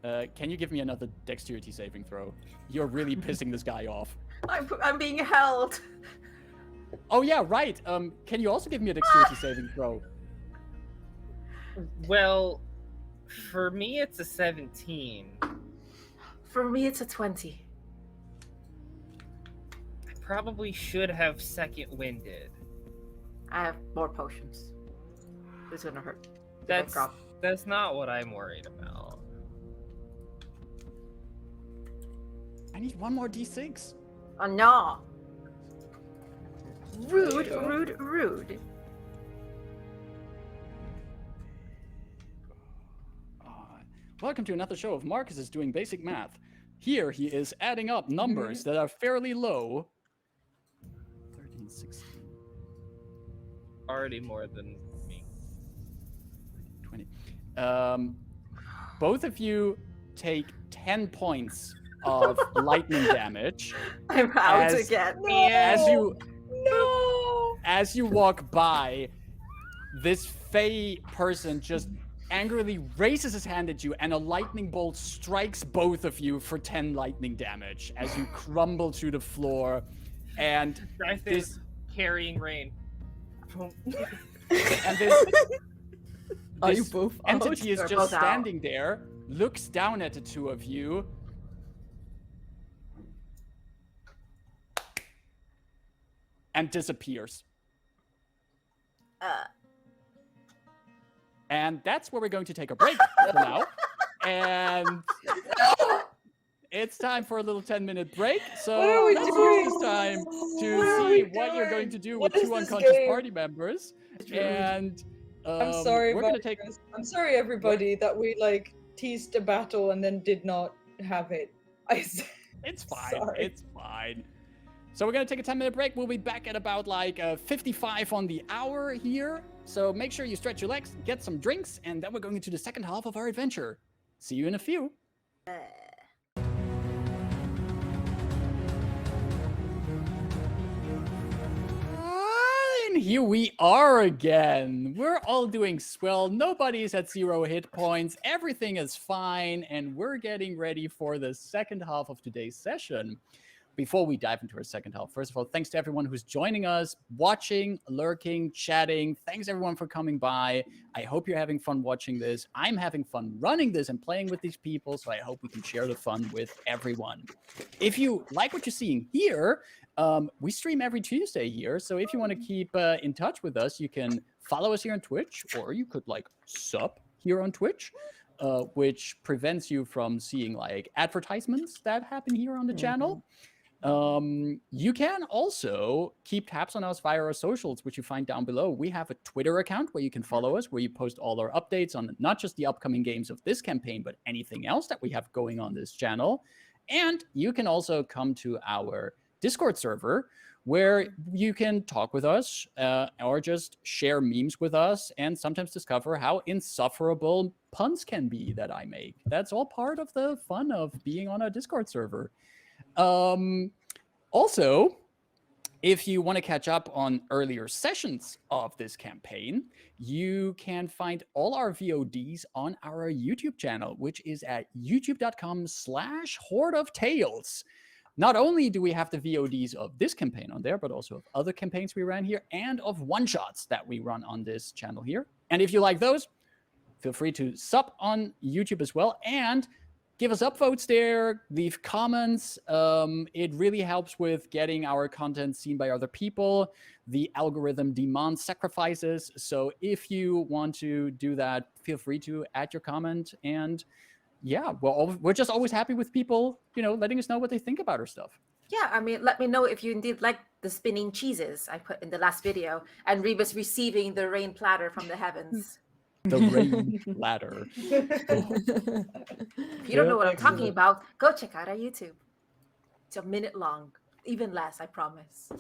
[SPEAKER 1] can you give me another dexterity saving throw? You're really pissing this guy off.
[SPEAKER 4] I'm being held.
[SPEAKER 1] Oh yeah, right. Can you also give me a dexterity saving throw?
[SPEAKER 5] Well, for me it's a 17.
[SPEAKER 4] For me, it's a 20.
[SPEAKER 5] I probably should have second winded.
[SPEAKER 4] I have more potions. It's gonna hurt. If I
[SPEAKER 5] That's
[SPEAKER 4] drop.
[SPEAKER 5] that's not what I'm worried about.
[SPEAKER 1] I need one more d6.
[SPEAKER 4] Oh no! Rude,
[SPEAKER 6] There you go.
[SPEAKER 4] rude.
[SPEAKER 1] Welcome to another show of Marcus is doing basic math. Here he is adding up numbers that are fairly low. 13, 16,
[SPEAKER 5] Already more than me.
[SPEAKER 1] 20. Both of you take 10 points of lightning damage
[SPEAKER 4] I'm out
[SPEAKER 1] As-
[SPEAKER 4] again.
[SPEAKER 1] as you walk by. This fey person just angrily raises his hand at you, and a lightning bolt strikes both of you for 10 lightning damage as you crumble to the floor. And
[SPEAKER 5] Dythun
[SPEAKER 1] this
[SPEAKER 5] carrying Rain.
[SPEAKER 1] and this
[SPEAKER 3] Are you
[SPEAKER 1] this
[SPEAKER 3] both
[SPEAKER 1] entity is
[SPEAKER 4] They're
[SPEAKER 1] just
[SPEAKER 4] both out.
[SPEAKER 1] standing there, looks down at the two of you, and disappears. And that's where we're going to take a break for now. And it's time for a little 10-minute break. So
[SPEAKER 2] What are we
[SPEAKER 1] let's
[SPEAKER 2] doing?
[SPEAKER 1] use this time to
[SPEAKER 2] What are
[SPEAKER 1] see
[SPEAKER 2] we
[SPEAKER 1] what you're going
[SPEAKER 2] doing?
[SPEAKER 1] to do
[SPEAKER 2] What
[SPEAKER 1] with
[SPEAKER 2] is
[SPEAKER 1] two
[SPEAKER 2] this
[SPEAKER 1] unconscious
[SPEAKER 2] game?
[SPEAKER 1] party members. And
[SPEAKER 2] I'm sorry,
[SPEAKER 1] we're going to take.
[SPEAKER 2] Marcus. I'm sorry, everybody, that we teased a battle and then did not have it.
[SPEAKER 1] It's fine.
[SPEAKER 2] Sorry.
[SPEAKER 1] It's fine. So we're gonna take a 10-minute break. We'll be back at about 55 on the hour here. So make sure you stretch your legs, get some drinks, and then we're going into the second half of our adventure. See you in a few. And here we are again. We're all doing swell. Nobody's at 0 hit points. Everything is fine. And we're getting ready for the second half of today's session. Before we dive into our second half, first of all, thanks to everyone who's joining us, watching, lurking, chatting. Thanks everyone for coming by. I hope you're having fun watching this. I'm having fun running this and playing with these people, so I hope we can share the fun with everyone. If you like what you're seeing here, we stream every Tuesday here, so if you want to keep in touch with us, you can follow us here on Twitch, or you could sub here on Twitch. Which prevents you from seeing advertisements that happen here on the channel. You can also keep tabs on us via our socials, which you find down below. We have a Twitter account where you can follow us, where you post all our updates on not just the upcoming games of this campaign, but anything else that we have going on this channel. And you can also come to our Discord server, where you can talk with us or just share memes with us and sometimes discover how insufferable puns can be that I make. That's all part of the fun of being on a Discord server. Also, if you want to catch up on earlier sessions of this campaign, you can find all our VODs on our YouTube channel, which is at youtube.com/Horde of Tales. Not only do we have the VODs of this campaign on there, but also of other campaigns we ran here and of one-shots that we run on this channel here. And if you like those, feel free to sub on YouTube as well and give us upvotes there, leave comments. It really helps with getting our content seen by other people. The algorithm demands sacrifices. So if you want to do that, feel free to add your comment. And yeah, we're just always happy with people, letting us know what they think about our stuff.
[SPEAKER 4] Yeah, I mean, let me know if you indeed like the spinning cheeses I put in the last video and Rebus receiving the rain platter from the heavens.
[SPEAKER 1] The rain ladder.
[SPEAKER 4] If you don't know what I'm talking about, go check out our YouTube. It's a minute long, even less, I promise.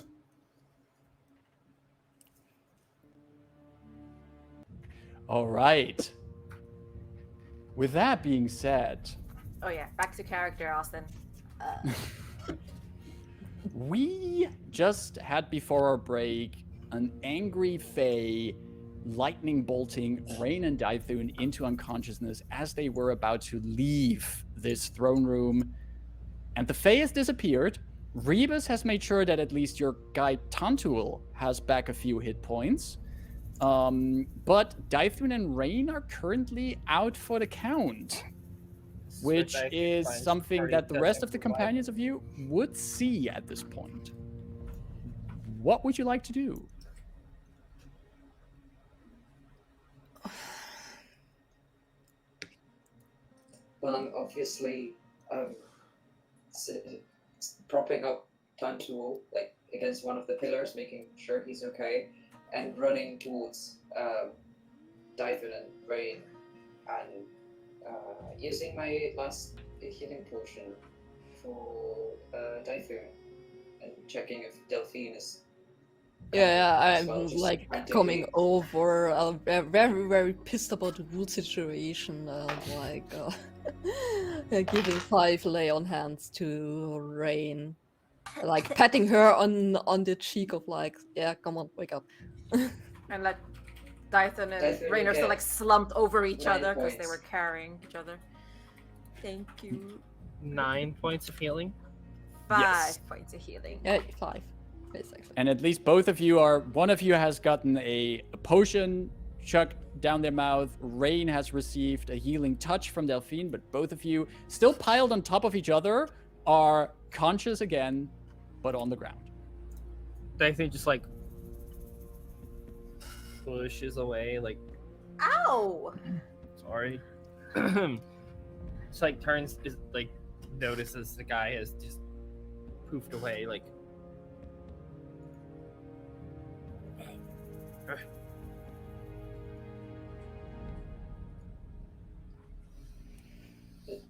[SPEAKER 1] All right. With that being said...
[SPEAKER 4] Oh yeah, back to character, Austin.
[SPEAKER 1] We just had before our break an angry Fae lightning bolting Rain and Dythun into unconsciousness as they were about to leave this throne room. And the Fae has disappeared. Rebus has made sure that at least your guy Tantul has back a few hit points. But Dythun and Rain are currently out for the count, which is something that the rest of the companions of you would see at this point. What would you like to do?
[SPEAKER 6] Well, I'm obviously propping up Tantul against one of the pillars, making sure he's okay, and running towards Dythun and Rain, and using my last healing potion for Dythun, and checking if Delphine is.
[SPEAKER 3] Yeah, I'm
[SPEAKER 6] well,
[SPEAKER 3] coming over, very, very pissed about the wood situation, giving 5 lay on hands to Rain, patting her on the cheek of yeah, come on, wake up.
[SPEAKER 4] And Dythun and Rain are still slumped over each other because they were carrying each other. Thank you.
[SPEAKER 5] 9 points of healing.
[SPEAKER 4] 5 points of healing.
[SPEAKER 3] Yeah, 5. Basically.
[SPEAKER 1] And at least both of you one of you has gotten a potion chucked down their mouth. Rain has received a healing touch from Delphine, but both of you, still piled on top of each other, are conscious again, but on the ground.
[SPEAKER 5] Dythun just pushes away,
[SPEAKER 4] Ow!
[SPEAKER 5] Sorry. Just turns, notices the guy has just poofed away,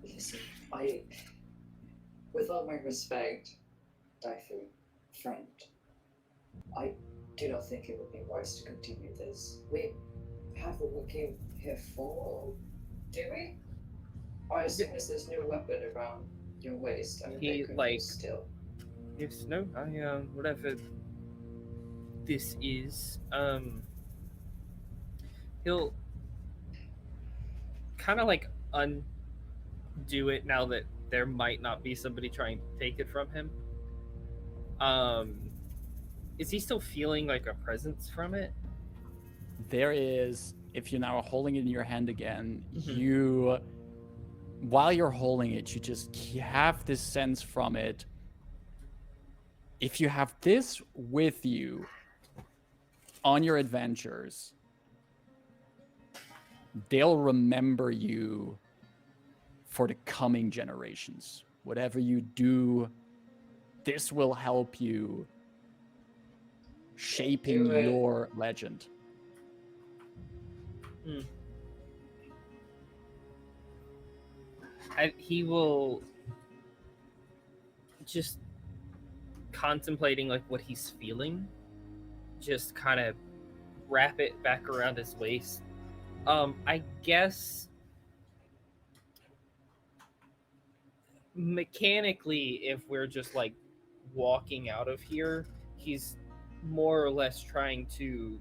[SPEAKER 6] Listen, with all my respect, Dythun, friend, I do not think it would be wise to continue this. We have what we came here for, do we? I assume there's no weapon around your waist. I mean,
[SPEAKER 5] He,
[SPEAKER 6] they could use still.
[SPEAKER 5] Yes, no, whatever. this is. He'll kind of like undo it now that there might not be somebody trying to take it from him. Is he still feeling like a presence from it?
[SPEAKER 1] There is, if you're now holding it in your hand again,
[SPEAKER 5] Mhm.
[SPEAKER 1] while you're holding it, you just have this sense from it. If you have this with you on your adventures, they'll remember you for the coming generations. Whatever you do, this will help you shaping
[SPEAKER 6] Do it.
[SPEAKER 1] your legend.
[SPEAKER 5] He will just contemplating like what he's feeling, just kind of wrap it back around his waist. I guess mechanically, if we're just like walking out of here, he's more or less trying to,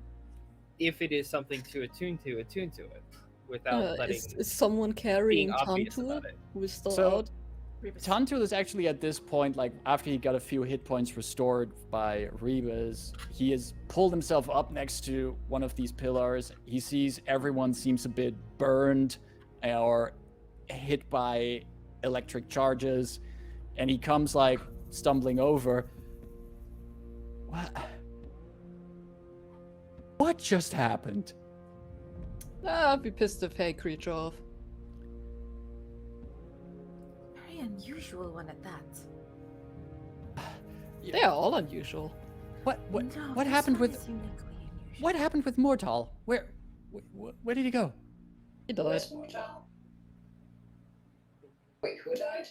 [SPEAKER 5] if it is something to attune to it without letting
[SPEAKER 3] Is someone carrying
[SPEAKER 5] being obvious
[SPEAKER 3] Tantul,
[SPEAKER 5] about it.
[SPEAKER 3] who is still
[SPEAKER 1] So-
[SPEAKER 3] out?
[SPEAKER 1] Tantul is actually at this point, like after he got a few hit points restored by Rebus, he has pulled himself up next to one of these pillars. He sees everyone seems a bit burned or hit by electric charges, and he comes like stumbling over. What just happened?
[SPEAKER 3] We pissed the fake creature off.
[SPEAKER 4] Very unusual one at that.
[SPEAKER 3] They are all unusual.
[SPEAKER 1] What
[SPEAKER 4] No,
[SPEAKER 1] what
[SPEAKER 4] this
[SPEAKER 1] happened
[SPEAKER 4] one
[SPEAKER 1] with
[SPEAKER 4] is uniquely unusual.
[SPEAKER 1] what happened with Mur'taal? Where did he go?
[SPEAKER 3] He died.
[SPEAKER 6] Where's Mur'taal? Wait, who died?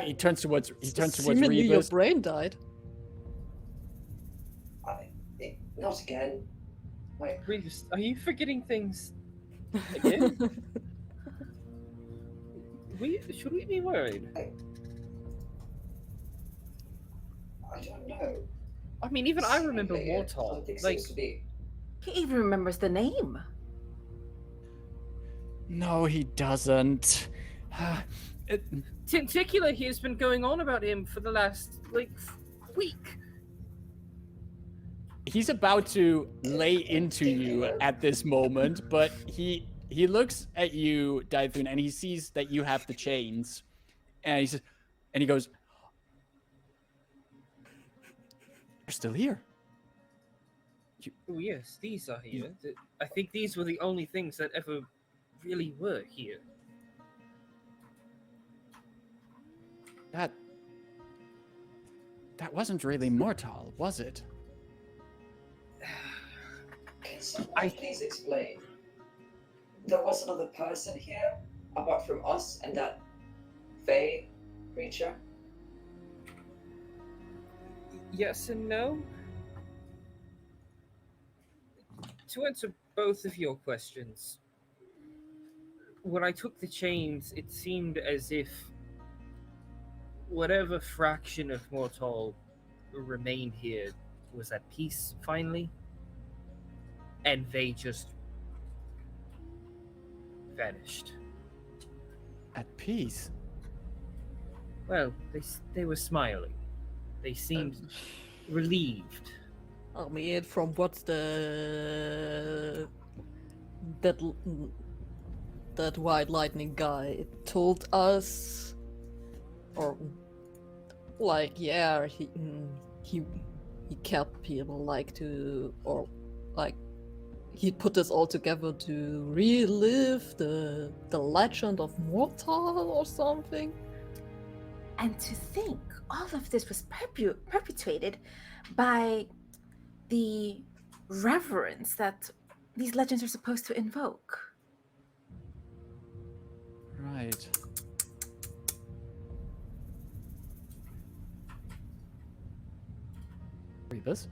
[SPEAKER 1] He turns towards
[SPEAKER 3] Seemingly your
[SPEAKER 1] Rebus.
[SPEAKER 3] brain died.
[SPEAKER 6] Not again. Wait,
[SPEAKER 5] Reeves, are you forgetting things again? Should we be worried?
[SPEAKER 6] I don't know.
[SPEAKER 5] I mean, even I remember
[SPEAKER 6] Something
[SPEAKER 5] Mur'taal. Like,
[SPEAKER 6] seems to be.
[SPEAKER 4] He even remembers the name.
[SPEAKER 1] No, he doesn't.
[SPEAKER 5] Tentacular here's been going on about him for the last week.
[SPEAKER 1] He's about to lay into you at this moment, but he looks at you, Dythun, and he sees that you have the chains, and he says, and he goes, "You're still here."
[SPEAKER 5] Oh yes, these are here. I think these were the only things that ever really were here.
[SPEAKER 1] That wasn't really Mur'taal, was it?
[SPEAKER 6] Can someone please explain? There was another person here, apart from us and that Fae creature?
[SPEAKER 5] Yes and no. To answer both of your questions, when I took the chains, it seemed as if whatever fraction of Mur'taal remained here was at peace finally, and they just vanished.
[SPEAKER 1] At peace.
[SPEAKER 5] Well, they were smiling. They seemed relieved.
[SPEAKER 3] I mean, from what that white lightning guy told us, or like, yeah, he kept people like to, or like, he put this all together to relive the legend of Mur'taal or something.
[SPEAKER 4] And to think all of this was perpetuated by the reverence that these legends are supposed to invoke.
[SPEAKER 1] Right. Rebus?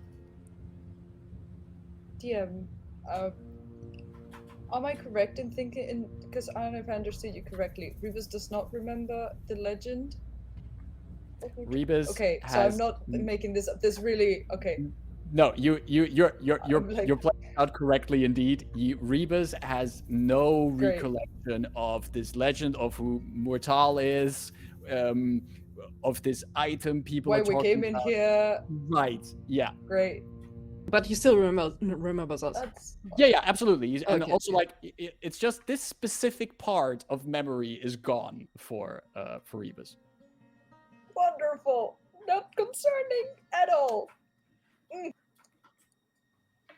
[SPEAKER 2] DM, am I correct in thinking, because I don't know if I understood you correctly, Rebus does not remember the legend?
[SPEAKER 1] Rebus
[SPEAKER 2] Okay, so
[SPEAKER 1] has
[SPEAKER 2] I'm not making this up. This really okay.
[SPEAKER 1] no. You're
[SPEAKER 2] like-
[SPEAKER 1] you're playing out correctly indeed. Rebus has no
[SPEAKER 2] Great.
[SPEAKER 1] recollection of this legend of who Mur'taal is, of this item people
[SPEAKER 2] Why
[SPEAKER 1] are
[SPEAKER 2] we
[SPEAKER 1] talking
[SPEAKER 2] came in
[SPEAKER 1] about.
[SPEAKER 2] here?
[SPEAKER 1] Right. Yeah.
[SPEAKER 2] Great.
[SPEAKER 3] But he still remembers us.
[SPEAKER 2] That's
[SPEAKER 1] Yeah, absolutely. And
[SPEAKER 3] Okay,
[SPEAKER 1] also,
[SPEAKER 3] yeah.
[SPEAKER 1] like, it's just this specific part of memory is gone for Rebus.
[SPEAKER 2] wonderful. Not concerning at all.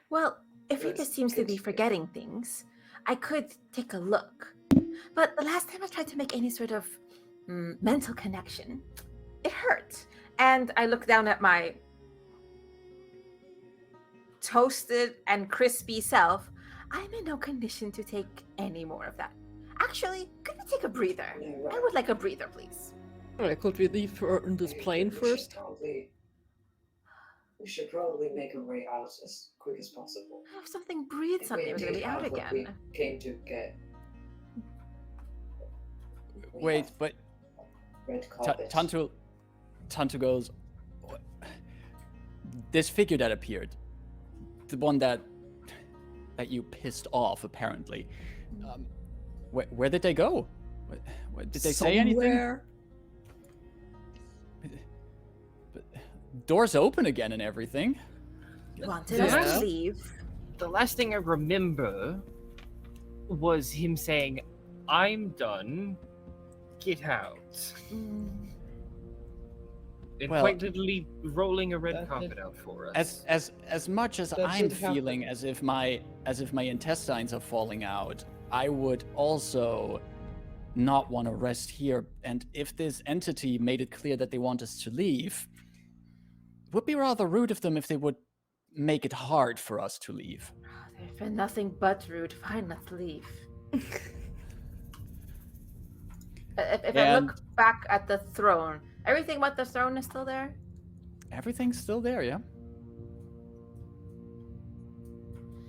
[SPEAKER 4] Well, if
[SPEAKER 6] Good.
[SPEAKER 4] Rita seems to be
[SPEAKER 6] Good.
[SPEAKER 4] forgetting things, I could take a look. But the last time I tried to make any sort of mental connection, it hurt. And I looked down at my toasted and crispy self. I'm in no condition to take any more of that. Actually, could we take a breather?
[SPEAKER 6] Yeah,
[SPEAKER 4] I
[SPEAKER 6] right.
[SPEAKER 4] would like a breather, please.
[SPEAKER 3] Alright, could we leave her in this plane first?
[SPEAKER 6] We should probably make our way out as quick as possible.
[SPEAKER 4] If something breathes on me, we're gonna be out
[SPEAKER 6] What we
[SPEAKER 4] again.
[SPEAKER 6] came to get. We
[SPEAKER 1] Wait,
[SPEAKER 6] have
[SPEAKER 1] but
[SPEAKER 6] red carpet.
[SPEAKER 1] Tantu goes, this figure that appeared, the one that you pissed off, apparently. Where did they go? Did they say anything?
[SPEAKER 3] Somewhere?
[SPEAKER 1] Doors open again and everything.
[SPEAKER 4] Wanted us to
[SPEAKER 3] Yeah.
[SPEAKER 4] leave.
[SPEAKER 5] The last thing I remember was him saying, "I'm done. Get out." And
[SPEAKER 1] Well,
[SPEAKER 5] quite literally rolling a red
[SPEAKER 2] that
[SPEAKER 5] carpet
[SPEAKER 2] did-
[SPEAKER 5] out for us.
[SPEAKER 1] As much as
[SPEAKER 2] That
[SPEAKER 1] I'm
[SPEAKER 2] did happen.
[SPEAKER 1] feeling as if my intestines are falling out, I would also not want to rest here. And if this entity made it clear that they want us to leave, it would be rather rude of them if they would make it hard for us to leave.
[SPEAKER 4] They've been nothing but rude. Fine, let's leave. If I look back at the throne, everything but the throne is still there?
[SPEAKER 1] Everything's still there, yeah?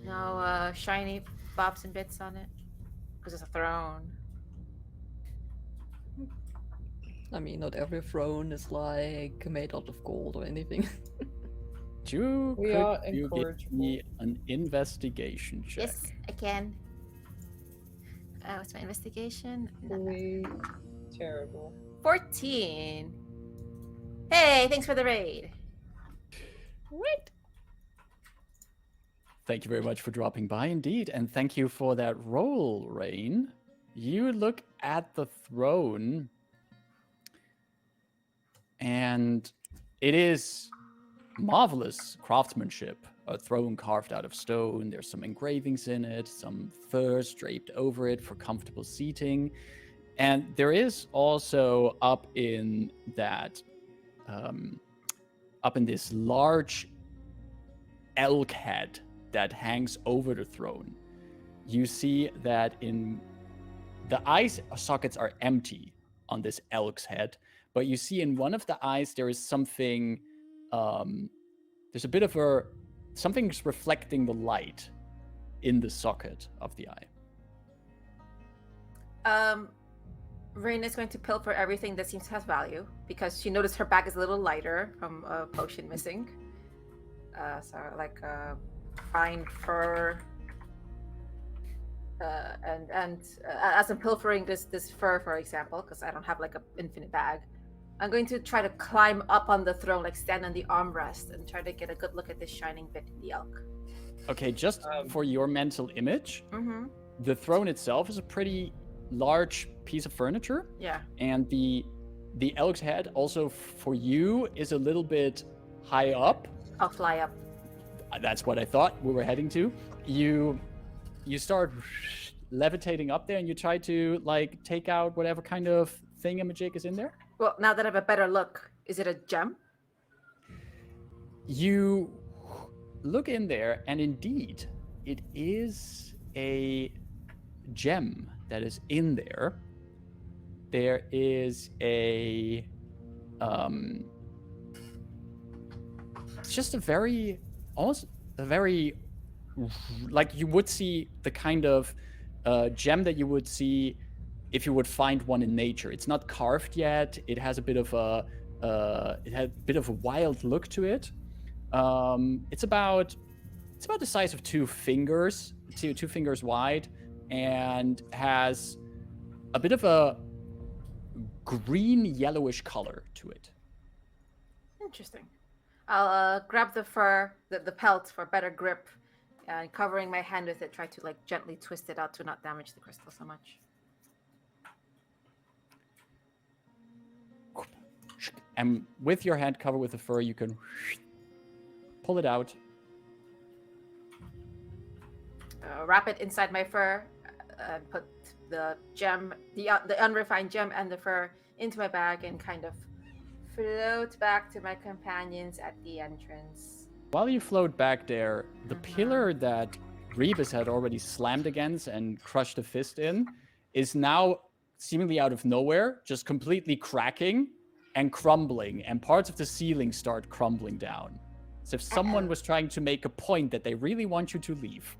[SPEAKER 4] No shiny bops and bits on it? Because it's a throne.
[SPEAKER 3] I mean, not every throne is like made out of gold or anything.
[SPEAKER 2] We are
[SPEAKER 1] Could you give
[SPEAKER 2] incorrigible.
[SPEAKER 1] me an investigation check?
[SPEAKER 4] Yes, I can. What's my investigation?
[SPEAKER 2] Really terrible.
[SPEAKER 4] 14. Hey, thanks for the raid.
[SPEAKER 1] Wait. Thank you very much for dropping by, indeed, and thank you for that roll, Rain. You look at the throne, and it is marvelous craftsmanship. A throne carved out of stone. There's some engravings in it, some furs draped over it for comfortable seating. And there is also up in that, up in this large elk head that hangs over the throne, you see that in the eye sockets are empty on this elk's head, but you see in one of the eyes there is something, there's a bit of something's reflecting the light in the socket of the eye.
[SPEAKER 4] Rain is going to pilfer everything that seems to have value because she noticed her bag is a little lighter from a potion missing. So like fine fur, and as I'm pilfering this fur, for example, because I don't have like an infinite bag, I'm going to try to climb up on the throne, like stand on the armrest, and try to get a good look at this shining bit in the elk.
[SPEAKER 1] Okay, just for your mental image,
[SPEAKER 4] Mm-hmm.
[SPEAKER 1] the throne itself is a pretty large piece of furniture,
[SPEAKER 4] Yeah.
[SPEAKER 1] and the elk's head also for you is a little bit high up.
[SPEAKER 4] I'll fly up.
[SPEAKER 1] That's what I thought we were heading to. You start levitating up there, and you try to like take out whatever kind of thingamajig is in there.
[SPEAKER 4] Well, now that I have a better look, is it a gem?
[SPEAKER 1] You look in there, and indeed, it is a gem that is in there. There is a it's just almost a very, like you would see the kind of gem that you would see if you would find one in nature. It's not carved yet. It has a bit of It had a bit of a wild look to it. It's about the size of two fingers wide, and has a bit of a green yellowish color to it.
[SPEAKER 4] Interesting. I'll grab the fur, the pelt for better grip, and covering my hand with it, try to like gently twist it out to not damage the crystal so much.
[SPEAKER 1] And with your hand covered with the fur, you can pull it out.
[SPEAKER 4] Wrap it inside my fur, and put the gem, the unrefined gem and the fur into my bag, and kind of float back to my companions at the entrance.
[SPEAKER 1] While you float back there, the pillar that Rebus had already slammed against and crushed a fist in is now seemingly out of nowhere, just completely cracking and crumbling, and parts of the ceiling start crumbling down. As if someone was trying to make a point that they really want you to leave.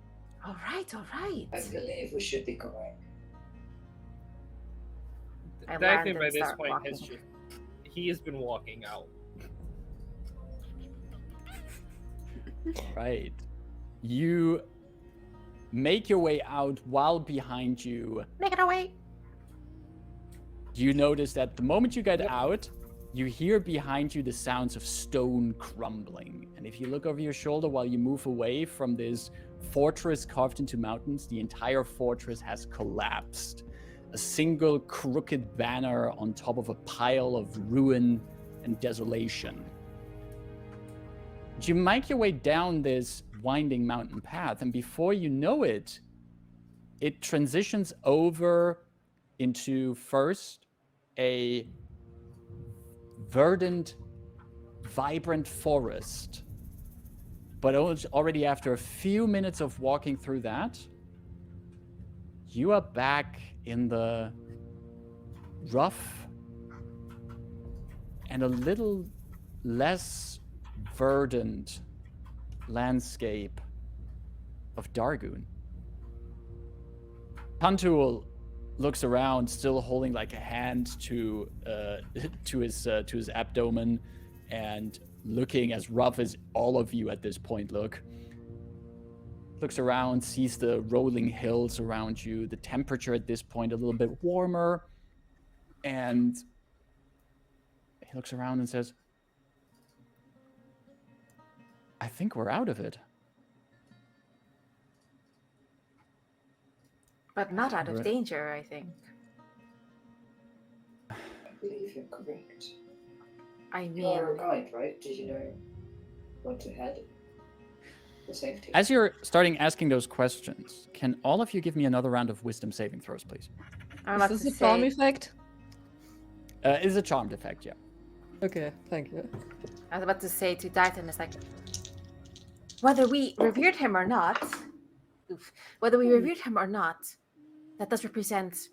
[SPEAKER 4] All right.
[SPEAKER 6] I believe we should be going.
[SPEAKER 4] I
[SPEAKER 5] Dythun
[SPEAKER 4] land
[SPEAKER 5] by
[SPEAKER 4] and
[SPEAKER 5] this
[SPEAKER 4] start
[SPEAKER 5] point
[SPEAKER 4] walking.
[SPEAKER 5] he has been walking out.
[SPEAKER 1] Right. You make your way out while behind you,
[SPEAKER 4] Make it away.
[SPEAKER 1] you notice that the moment you get out, you hear behind you the sounds of stone crumbling. And if you look over your shoulder while you move away from this fortress carved into mountains, the entire fortress has collapsed. A single crooked banner on top of a pile of ruin and desolation. You make your way down this winding mountain path, and before you know it, it transitions over into first a verdant, vibrant forest. But already after a few minutes of walking through that, you are back in the rough and a little less verdant landscape of Dargoon. Tantul looks around, still holding like a hand to his abdomen, and looking as rough as all of you at this point look. Looks around, sees the rolling hills around you, the temperature at this point a little bit warmer, and he looks around and says, I think we're out of it.
[SPEAKER 4] But not out of danger, I think.
[SPEAKER 6] I believe you're correct.
[SPEAKER 4] I mean,
[SPEAKER 6] You're a guide, right? Did you know where to head for safety?
[SPEAKER 1] As you're starting asking those questions, can all of you give me another round of wisdom saving throws, please?
[SPEAKER 4] I'm about
[SPEAKER 3] Is
[SPEAKER 4] to
[SPEAKER 3] this a charm
[SPEAKER 4] say,
[SPEAKER 3] effect?
[SPEAKER 1] It is a charmed effect, yeah.
[SPEAKER 3] Okay, thank you.
[SPEAKER 4] I was about to say to Dythun, it's like, whether we revered him or not, that does represent,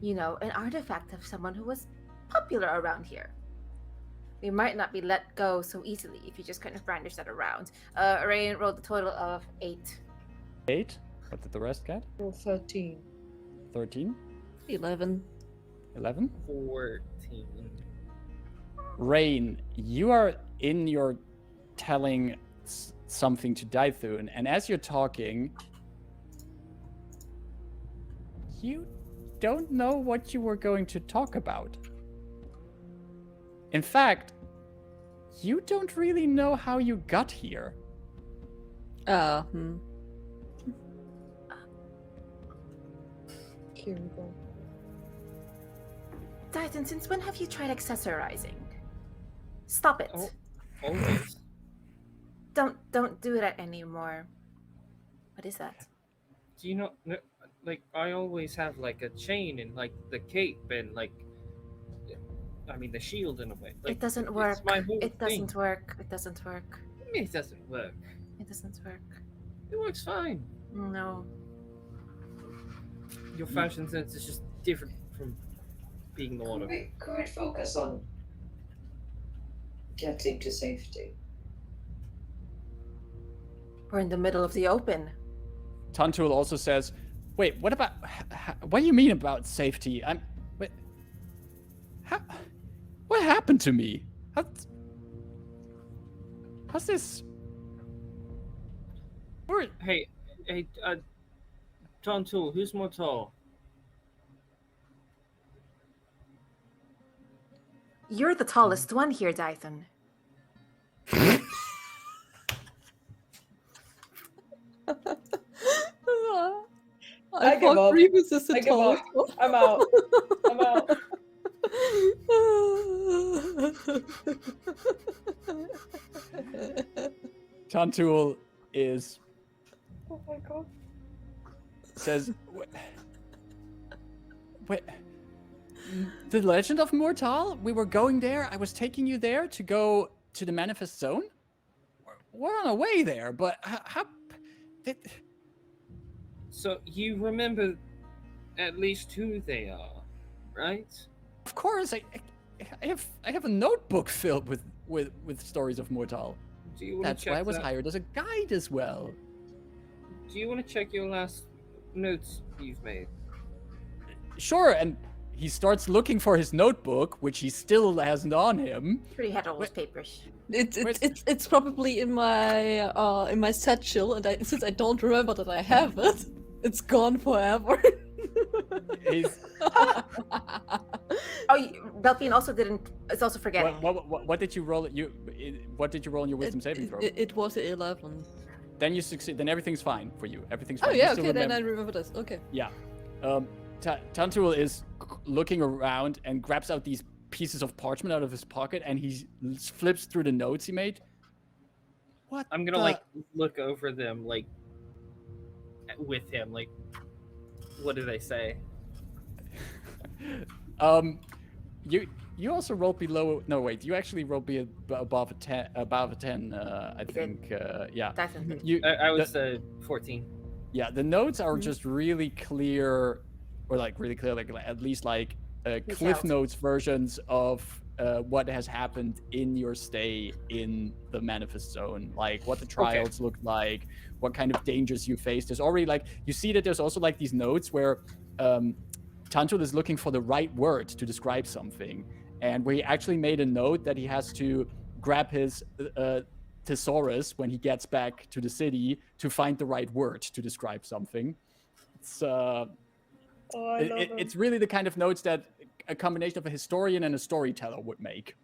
[SPEAKER 4] an artifact of someone who was popular around here. We might not be let go so easily if you just kind of brandish that around. Rain rolled a total of 8.
[SPEAKER 1] 8. What did the rest get?
[SPEAKER 2] 13.
[SPEAKER 1] 13.
[SPEAKER 3] 11.
[SPEAKER 1] 11.
[SPEAKER 5] 14.
[SPEAKER 1] Rain, you are in your telling something to Dythun, and as you're talking, you don't know what you were going to talk about. In fact, you don't really know how you got here.
[SPEAKER 2] Here we go.
[SPEAKER 4] Dythun, since when have you tried accessorizing? Stop it.
[SPEAKER 5] Oh, always.
[SPEAKER 4] Don't do that anymore. What is that?
[SPEAKER 5] Do you know, like, I always have, like, a chain and, like, the cape and, like, the shield in a way. Like,
[SPEAKER 4] It doesn't
[SPEAKER 5] it's
[SPEAKER 4] work.
[SPEAKER 5] my whole
[SPEAKER 4] It
[SPEAKER 5] thing.
[SPEAKER 4] doesn't work. It doesn't work.
[SPEAKER 5] It doesn't work.
[SPEAKER 4] It doesn't work.
[SPEAKER 5] It works fine.
[SPEAKER 4] No.
[SPEAKER 5] Your fashion sense is just different from being the water.
[SPEAKER 6] Can we focus on getting to safety?
[SPEAKER 4] We're in the middle of the open.
[SPEAKER 1] Tantul also says, wait, what do you mean about safety? What happened to me? How's this? Where?
[SPEAKER 5] Hey, Tontul, who's Mur'taal?
[SPEAKER 4] You're the tallest one here, Dythun.
[SPEAKER 2] I give
[SPEAKER 3] thought
[SPEAKER 2] up.
[SPEAKER 3] Grievous is the
[SPEAKER 2] I give up.
[SPEAKER 3] tallest one.
[SPEAKER 2] I'm out. I'm out.
[SPEAKER 1] Tontul is
[SPEAKER 2] Oh my god.
[SPEAKER 1] says, "Wait, the Legend of Mur'taal? We were going there. I was taking you there to go to the Manifest Zone. We're on our way there, but how?
[SPEAKER 5] So you remember at least who they are, right?
[SPEAKER 1] Of course, I have a notebook filled with stories of Mur'taal.
[SPEAKER 5] Do you want
[SPEAKER 1] That's
[SPEAKER 5] to
[SPEAKER 1] why
[SPEAKER 5] check
[SPEAKER 1] I was
[SPEAKER 5] that?
[SPEAKER 1] hired as a guide as well.
[SPEAKER 5] Do you want to check your last notes you've made?
[SPEAKER 1] Sure, and he starts looking for his notebook, which he still hasn't on him.
[SPEAKER 4] Pretty had all those
[SPEAKER 1] Wait.
[SPEAKER 4] papers.
[SPEAKER 3] It's probably in my satchel, and since I don't remember that I have it, it's gone forever.
[SPEAKER 1] He's,
[SPEAKER 4] Delphine also didn't. It's also forgetting.
[SPEAKER 1] what did you roll? What did you roll in your wisdom saving throw?
[SPEAKER 3] It was 11.
[SPEAKER 1] Then you succeed. Then everything's fine for you. Everything's
[SPEAKER 3] Oh
[SPEAKER 1] fine.
[SPEAKER 3] yeah,
[SPEAKER 1] You still
[SPEAKER 3] okay, then I
[SPEAKER 1] remember-
[SPEAKER 3] remember this. Okay.
[SPEAKER 1] Yeah. Tantul is looking around and grabs out these pieces of parchment out of his pocket, and he flips through the notes he made. What?
[SPEAKER 5] I'm gonna
[SPEAKER 1] the-
[SPEAKER 5] like look over them like with him. Like, what do they say?
[SPEAKER 1] You also rolled below. No, wait. You actually rolled above a 10. Above a 10. I think. Yeah.
[SPEAKER 4] Dythun did.
[SPEAKER 1] You.
[SPEAKER 5] I was 14.
[SPEAKER 1] Yeah. The notes are just really clear, or like really clear, like at least like Cliff
[SPEAKER 4] Detailed.
[SPEAKER 1] Notes versions of what has happened in your stay in the Manifest Zone, like what the trials looked like, what kind of dangers you faced. There's already like you see that there's also like these notes where Tantul is looking for the right word to describe something, and where he actually made a note that he has to grab his thesaurus when he gets back to the city to find the right word to describe something. It's
[SPEAKER 2] Oh, I love them.
[SPEAKER 1] it's really the kind of notes that a combination of a historian and a storyteller would make.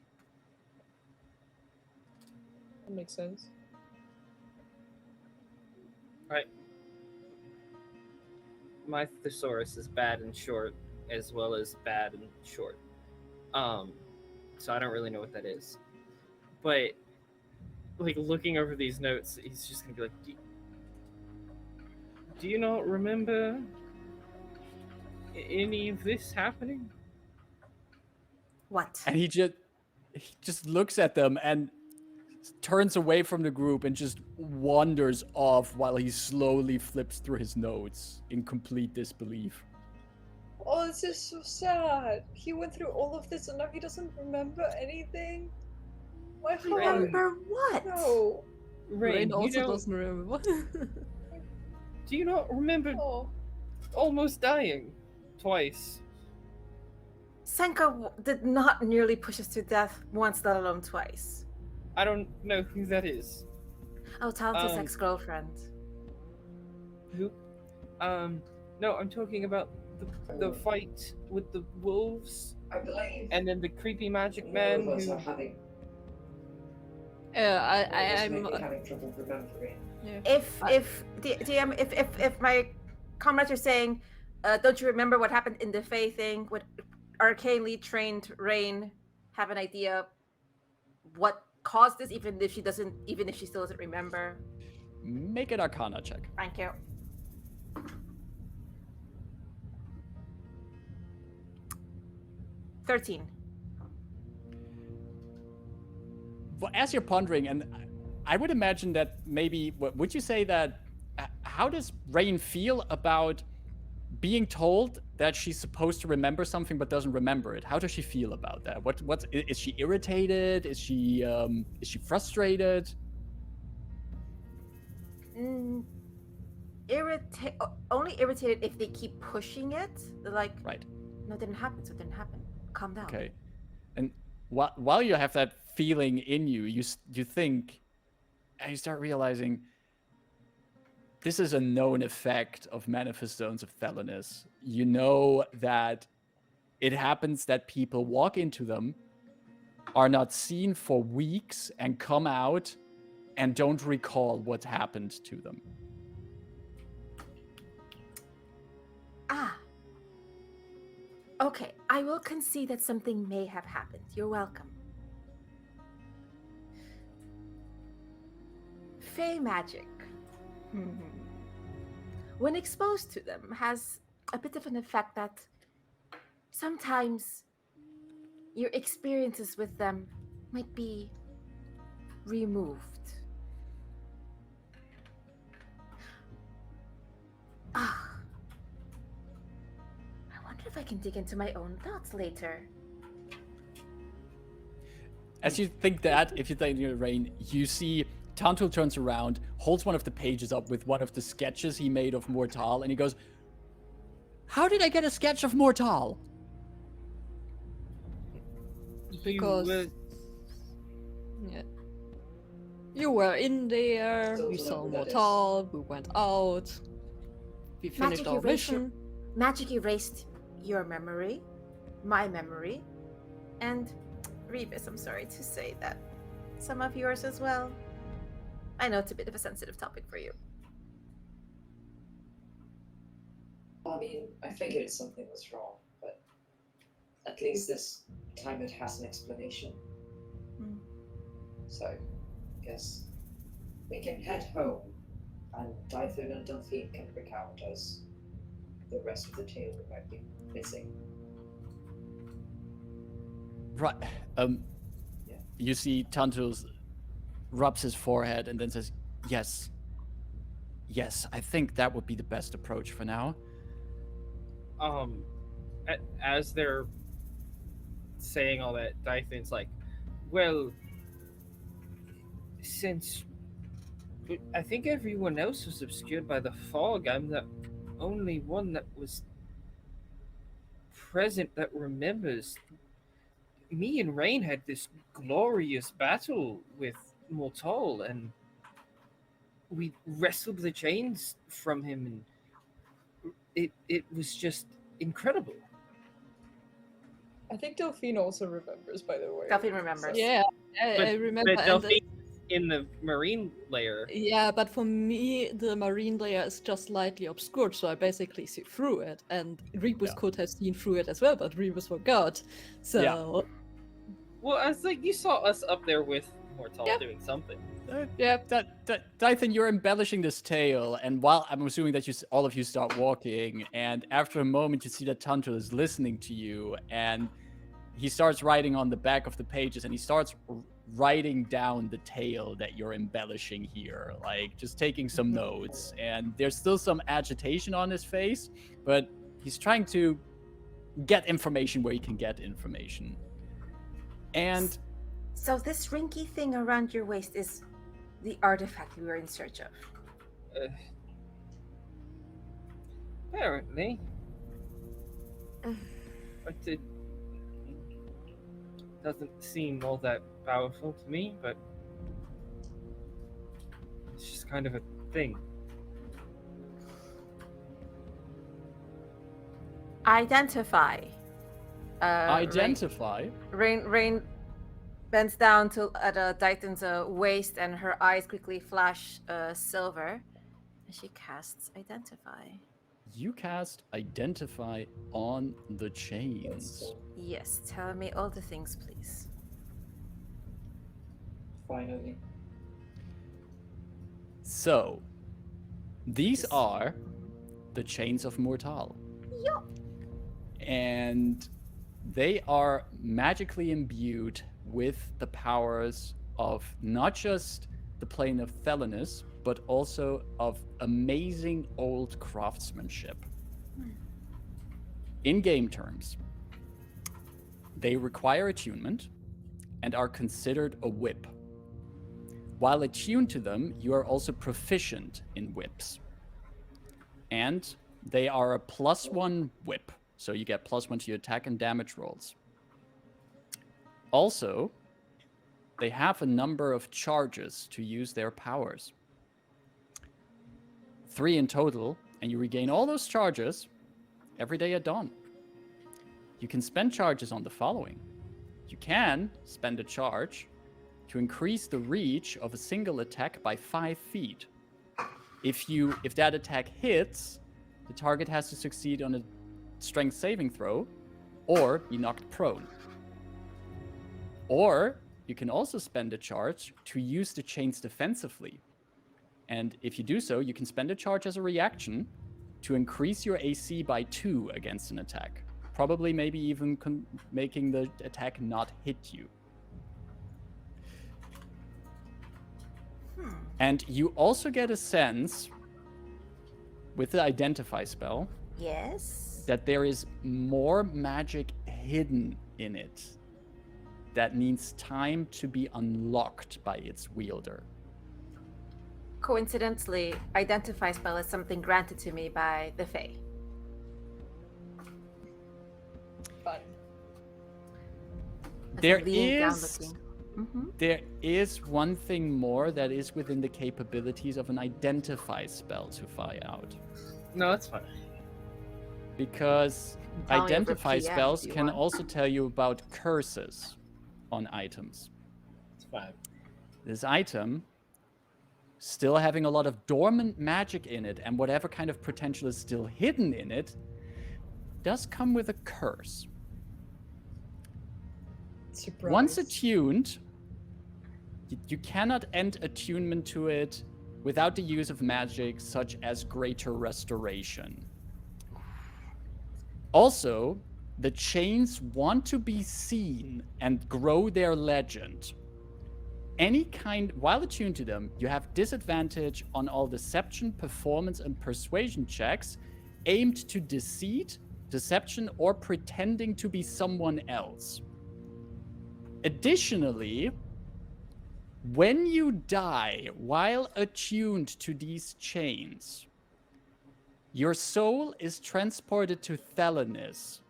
[SPEAKER 2] That makes sense.
[SPEAKER 5] Right. My thesaurus is bad and short, as well as bad and short. So I don't really know what that is. But like looking over these notes, he's just gonna be like, "Do you not remember any of this happening?"
[SPEAKER 4] What?
[SPEAKER 1] And he just looks at them and turns away from the group and just wanders off while he slowly flips through his notes in complete disbelief.
[SPEAKER 2] Oh, this is so sad. He went through all of this and now he doesn't remember anything. My heart.
[SPEAKER 4] Remember what?
[SPEAKER 2] No.
[SPEAKER 5] Rain,
[SPEAKER 3] Rain
[SPEAKER 5] you
[SPEAKER 3] also
[SPEAKER 5] don't-
[SPEAKER 3] doesn't remember.
[SPEAKER 5] do you not remember
[SPEAKER 2] Oh.
[SPEAKER 5] almost dying twice?
[SPEAKER 4] Senka did not nearly push us to death once, let alone twice.
[SPEAKER 5] I don't know who that is.
[SPEAKER 4] Oh, Talented
[SPEAKER 5] Um,
[SPEAKER 4] ex-girlfriend.
[SPEAKER 5] Who? No, I'm talking about the fight with the wolves,
[SPEAKER 6] I believe
[SPEAKER 5] and then the creepy magic
[SPEAKER 6] all
[SPEAKER 5] man
[SPEAKER 6] of us
[SPEAKER 5] who.
[SPEAKER 6] are having,
[SPEAKER 3] Yeah,
[SPEAKER 6] all of us
[SPEAKER 3] I'm.
[SPEAKER 6] may be having trouble remembering.
[SPEAKER 4] If my comrades are saying, don't you remember what happened in the Fae thing? Would arcanely trained Rain have an idea what caused this, even if she still doesn't remember?
[SPEAKER 1] Make an Arcana check.
[SPEAKER 4] Thank you. $13.
[SPEAKER 1] Well, as you're pondering, and I would imagine that maybe, would you say that, how does Rain feel about being told that she's supposed to remember something but doesn't remember it? How does she feel about that? Is she irritated? Is she frustrated?
[SPEAKER 4] Only irritated if they keep pushing it. They're like,
[SPEAKER 1] Right.
[SPEAKER 4] no, it didn't happen, so it didn't happen. Calm down.
[SPEAKER 1] Okay. And while you have that feeling in you, you think, and you start realizing this is a known effect of Manifestones of Thelanis. You know that it happens that people walk into them, are not seen for weeks, and come out and don't recall what happened to them.
[SPEAKER 4] Ah. Okay, I will concede that something may have happened. You're welcome. Fey magic, when exposed to them, has a bit of an effect that sometimes your experiences with them might be removed. Ah. I wonder if I can dig into my own thoughts later.
[SPEAKER 1] As you think that, if you think in your rain, you see Tantul turns around, holds one of the pages up with one of the sketches he made of Mur'taal, and he goes, "How did I get a sketch of Mur'taal?"
[SPEAKER 3] Because yeah, you were in there. We saw Mur'taal. We went out. We finished our mission.
[SPEAKER 4] Magic erased your memory, my memory, and Rebus, I'm sorry to say that some of yours as well. I know it's a bit of a sensitive topic for you.
[SPEAKER 6] I mean, I figured something was wrong, but at least this time it has an explanation. So, I guess we can head home, and Dythun and Dythun can recount us the rest of the tale we might be missing.
[SPEAKER 1] Right. You see Tantul rubs his forehead and then says, "Yes. Yes, I think that would be the best approach for now."
[SPEAKER 5] As they're saying all that, Dythun's like, well, since I think everyone else was obscured by the fog, I'm the only one that was present that remembers. Me and Rain had this glorious battle with Mur'taal, and we wrestled the chains from him, and it was just incredible.
[SPEAKER 2] I think Delphine also remembers, by the way.
[SPEAKER 4] Delphine remembers.
[SPEAKER 3] Yeah, I remember.
[SPEAKER 5] But Delphine in the marine layer.
[SPEAKER 3] Yeah, but for me, the marine layer is just slightly obscured, so I basically see through it. And Rebus could have seen through it as well, but Rebus forgot. So.
[SPEAKER 1] Yeah.
[SPEAKER 5] Well, I was like, you saw us up there with Mur'taal doing something.
[SPEAKER 1] Dythun, you're embellishing this tale, and while I'm assuming that all of you start walking, and after a moment you see that Tantul is listening to you, and he starts writing on the back of the pages, and he starts writing down the tale that you're embellishing here, like just taking some notes, and there's still some agitation on his face, but he's trying to get information where he can get information. And
[SPEAKER 4] so this rinky thing around your waist is the artifact we were in search of.
[SPEAKER 5] Apparently. But it doesn't seem all that powerful to me, but it's just kind of a thing.
[SPEAKER 4] Identify.
[SPEAKER 1] identify.
[SPEAKER 4] Rain bends down to at Dythun's waist, and her eyes quickly flash silver. And she casts Identify.
[SPEAKER 1] You cast Identify on the chains.
[SPEAKER 4] Yes, tell me all the things, please.
[SPEAKER 6] Finally.
[SPEAKER 1] So, these are the chains of Mur'taal.
[SPEAKER 4] Yup.
[SPEAKER 1] And they are magically imbued with the powers of not just the plane of Thelanis, but also of amazing old craftsmanship. In game terms, they require attunement and are considered a whip. While attuned to them, you are also proficient in whips. And they are a +1 whip, so you get +1 to your attack and damage rolls. Also, they have a number of charges to use their powers. 3 in total, and you regain all those charges every day at dawn. You can spend charges on the following. You can spend a charge to increase the reach of a single attack by 5 feet. If that attack hits, the target has to succeed on a strength saving throw or be knocked prone. Or you can also spend a charge to use the chains defensively. And if you do so, you can spend a charge as a reaction to increase your AC by 2 against an attack. Probably maybe even making the attack not hit you. And you also get a sense, with the Identify spell,
[SPEAKER 4] Yes.
[SPEAKER 1] that there is more magic hidden in it that needs time to be unlocked by its wielder.
[SPEAKER 4] Coincidentally, Identify spell is something granted to me by the Fae.
[SPEAKER 2] Fun.
[SPEAKER 4] As
[SPEAKER 1] There
[SPEAKER 4] I'm leaning down
[SPEAKER 1] is-
[SPEAKER 4] looking. Mhm.
[SPEAKER 1] There is one thing more that is within the capabilities of an Identify spell to find out.
[SPEAKER 5] No, that's fine.
[SPEAKER 1] Because
[SPEAKER 4] Tell me over
[SPEAKER 1] Identify
[SPEAKER 4] PM
[SPEAKER 1] spells
[SPEAKER 4] if you
[SPEAKER 1] can
[SPEAKER 4] want.
[SPEAKER 1] also tell you about curses on items.
[SPEAKER 5] It's fine.
[SPEAKER 1] This item, still having a lot of dormant magic in it, and whatever kind of potential is still hidden in it, does come with a curse.
[SPEAKER 2] Surprise.
[SPEAKER 1] Once attuned, you cannot end attunement to it without the use of magic such as Greater Restoration. Also, the chains want to be seen and grow their legend. While attuned to them, you have disadvantage on all deception, performance, and persuasion checks aimed to deceit, deception, or pretending to be someone else. Additionally, when you die while attuned to these chains, your soul is transported to Thelanis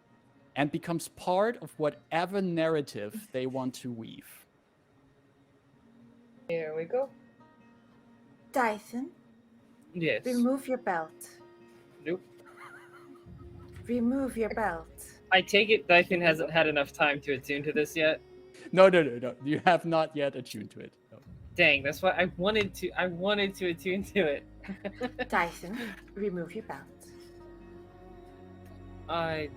[SPEAKER 1] and becomes part of whatever narrative they want to weave.
[SPEAKER 2] Here we go.
[SPEAKER 4] Dythun,
[SPEAKER 5] Yes.
[SPEAKER 4] remove your belt.
[SPEAKER 5] Nope.
[SPEAKER 4] Remove your belt.
[SPEAKER 5] I take it Dythun hasn't had enough time to attune to this yet.
[SPEAKER 1] No. You have not yet attuned to it. No.
[SPEAKER 5] Dang, that's why I wanted to attune to it.
[SPEAKER 4] Dythun, remove your belt.
[SPEAKER 5] I'm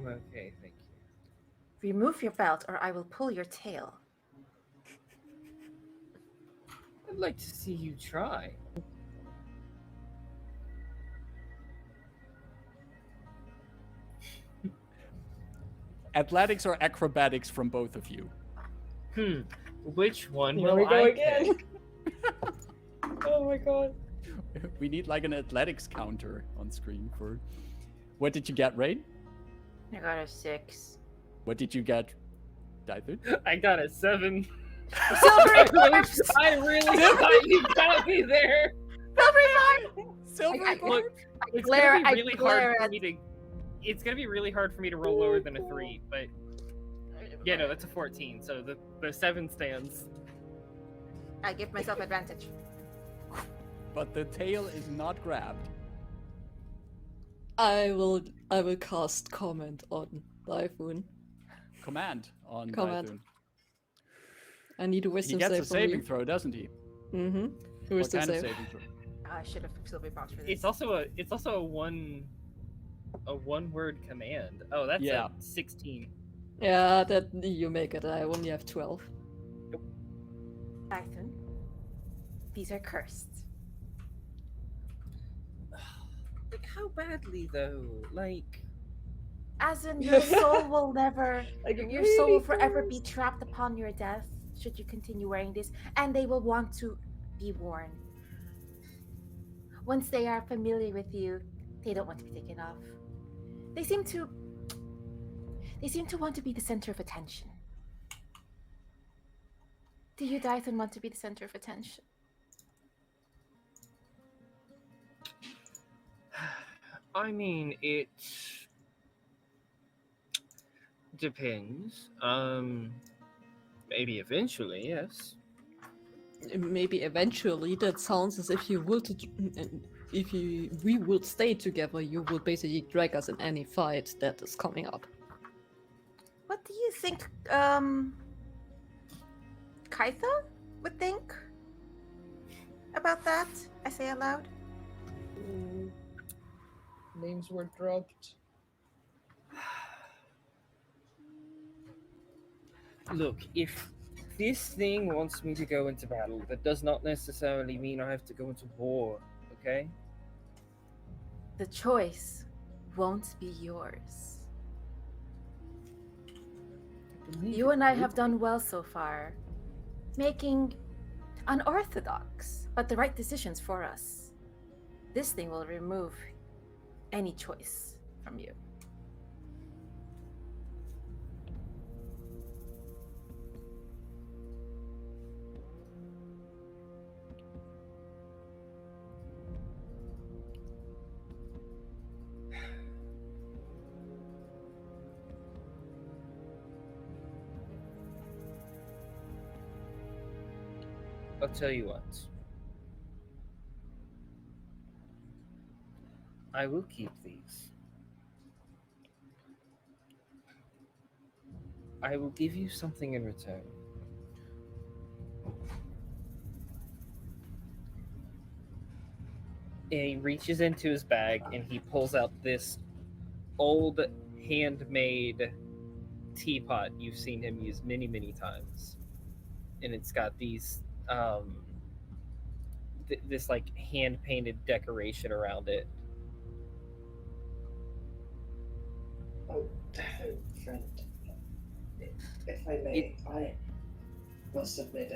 [SPEAKER 5] okay, thank you.
[SPEAKER 4] Remove your belt or I will pull your tail.
[SPEAKER 5] I'd like to see you try.
[SPEAKER 1] Athletics or acrobatics from both of you?
[SPEAKER 5] Which one
[SPEAKER 2] Here
[SPEAKER 5] will
[SPEAKER 2] we go
[SPEAKER 5] I
[SPEAKER 2] again.
[SPEAKER 5] pick?
[SPEAKER 2] Oh my god.
[SPEAKER 1] We need like an athletics counter on screen for... What did you get, Rain?
[SPEAKER 4] I got a 6.
[SPEAKER 1] What did you get, Dythun?
[SPEAKER 5] I got a 7.
[SPEAKER 4] Silver
[SPEAKER 5] I really thought you got me there.
[SPEAKER 1] Silver
[SPEAKER 4] I-
[SPEAKER 1] bar?
[SPEAKER 5] Look,
[SPEAKER 4] I
[SPEAKER 5] it's
[SPEAKER 4] glare,
[SPEAKER 5] gonna
[SPEAKER 4] I
[SPEAKER 5] be really
[SPEAKER 4] glare
[SPEAKER 5] hard for
[SPEAKER 4] at...
[SPEAKER 5] me to. It's gonna be really hard for me to roll lower than a 3, but yeah, no, that's a 14. So the 7 stands.
[SPEAKER 4] I give myself advantage.
[SPEAKER 1] But the tail is not grabbed.
[SPEAKER 3] I will cast comment on Dythun.
[SPEAKER 1] Command on
[SPEAKER 3] Command.
[SPEAKER 1] Dythun.
[SPEAKER 3] I need a
[SPEAKER 1] He
[SPEAKER 3] wisdom
[SPEAKER 1] gets
[SPEAKER 3] save
[SPEAKER 1] a
[SPEAKER 3] from
[SPEAKER 1] saving
[SPEAKER 3] you.
[SPEAKER 1] throw, doesn't he?
[SPEAKER 3] Mm-hmm.
[SPEAKER 1] What
[SPEAKER 3] Wisdom
[SPEAKER 1] kind of
[SPEAKER 3] save.
[SPEAKER 1] saving throw?
[SPEAKER 4] I should have silver box for this.
[SPEAKER 5] It's also a one word command. Oh, that's
[SPEAKER 1] Yeah.
[SPEAKER 5] a 16.
[SPEAKER 3] Yeah, that you make it. I only have 12.
[SPEAKER 4] Dythun, these are cursed.
[SPEAKER 5] Like how badly though? Like
[SPEAKER 4] As in, your soul will never,
[SPEAKER 2] Like,
[SPEAKER 4] your soul will
[SPEAKER 2] really
[SPEAKER 4] forever be
[SPEAKER 2] cursed.
[SPEAKER 4] trapped upon your death should you continue wearing this, and they will want to be worn. Once they are familiar with you, they don't want to be taken off. They seem to want to be the center of attention. Do you, Dythun, want to be the center of attention?
[SPEAKER 5] I mean, it depends. Maybe eventually, yes.
[SPEAKER 3] Maybe eventually that sounds as if you would, we would stay together, you would basically drag us in any fight that is coming up.
[SPEAKER 4] What do you think, Kaitha would think about that? I say aloud.
[SPEAKER 2] Ooh. Names were dropped.
[SPEAKER 5] Look, if this thing wants me to go into battle, that does not necessarily mean I have to go into war, okay?
[SPEAKER 4] The choice won't be yours. You and I have done well so far, making unorthodox but the right decisions for us. This thing will remove any choice from you.
[SPEAKER 5] I'll tell you what. I will keep these. I will give you something in return. And he reaches into his bag and he pulls out this old handmade teapot you've seen him use many, many times. And it's got these this like hand painted decoration around it.
[SPEAKER 6] Oh, friend, if I may, I must admit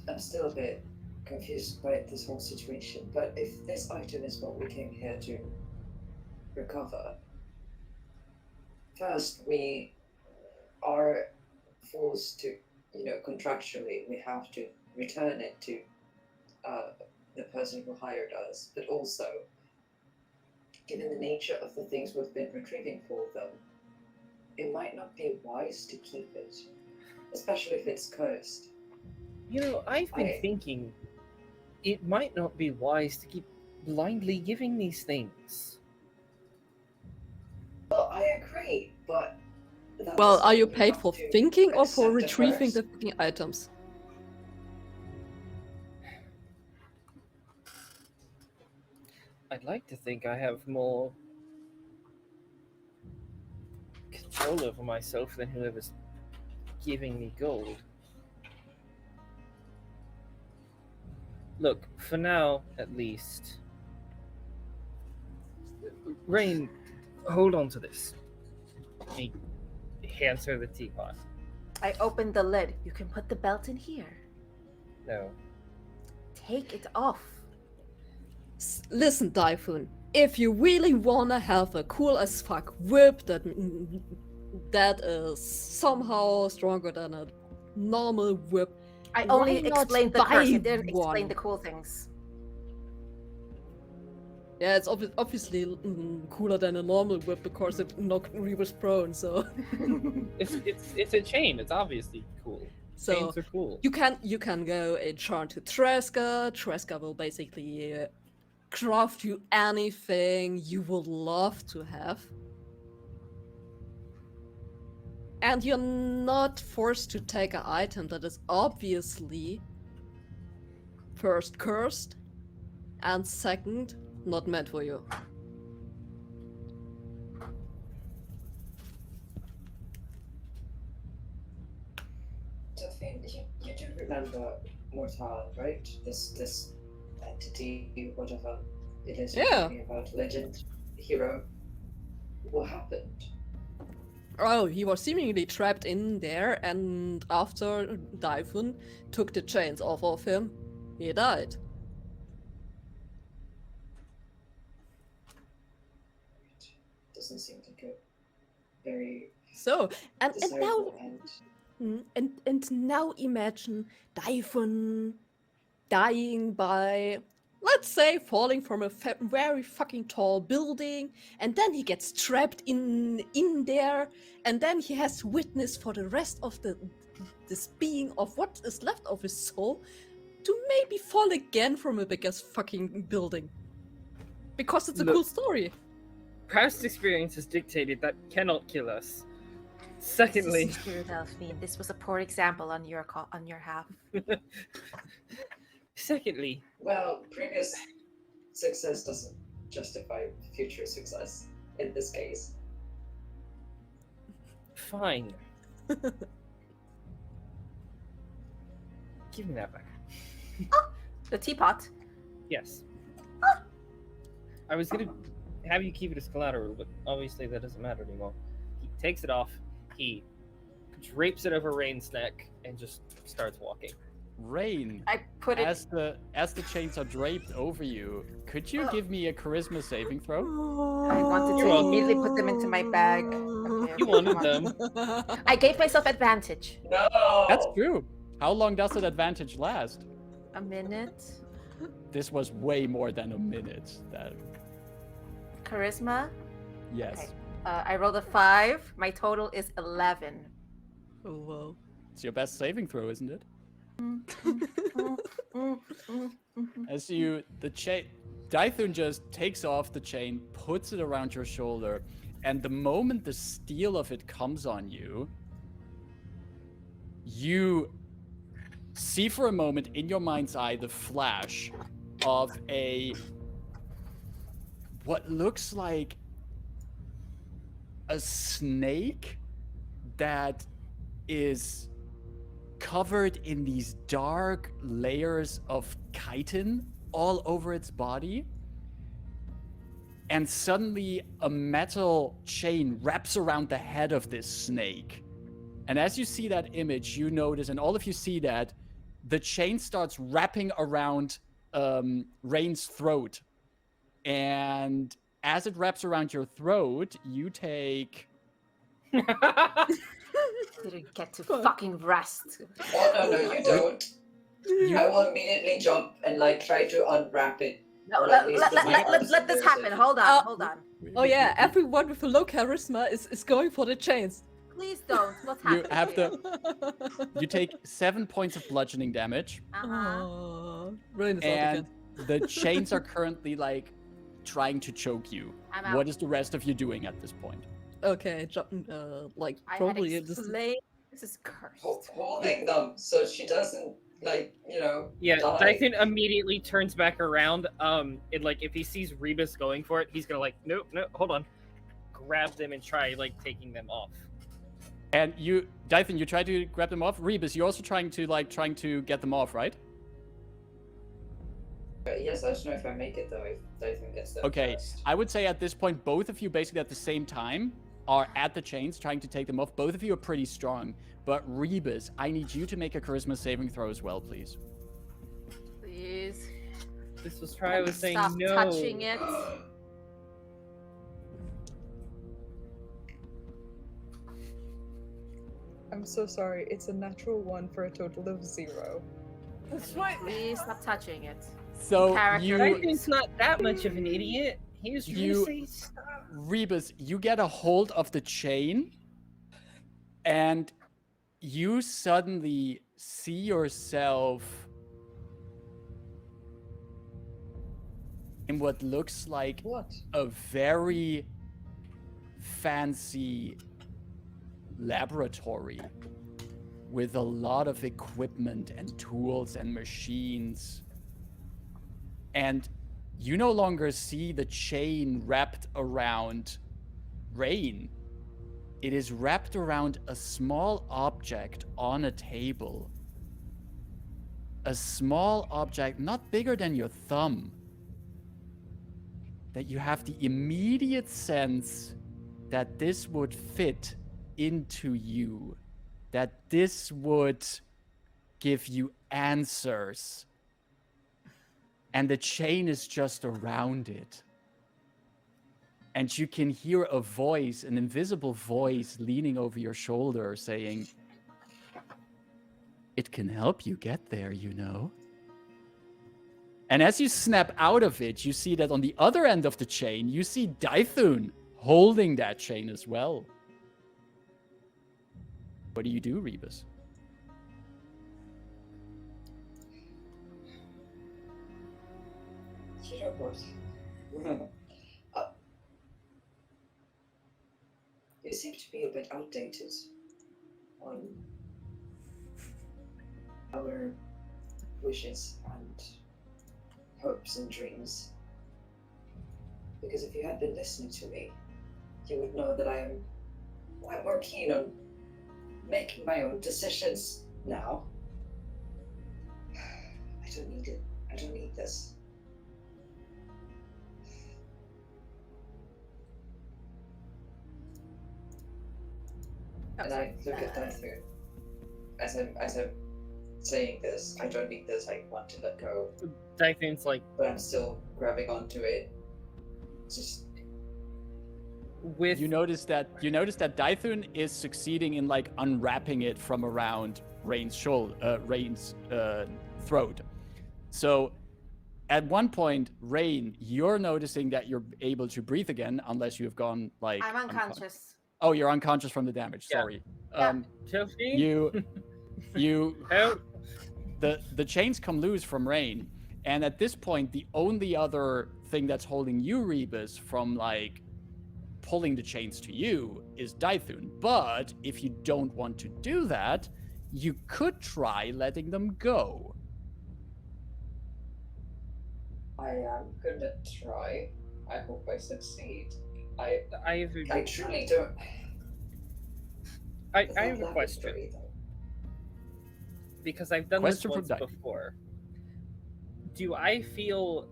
[SPEAKER 6] I'm still a bit confused by this whole situation, but if this item is what we came here to recover, first we are forced to, contractually, we have to return it to the person who hired us, but also, given the nature of the things we've been retrieving for them, it might not be wise to keep it, especially if it's cursed.
[SPEAKER 5] I've been thinking it might not be wise to keep blindly giving these things.
[SPEAKER 6] Well, I agree, but...
[SPEAKER 3] Well, are you paid for thinking or for retrieving the fucking items?
[SPEAKER 5] I'd like to think I have more control over myself than whoever's giving me gold. Look, for now, at least. Rain, hold on to this. He hands her the teapot.
[SPEAKER 4] I opened the lid. You can put the belt in here.
[SPEAKER 5] No.
[SPEAKER 4] Take it off.
[SPEAKER 3] Listen, Dythun, if you really wanna have a cool as fuck whip that is somehow stronger than a normal whip,
[SPEAKER 4] I only
[SPEAKER 3] why not
[SPEAKER 4] explained the curse. I
[SPEAKER 3] buy
[SPEAKER 4] didn't explain
[SPEAKER 3] one?
[SPEAKER 4] the cool things.
[SPEAKER 3] Yeah, it's obviously cooler than a normal whip because it knocked Reavers prone, so...
[SPEAKER 5] It's a chain, it's obviously cool.
[SPEAKER 3] So
[SPEAKER 5] chains are cool.
[SPEAKER 3] you can go and Sharn to Tresca. Tresca will basically craft you anything you would love to have. And you're not forced to take an item that is obviously first cursed and second not meant for you.
[SPEAKER 6] Dythun, you do remember Mur'taal, right? This entity, whatever it is you're
[SPEAKER 3] Yeah.
[SPEAKER 6] talking about, legend, hero. What happened?
[SPEAKER 3] Oh, he was seemingly trapped in there, and after Dythun took the chains off of him, he died.
[SPEAKER 6] Doesn't seem like a very
[SPEAKER 3] So, and now
[SPEAKER 6] desirable end.
[SPEAKER 3] And now imagine Dythun dying by let's say falling from a very fucking tall building, and then he gets trapped in there, and then he has to witness for the rest of this being of what is left of his soul to maybe fall again from a biggest fucking building. Because it's a
[SPEAKER 5] Look.
[SPEAKER 3] cool story.
[SPEAKER 5] Past experience has dictated that cannot kill us. Secondly,
[SPEAKER 4] This is true, Delphine. This was a poor example on your half.
[SPEAKER 5] secondly,
[SPEAKER 6] Well, previous success doesn't justify future success in this case.
[SPEAKER 5] fine. Give me that back.
[SPEAKER 4] The teapot.
[SPEAKER 5] Yes. I was gonna have you keep it as collateral, but obviously that doesn't matter anymore. He takes it off, he drapes it over Rain's neck, and just starts walking.
[SPEAKER 1] Rain,
[SPEAKER 4] I put it.
[SPEAKER 1] as the chains are draped over you, could you give me a charisma saving throw?
[SPEAKER 4] I wanted
[SPEAKER 5] You're
[SPEAKER 4] to
[SPEAKER 5] welcome.
[SPEAKER 4] immediately put them into my bag. Okay,
[SPEAKER 5] You wanted
[SPEAKER 4] come on.
[SPEAKER 5] them.
[SPEAKER 4] I gave myself advantage.
[SPEAKER 6] No!
[SPEAKER 1] That's true. How long does that advantage last?
[SPEAKER 4] A minute.
[SPEAKER 1] This was way more than a minute. That
[SPEAKER 4] Charisma.
[SPEAKER 1] yes.
[SPEAKER 4] Okay. I rolled a 5. My total is 11.
[SPEAKER 3] Oh, wow.
[SPEAKER 1] It's your best saving throw, isn't it?
[SPEAKER 4] Mm.
[SPEAKER 1] As the chain, Dythun just takes off the chain, puts it around your shoulder, and the moment the steel of it comes on you, you see for a moment in your mind's eye the flash of what looks like a snake that is covered in these dark layers of chitin all over its body. And suddenly a metal chain wraps around the head of this snake. And as you see that image, you notice, and all of you see that, the chain starts wrapping around Rain's throat. And as it wraps around your throat, you take...
[SPEAKER 4] Didn't get to fucking rest.
[SPEAKER 6] Oh, no, you don't. I will immediately jump and try to unwrap it.
[SPEAKER 4] No,
[SPEAKER 6] Or at least put my
[SPEAKER 4] let
[SPEAKER 6] arms
[SPEAKER 4] this
[SPEAKER 6] in
[SPEAKER 4] happen.
[SPEAKER 6] there.
[SPEAKER 4] Hold on, hold on.
[SPEAKER 3] Oh yeah, everyone with a low charisma is going for the chains.
[SPEAKER 4] Please don't. What's
[SPEAKER 1] You
[SPEAKER 4] happening?
[SPEAKER 1] have
[SPEAKER 4] here?
[SPEAKER 1] to... You take 7 points of bludgeoning damage.
[SPEAKER 4] Uh-huh.
[SPEAKER 3] Oh, Rain is out
[SPEAKER 1] And
[SPEAKER 3] again.
[SPEAKER 1] the chains are currently trying to choke you.
[SPEAKER 4] I'm out.
[SPEAKER 1] What is the rest of you doing at this point?
[SPEAKER 3] Okay,
[SPEAKER 4] I
[SPEAKER 3] probably
[SPEAKER 4] had
[SPEAKER 3] this.
[SPEAKER 4] explained. This is cursed.
[SPEAKER 6] Holding them so she doesn't,
[SPEAKER 5] Yeah,
[SPEAKER 6] die.
[SPEAKER 5] Dythun immediately turns back around. And if he sees Rebus going for it, he's gonna nope, hold on, grab them and try taking them off.
[SPEAKER 1] And you, Dythun, you try to grab them off. Rebus, you're also trying to get them off, right?
[SPEAKER 6] Yes, I just know if I make it though, if Dythun gets there
[SPEAKER 1] Okay,
[SPEAKER 6] first.
[SPEAKER 1] I would say at this point, both of you basically at the same time are at the chains trying to take them off. Both of you are pretty strong. But Rebus, I need you to make a charisma saving throw as well, please.
[SPEAKER 4] Please
[SPEAKER 5] This was why I was saying
[SPEAKER 4] stop
[SPEAKER 5] no.
[SPEAKER 4] touching it.
[SPEAKER 2] I'm so sorry. It's a natural 1 for a total of 0.
[SPEAKER 5] That's why.
[SPEAKER 4] Please stop touching it.
[SPEAKER 1] So
[SPEAKER 4] Character
[SPEAKER 1] you,
[SPEAKER 5] Dythun's not that much of an idiot. He was trying
[SPEAKER 1] You-
[SPEAKER 5] to say stop.
[SPEAKER 1] Rebus, you get a hold of the chain, and you suddenly see yourself in what looks like
[SPEAKER 2] What?
[SPEAKER 1] a very fancy laboratory with a lot of equipment and tools and machines. And you no longer see the chain wrapped around Rain. It is wrapped around a small object on a table. A small object, not bigger than your thumb. That you have the immediate sense that this would fit into you. That this would give you answers. And the chain is just around it. And you can hear a voice, an invisible voice leaning over your shoulder saying, "It can help you get there, you know." And as you snap out of it, you see that on the other end of the chain, you see Dythun holding that chain as well. What do you do, Rebus?
[SPEAKER 6] You know what? You seem to be a bit outdated on our wishes and hopes and dreams. Because if you had been listening to me, you would know that I am way more keen on making my own decisions now. I don't need it. I don't need this. And I look at Dythun as I'm saying this. I don't need this. I want to let go,
[SPEAKER 5] Dythun's like,
[SPEAKER 6] but I'm still grabbing onto it. Just
[SPEAKER 5] with
[SPEAKER 1] You notice that Dythun is succeeding in like unwrapping it from around Rain's throat. So at one point, Rain, you're noticing that you're able to breathe again, unless you have gone like.
[SPEAKER 4] I'm unconscious.
[SPEAKER 1] Oh, you're unconscious from the damage.
[SPEAKER 5] Yeah.
[SPEAKER 1] Sorry.
[SPEAKER 4] Yeah.
[SPEAKER 5] Chelsea?
[SPEAKER 1] You
[SPEAKER 5] Help.
[SPEAKER 1] the chains come loose from Rain, and at this point, the only other thing that's holding you, Rebus, from like pulling the chains to you is Dythun. But if you don't want to do that, you could try letting them go.
[SPEAKER 6] I am gonna try. I hope I succeed. I truly don't.
[SPEAKER 5] I have a question, because I've done
[SPEAKER 1] Question
[SPEAKER 5] this
[SPEAKER 1] from
[SPEAKER 5] once
[SPEAKER 1] Dythun.
[SPEAKER 5] before. Do I feel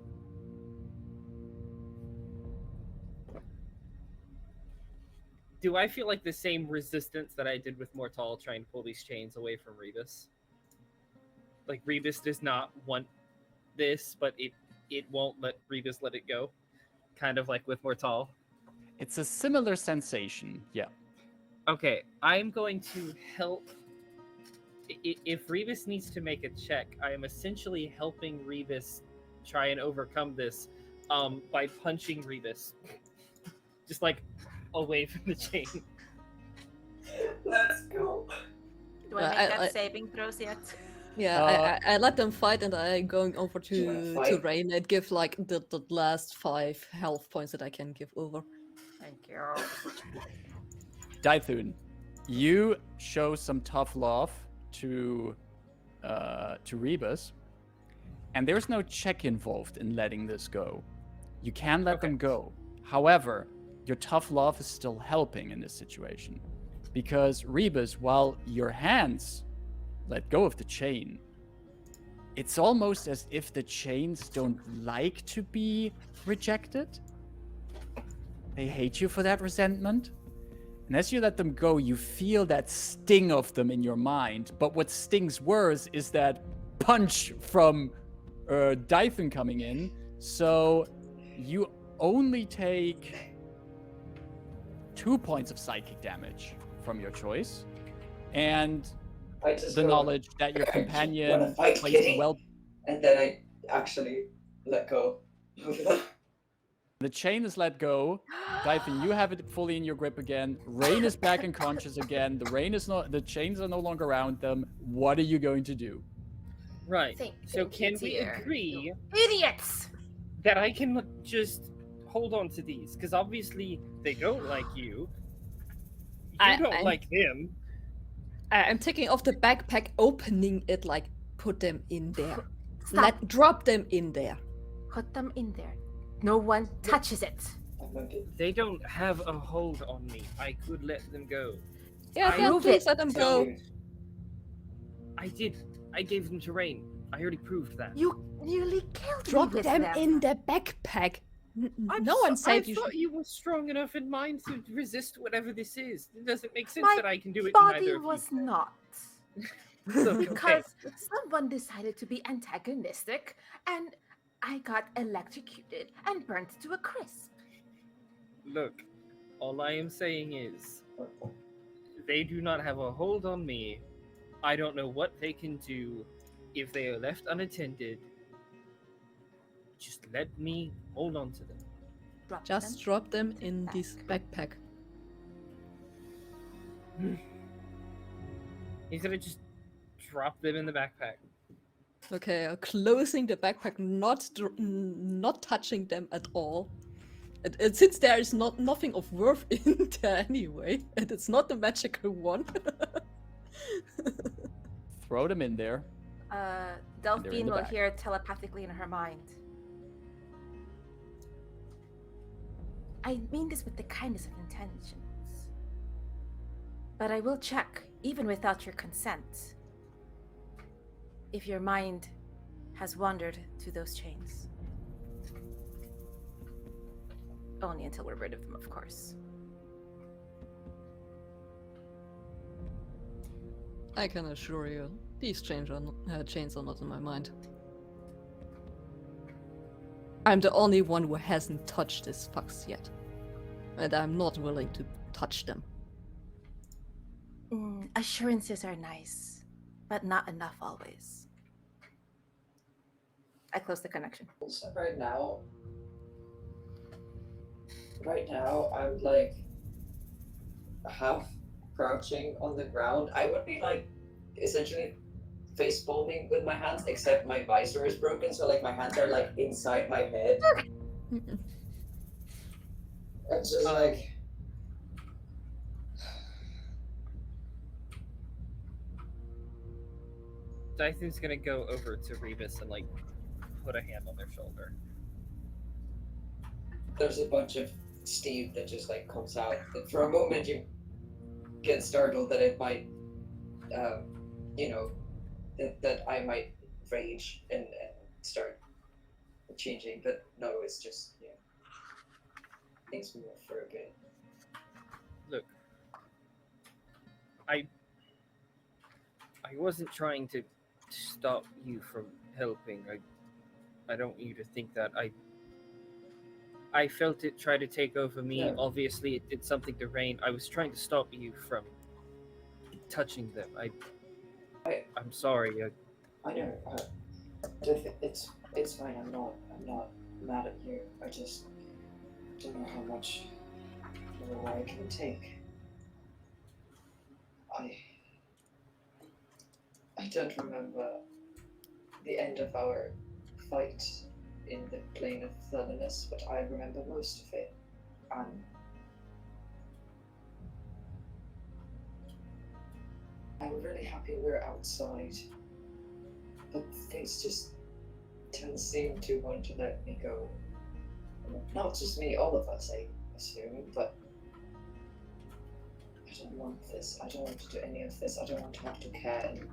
[SPEAKER 5] like the same resistance that I did with Mur'taal trying to pull these chains away from Rebus? Like Rebus does not want this, but it won't let Rebus let it go. Kind of like with Mur'taal.
[SPEAKER 1] It's a similar sensation, yeah.
[SPEAKER 5] Okay, I'm going to help. If Rebus needs to make a check, I am essentially helping Rebus try and overcome this by punching Rebus. Just like away from the chain.
[SPEAKER 6] Let's go.
[SPEAKER 4] Do I make that saving throws yet?
[SPEAKER 3] Yeah, I let them fight, and I going over
[SPEAKER 6] Do you wanna
[SPEAKER 3] to
[SPEAKER 6] fight?
[SPEAKER 3] Rain and give like the last 5 health points that I can give over.
[SPEAKER 4] Thank you.
[SPEAKER 1] Dythun, you show some tough love to Rebus, and there's no check involved in letting this go. You can let them go. However, your tough love is still helping in this situation, because Rebus, while your hands let go of the chain, it's almost as if the chains don't like to be rejected. They hate you for that resentment. And as you let them go, you feel that sting of them in your mind. But what stings worse is that punch from Dythun coming in. So you only take 2 points of psychic damage from your choice. And the knowledge that your companion plays well.
[SPEAKER 6] And then I actually let go.
[SPEAKER 1] The chain is let go. Dythun, you have it fully in your grip again. Rain is back and conscious again. The chains are no longer around them. What are you going to do?
[SPEAKER 5] Right.
[SPEAKER 4] Thank
[SPEAKER 5] Can
[SPEAKER 4] you,
[SPEAKER 5] we
[SPEAKER 4] dear.
[SPEAKER 5] agree
[SPEAKER 4] Idiots!
[SPEAKER 5] that I can just hold on to these? Because obviously they don't like you. You don't like them.
[SPEAKER 3] I'm taking off the backpack, opening it, like put them in there.
[SPEAKER 4] Stop.
[SPEAKER 3] Drop them in there.
[SPEAKER 4] Put them in there. No one touches it.
[SPEAKER 5] They don't have a hold on me. I could let them go.
[SPEAKER 3] Yeah,
[SPEAKER 5] I
[SPEAKER 3] yeah,
[SPEAKER 4] move
[SPEAKER 3] please
[SPEAKER 4] it.
[SPEAKER 3] let them go.
[SPEAKER 5] I did. I gave them to Rain. I already proved that.
[SPEAKER 4] You nearly killed
[SPEAKER 3] Drop
[SPEAKER 4] me with
[SPEAKER 3] them in the backpack. No one said you
[SPEAKER 5] thought
[SPEAKER 3] should.
[SPEAKER 5] you were strong enough in mind to resist whatever this is. It doesn't make sense
[SPEAKER 4] My
[SPEAKER 5] that I can do it.
[SPEAKER 4] body
[SPEAKER 5] neither of you
[SPEAKER 4] was
[SPEAKER 5] can.
[SPEAKER 4] not.
[SPEAKER 5] Look,
[SPEAKER 4] Because someone decided to be antagonistic, and I got electrocuted and burnt to a crisp.
[SPEAKER 5] Look, all I am saying is, they do not have a hold on me. I don't know what they can do if they are left unattended. just let me hold on to them.
[SPEAKER 4] Drop
[SPEAKER 3] Just
[SPEAKER 4] them.
[SPEAKER 3] drop them in this backpack.
[SPEAKER 5] He's gonna just drop them in the backpack.
[SPEAKER 3] Okay, closing the backpack, not touching them at all. Since there is nothing of worth in there anyway, and it's not the magical one.
[SPEAKER 1] Throw them in there.
[SPEAKER 4] Delphine
[SPEAKER 1] the
[SPEAKER 4] will
[SPEAKER 1] bag.
[SPEAKER 4] hear telepathically in her mind. I mean this with the kindest of intentions. But I will check, even without your consent, if your mind has wandered to those chains. Only until we're rid of them, of course.
[SPEAKER 3] I can assure you, these chains are not in my mind. I'm the only one who hasn't touched this fox yet. And I'm not willing to touch them.
[SPEAKER 4] Assurances are nice, but not enough always. I close the connection.
[SPEAKER 6] So right now, I'm like half crouching on the ground. I would be like essentially face palming with my hands, except my visor is broken, so like my hands are like inside my head. It's just like.
[SPEAKER 5] Dythun's gonna go over to Rebus and like put a hand on their shoulder.
[SPEAKER 6] There's a bunch of steam that just like comes out. And for a moment, you get startled that it might, that I might rage and start changing. But no, it's just things move for a bit.
[SPEAKER 5] Look, I wasn't trying to stop you from helping. I don't want you to think that. I felt it try to take over me.
[SPEAKER 6] Yeah.
[SPEAKER 5] Obviously, it did something to Rain. I was trying to stop you from touching them. I'm sorry.
[SPEAKER 6] I know. It's fine. I'm not mad at you. I just don't know how much more I can take. I don't remember the end of our fight in the plane of Thelanis, but I remember most of it. And I'm really happy we're outside, but things just don't seem to want to let me go. Not just me, all of us, I assume, but I don't want this. I don't want to do any of this. I don't want to have to care anymore.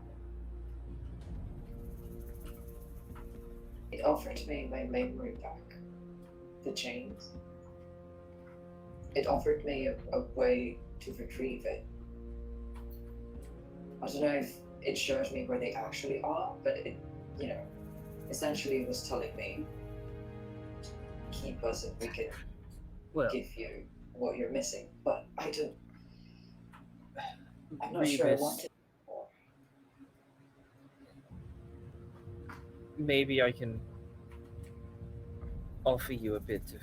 [SPEAKER 6] It offered me my memory back, the chains. It offered me a way to retrieve it. I don't know if it shows me where they actually are, but it, essentially was telling me, keep us and we can give you what you're missing. But I'm not sure I want it anymore.
[SPEAKER 5] Maybe I can offer you a bit of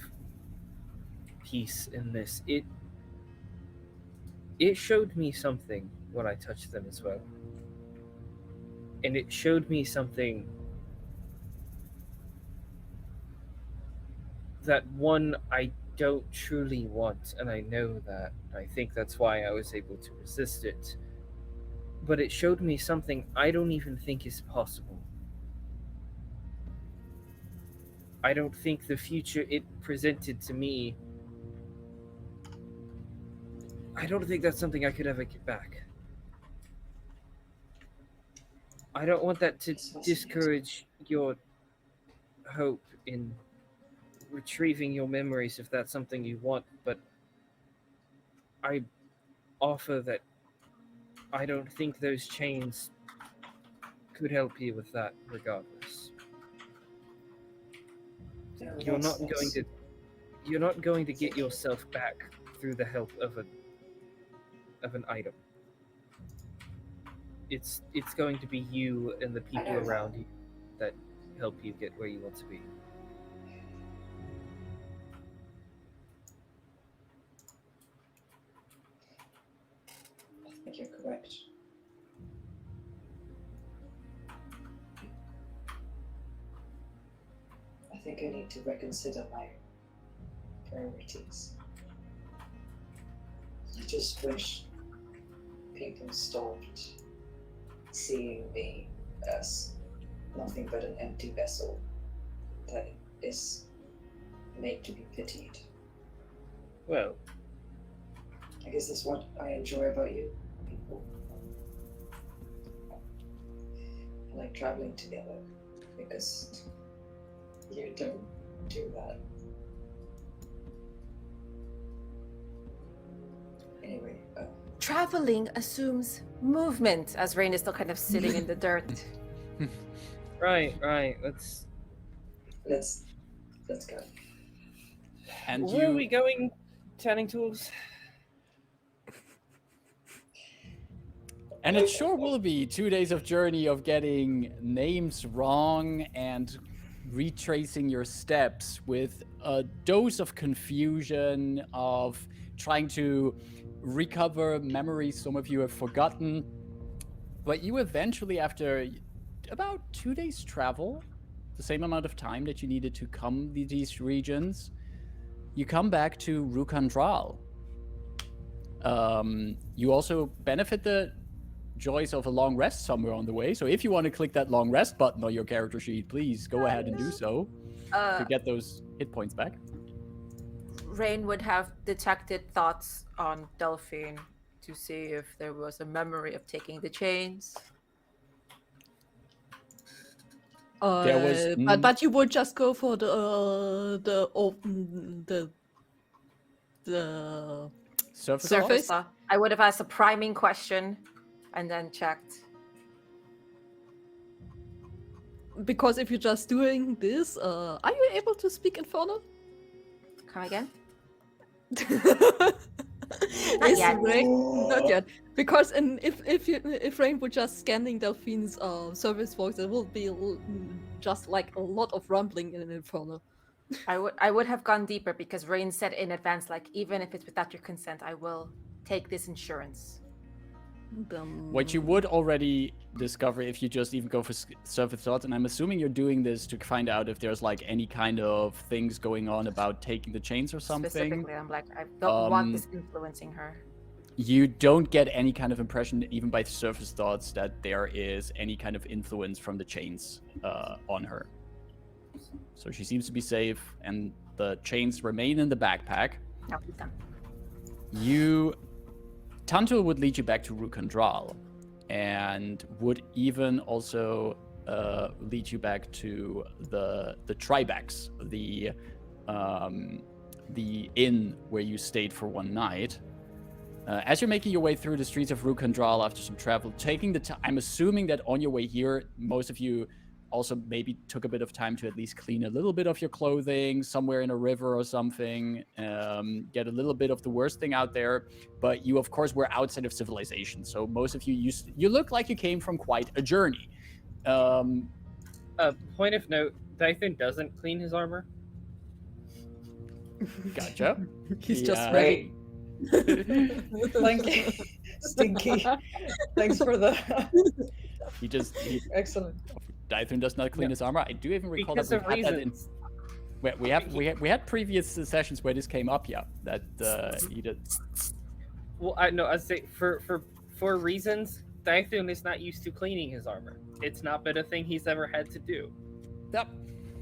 [SPEAKER 5] peace in this. It showed me something when I touched them as well. And it showed me something that I don't truly want, and I know that. I think that's why I was able to resist it. But it showed me something I don't even think is possible. I don't think the future it presented to me, I don't think that's something I could ever get back. I don't want that to discourage your hope in retrieving your memories if that's something you want, but I offer that I don't think those chains could help you with that regardless. You're not going to get yourself back through the help of an item. It's going to be you and the people around you that help you get where you want to be.
[SPEAKER 6] think you're correct. I think I need to reconsider my priorities. I just wish people stopped seeing me as nothing but an empty vessel that is made to be pitied.
[SPEAKER 5] Well,
[SPEAKER 6] I guess that's what I enjoy about you people. I like traveling together because you don't do that. Anyway,
[SPEAKER 4] Traveling assumes movement, as Rain is still kind of sitting in the dirt.
[SPEAKER 5] right. Let's
[SPEAKER 6] let's go.
[SPEAKER 1] And
[SPEAKER 5] Where are we going, Tanning Tools?
[SPEAKER 1] And it sure will be 2 days of journey of getting names wrong and retracing your steps with a dose of confusion, of trying to recover memories some of you have forgotten. But you eventually, after about 2 days travel, the same amount of time that you needed to come to these regions, you come back to Rukandral. You also benefit the joys of a long rest somewhere on the way. So if you want to click that long rest button on your character sheet, please go ahead and do so to get those hit points back.
[SPEAKER 4] Rain would have detected thoughts on Delphine to see if there was a memory of taking the chains.
[SPEAKER 1] There was
[SPEAKER 3] but you would just go for the
[SPEAKER 1] surface.
[SPEAKER 4] I would have asked a priming question and then checked.
[SPEAKER 3] Because if you're just doing this, are you able to speak Infernal?
[SPEAKER 4] Come again?
[SPEAKER 3] Not
[SPEAKER 4] yet.
[SPEAKER 3] Not yet. Because if Rain were just scanning Delphine's service voice, it would be just like a lot of rumbling in Infernal.
[SPEAKER 4] I would have gone deeper because Rain said in advance, like, even if it's without your consent, I will take this insurance.
[SPEAKER 1] What you would already discover if you just even go for surface thoughts, and I'm assuming you're doing this to find out if there's like any kind of things going on about taking the chains or something.
[SPEAKER 4] Specifically, I'm like, I don't want this influencing her.
[SPEAKER 1] You don't get any kind of impression, even by surface thoughts, that there is any kind of influence from the chains on her. So she seems to be safe, and the chains remain in the backpack.
[SPEAKER 4] No, he's done.
[SPEAKER 1] Tantul would lead you back to Rukandral, and would even also lead you back to the Tribex, the inn where you stayed for one night. As you're making your way through the streets of Rukandral after some travel, taking the time, I'm assuming that on your way here, most of you also maybe took a bit of time to at least clean a little bit of your clothing somewhere in a river or something, get a little bit of the worst thing out there. But you, of course, were outside of civilization. So most of you, you look like you came from quite a journey.
[SPEAKER 5] Point of note, Dythun doesn't clean his armor.
[SPEAKER 1] Gotcha.
[SPEAKER 3] He's just ready.
[SPEAKER 2] Thank you. Stinky. Thanks for that.
[SPEAKER 1] Excellent. Dythun does not clean his armor. I do even recall
[SPEAKER 5] because
[SPEAKER 1] that
[SPEAKER 5] of reasons.
[SPEAKER 1] We had previous sessions where this came up. Yeah, that he did.
[SPEAKER 5] Well, I'd say for reasons, Dythun is not used to cleaning his armor. It's not been a thing he's ever had to do.
[SPEAKER 1] Yep.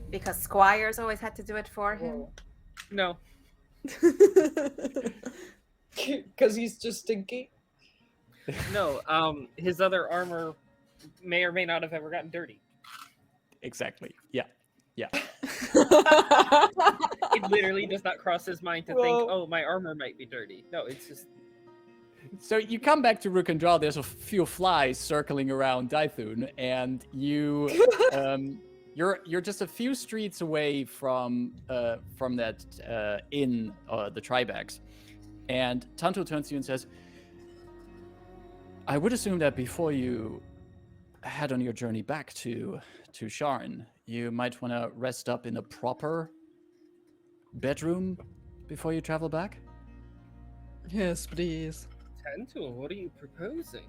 [SPEAKER 4] Because squires always had to do it for him.
[SPEAKER 5] No.
[SPEAKER 2] Because he's just stinky.
[SPEAKER 5] No. His other armor may or may not have ever gotten dirty.
[SPEAKER 1] Exactly. Yeah.
[SPEAKER 5] It literally does not cross his mind to think, oh, my armor might be dirty. No, it's just.
[SPEAKER 1] So you come back to Rukandral. There's a few flies circling around Dythun, and you, you're just a few streets away from that inn, the Tribex, and Tantul turns to you and says, "I would assume that before you head on your journey back to Sharn, you might want to rest up in a proper bedroom before you travel back."
[SPEAKER 3] Yes, please.
[SPEAKER 5] Pentul, what are you proposing?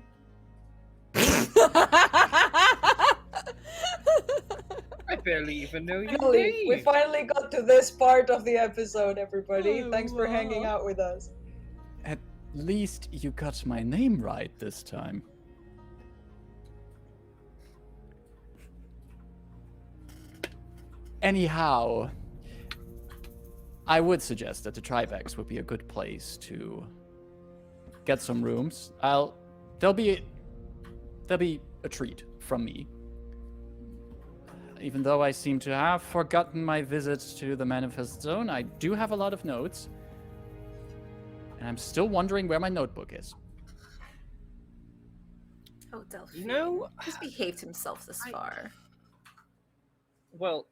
[SPEAKER 5] I barely even know your
[SPEAKER 2] Finally, we
[SPEAKER 5] name.
[SPEAKER 2] finally got to this part of the episode, everybody.
[SPEAKER 3] Oh,
[SPEAKER 2] Thanks for hanging
[SPEAKER 3] wow.
[SPEAKER 2] out with us.
[SPEAKER 1] At least you got my name right this time. Anyhow, I would suggest that the Tribex would be a good place to get some rooms. There'll be a treat from me. Even though I seem to have forgotten my visit to the Manifest Zone, I do have a lot of notes. And I'm still wondering where my notebook is.
[SPEAKER 4] Oh, Delphine.
[SPEAKER 5] You know,
[SPEAKER 4] He's behaved himself this far.
[SPEAKER 5] well,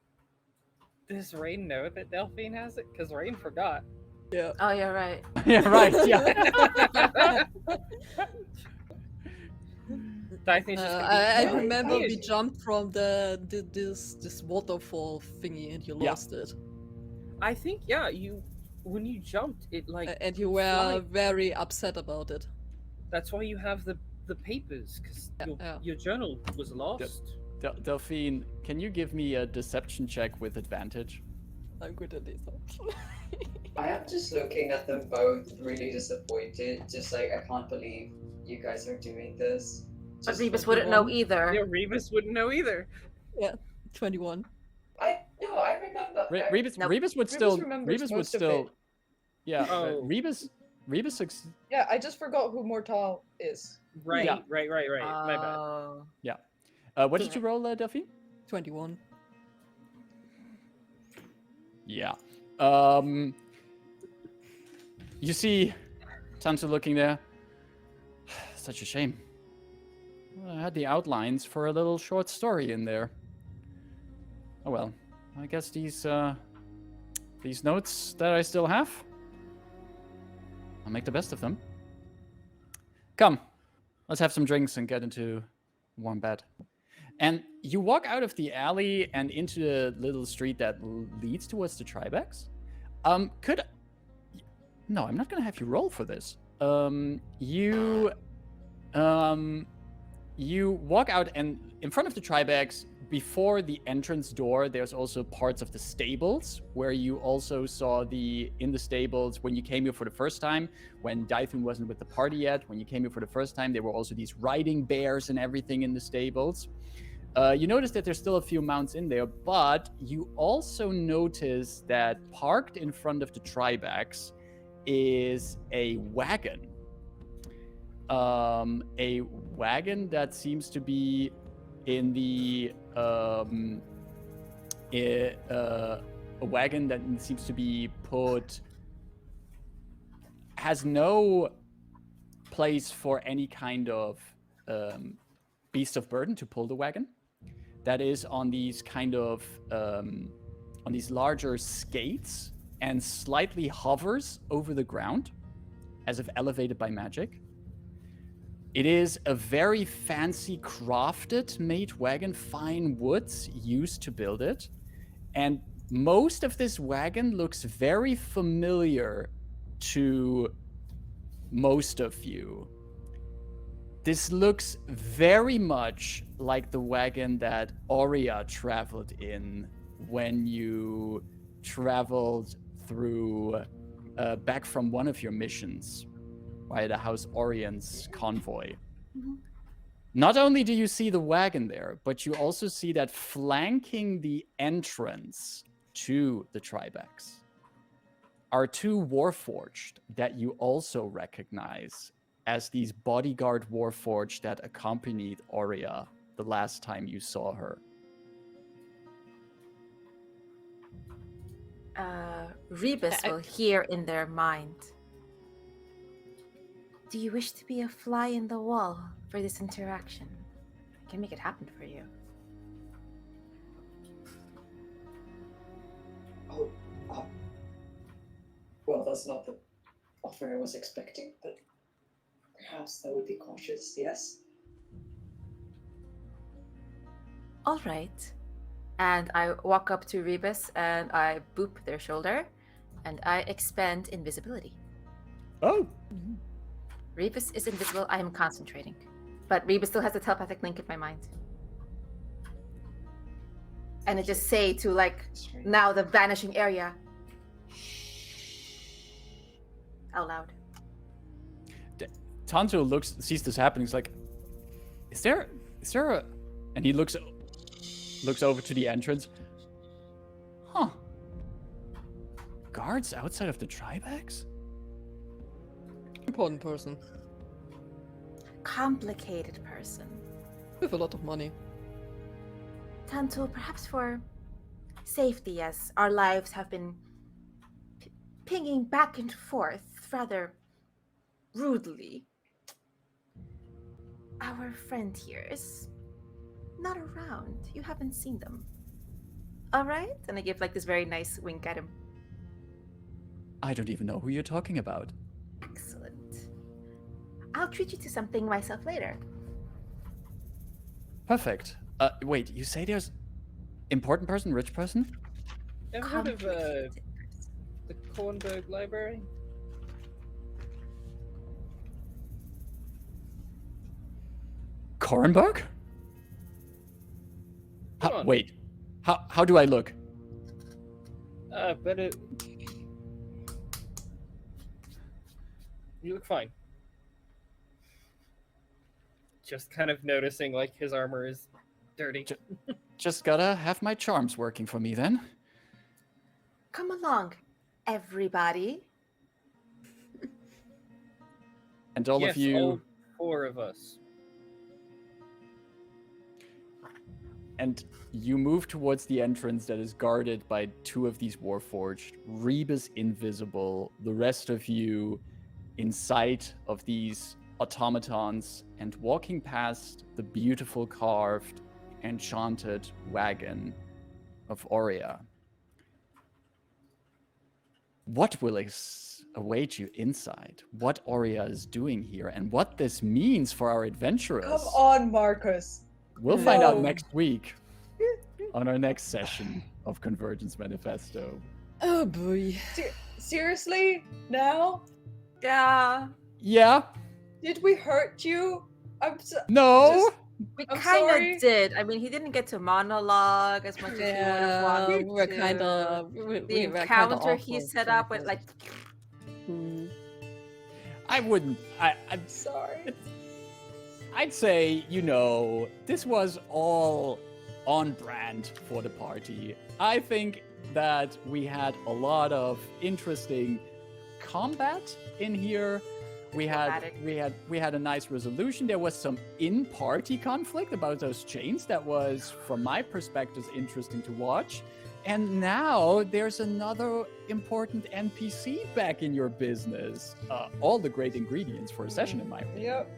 [SPEAKER 5] does Rain know that Delphine has it? Because Rain forgot.
[SPEAKER 3] Yeah.
[SPEAKER 4] Oh, you're right.
[SPEAKER 1] Yeah, right, yeah.
[SPEAKER 5] Dythun's just gonna be,
[SPEAKER 3] I
[SPEAKER 5] "Oh,
[SPEAKER 3] remember
[SPEAKER 5] yes."
[SPEAKER 3] we jumped from this waterfall thingy and you
[SPEAKER 1] Yeah.
[SPEAKER 3] lost it.
[SPEAKER 5] I think, yeah, when you jumped, it like
[SPEAKER 3] And you were
[SPEAKER 5] fly-
[SPEAKER 3] very upset about it.
[SPEAKER 5] That's why you have the papers, because
[SPEAKER 3] Yeah.
[SPEAKER 5] your journal was lost.
[SPEAKER 1] Delphine, can you give me a deception check with advantage?
[SPEAKER 3] I'm good at this.
[SPEAKER 6] I am just looking at them both, really disappointed. Just like, I can't believe you guys are doing this.
[SPEAKER 4] But
[SPEAKER 6] Just
[SPEAKER 4] Rebus wouldn't know
[SPEAKER 3] 21.
[SPEAKER 4] either.
[SPEAKER 5] Yeah, Rebus wouldn't know either.
[SPEAKER 3] 21.
[SPEAKER 6] I remember.
[SPEAKER 1] Rebus,
[SPEAKER 4] Nope.
[SPEAKER 1] Rebus would
[SPEAKER 2] Rebus
[SPEAKER 1] still.
[SPEAKER 2] remembers
[SPEAKER 1] Rebus would
[SPEAKER 2] most of
[SPEAKER 1] still.
[SPEAKER 2] it.
[SPEAKER 1] Yeah,
[SPEAKER 5] Oh.
[SPEAKER 1] Rebus.
[SPEAKER 2] Yeah, I just forgot who Mur'taal is.
[SPEAKER 5] Right,
[SPEAKER 1] Yeah.
[SPEAKER 5] right. My bad.
[SPEAKER 4] Oh.
[SPEAKER 1] What did you roll, Delphine?
[SPEAKER 3] 21.
[SPEAKER 1] Yeah. You see Tantu looking there. Such a shame. Well, I had the outlines for a little short story in there. Oh well. I guess these notes that I still have, I'll make the best of them. Come, let's have some drinks and get into a warm bed. And you walk out of the alley and into the little street that leads towards the Tribex. No, I'm not gonna have you roll for this. You walk out, and in front of the Tribex, before the entrance door, there's also parts of the stables where you also saw in the stables when you came here for the first time, when Dythun wasn't with the party yet. When you came here for the first time, there were also these riding bears and everything in the stables. You notice that there's still a few mounts in there, but you also notice that parked in front of the Tribex is a wagon. A wagon that seems to be in the a wagon that seems to be has no place for any kind of beast of burden to pull the wagon. That is on these kind of on these larger skates and slightly hovers over the ground as if elevated by magic. It is a very fancy crafted made wagon, fine woods used to build it. And most of this wagon looks very familiar to most of you. This looks very much like the wagon that Aurea traveled in when you traveled through back from one of your missions by the House Orion's convoy.
[SPEAKER 4] Mhm.
[SPEAKER 1] Not only do you see the wagon there, but you also see that flanking the entrance to the Tribex are two Warforged that you also recognize as these bodyguard Warforged that accompanied Aurea the last time you saw her.
[SPEAKER 4] Rebus will hear in their mind. Do you wish to be a fly in the wall for this interaction? I can make it happen for you.
[SPEAKER 6] Oh, well, that's not the offer I was expecting, but perhaps that would be cautious, yes?
[SPEAKER 4] All right. And I walk up to Rebus and I boop their shoulder and I expend invisibility.
[SPEAKER 1] Oh,
[SPEAKER 4] Rebus is invisible. I am concentrating. But Rebus still has a telepathic link in my mind. And it just say to like now the vanishing area. Out loud.
[SPEAKER 1] Tanto sees this happening. He's like, is there a, and he looks over to the entrance. Huh. Guards outside of the Tribex?
[SPEAKER 3] Important person.
[SPEAKER 4] Complicated person.
[SPEAKER 3] With a lot of money.
[SPEAKER 4] Tanto, perhaps for safety, as our lives have been pinging back and forth rather rudely. Our friend here is not around. You haven't seen them. All right? And I give like this very nice wink at him.
[SPEAKER 1] I don't even know who you're talking about.
[SPEAKER 4] Excellent. I'll treat you to something myself later.
[SPEAKER 1] Perfect. Wait, you say there's important person, rich person?
[SPEAKER 5] Ever heard of the Kornberg Library?
[SPEAKER 1] Korenberg?
[SPEAKER 5] Come on.
[SPEAKER 1] Wait, how do I look?
[SPEAKER 5] But you look fine. Just kind of noticing like his armor is dirty.
[SPEAKER 1] Just gotta have my charms working for me then.
[SPEAKER 4] Come along, everybody.
[SPEAKER 1] And all
[SPEAKER 5] yes,
[SPEAKER 1] of you...
[SPEAKER 5] all 4 of us.
[SPEAKER 1] And you move towards the entrance that is guarded by 2 of these Warforged. Rebus invisible, the rest of you in sight of these automatons, and walking past the beautiful carved, enchanted wagon of Aurea. What will await you inside? What Aurea is doing here, and what this means for our adventurers?
[SPEAKER 2] Come on, Marcus.
[SPEAKER 1] We'll find out
[SPEAKER 2] No.
[SPEAKER 1] next week on our next session of Convergence Manifesto.
[SPEAKER 3] Oh boy.
[SPEAKER 2] Seriously? Now?
[SPEAKER 4] Yeah.
[SPEAKER 1] Yeah?
[SPEAKER 2] Did we hurt you?
[SPEAKER 1] No?
[SPEAKER 2] Just-
[SPEAKER 4] We
[SPEAKER 2] I'm
[SPEAKER 4] kind
[SPEAKER 2] sorry.
[SPEAKER 4] of did. I mean, he didn't get to monologue as much as he would have
[SPEAKER 3] Yeah,
[SPEAKER 4] wanted
[SPEAKER 3] we were
[SPEAKER 4] to.
[SPEAKER 3] kind of.
[SPEAKER 4] The
[SPEAKER 3] We were kinda
[SPEAKER 4] encounter he
[SPEAKER 3] awful
[SPEAKER 4] set up with like.
[SPEAKER 1] I wouldn't. I'm
[SPEAKER 2] Sorry.
[SPEAKER 1] I'd say, this was all on brand for the party. I think that we had a lot of interesting combat in here. We had a nice resolution. There was some in-party conflict about those chains that was, from my perspective, interesting to watch. And now there's another important NPC back in your business. All the great ingredients for a session, in my opinion.
[SPEAKER 2] Yep.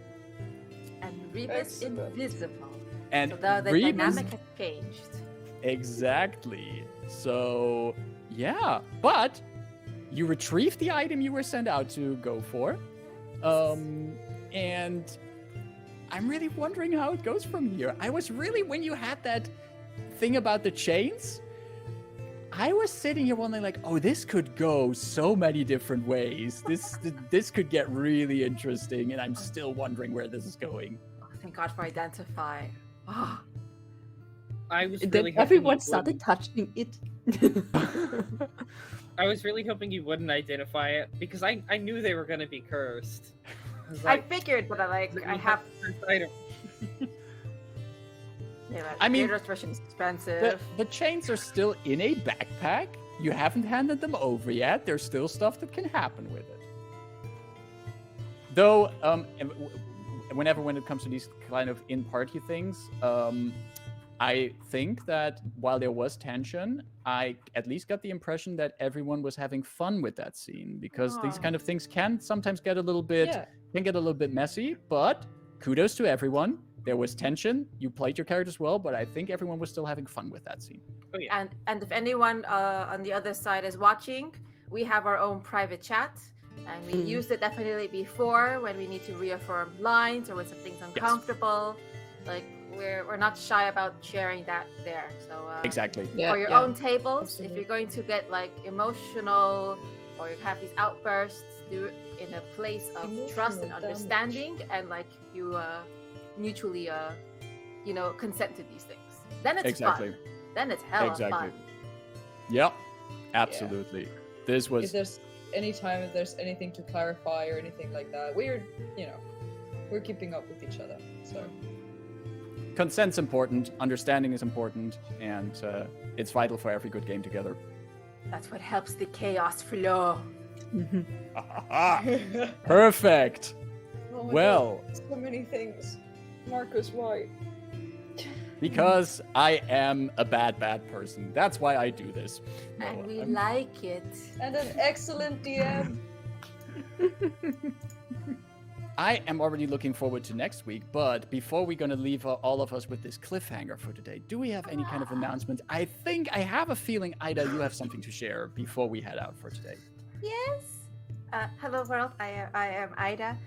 [SPEAKER 4] And Rebus
[SPEAKER 2] Excellent.
[SPEAKER 4] invisible.
[SPEAKER 1] And
[SPEAKER 4] So the
[SPEAKER 1] Rebus-
[SPEAKER 4] dynamic has changed.
[SPEAKER 1] Exactly. So, yeah. But you retrieved the item you were sent out to go for. And I'm really wondering how it goes from here. I was really, when you had that thing about the chains, I was sitting here wondering, like, oh, this could go so many different ways. This could get really interesting, and I'm still wondering where this is going.
[SPEAKER 4] Oh, thank God for identify. Oh,
[SPEAKER 5] I was
[SPEAKER 3] Then
[SPEAKER 5] really hoping
[SPEAKER 3] everyone
[SPEAKER 5] you
[SPEAKER 3] started
[SPEAKER 5] wouldn't.
[SPEAKER 3] touching it.
[SPEAKER 5] I was really hoping you wouldn't identify it because I knew they were going to be cursed. I was
[SPEAKER 4] I
[SPEAKER 5] like,
[SPEAKER 4] figured, but I have.
[SPEAKER 5] cursed item.
[SPEAKER 4] Yeah,
[SPEAKER 1] I mean,
[SPEAKER 4] the version is expensive.
[SPEAKER 1] The chains are still in a backpack. You haven't handed them over yet. There's still stuff that can happen with it. Though, when it comes to these kind of in-party things, I think that while there was tension, I at least got the impression that everyone was having fun with that scene, because these
[SPEAKER 4] Aw.
[SPEAKER 1] kind of things can sometimes get a little bit messy, but kudos to everyone. There was tension. You played your characters well, but I think everyone was still having fun with that scene.
[SPEAKER 5] Oh yeah.
[SPEAKER 4] And if anyone on the other side is watching, we have our own private chat, and we used it definitely before when we need to reaffirm lines or when something's uncomfortable. Like we're not shy about sharing that there. So
[SPEAKER 1] Exactly.
[SPEAKER 3] Yeah,
[SPEAKER 4] for your own tables, if you're going to get like emotional or you have these outbursts, do it in a place of
[SPEAKER 2] Emotional
[SPEAKER 4] trust and
[SPEAKER 2] damage.
[SPEAKER 4] understanding, and like you mutually consent to these things. Then it's
[SPEAKER 1] Exactly.
[SPEAKER 4] fun. Then it's hella
[SPEAKER 1] Exactly.
[SPEAKER 4] fun.
[SPEAKER 1] Yep. Absolutely. This
[SPEAKER 2] If
[SPEAKER 1] was
[SPEAKER 2] there's anything to clarify or anything like that, we're keeping up with each other. So
[SPEAKER 1] consent's important, understanding is important, and it's vital for every good game together.
[SPEAKER 4] That's what helps the chaos flow.
[SPEAKER 1] Perfect.
[SPEAKER 2] Oh my
[SPEAKER 1] Well,
[SPEAKER 2] God, so many things. Marcus, why?
[SPEAKER 1] because I am a bad person. That's why I do this. No,
[SPEAKER 4] And we
[SPEAKER 1] I'm-
[SPEAKER 4] like it.
[SPEAKER 2] And an excellent DM.
[SPEAKER 1] I am already looking forward to next week, but before we're going to leave all of us with this cliffhanger for today, do we have any kind of announcement? I think I have a feeling, Ida, you have something to share before we head out for today.
[SPEAKER 4] Yes. Hello world. I am Ida,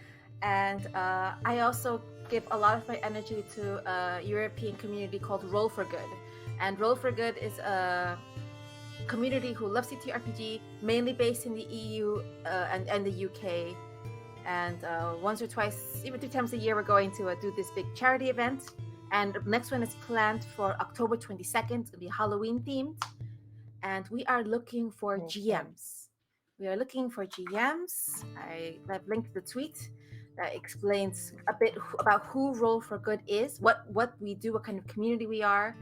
[SPEAKER 4] and I also give a lot of my energy to a European community called Roll for Good. And Roll for Good is a community who loves TTRPG, mainly based in the EU and the UK. And once or twice, even 2 times a year, we're going to do this big charity event. And the next one is planned for October 22nd. It'll be Halloween themed. And we are looking for
[SPEAKER 2] Oh,
[SPEAKER 4] GMs. We are looking for GMs. I've linked the tweet that explains a bit about who Roll for Good is, what we do, what kind of community we are.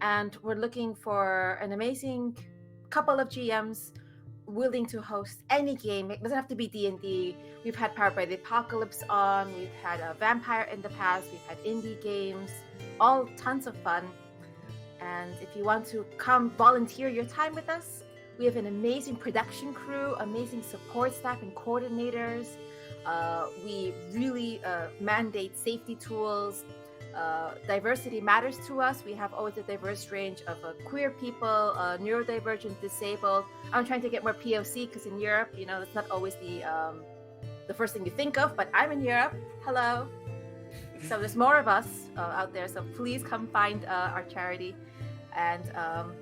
[SPEAKER 4] And we're looking for an amazing couple of GMs willing to host any game. It doesn't have to be D&D. We've had Powered by the Apocalypse on, we've had a Vampire in the past, we've had indie games, all tons of fun. And if you want to come volunteer your time with us, we have an amazing production crew, amazing support staff and coordinators. We really mandate safety tools. Diversity matters to us. We have always a diverse range of queer people, neurodivergent, disabled. I'm trying to get more POC because in Europe, that's not always the first thing you think of, but I'm in Europe. Hello. So there's more of us out there. So please come find our charity and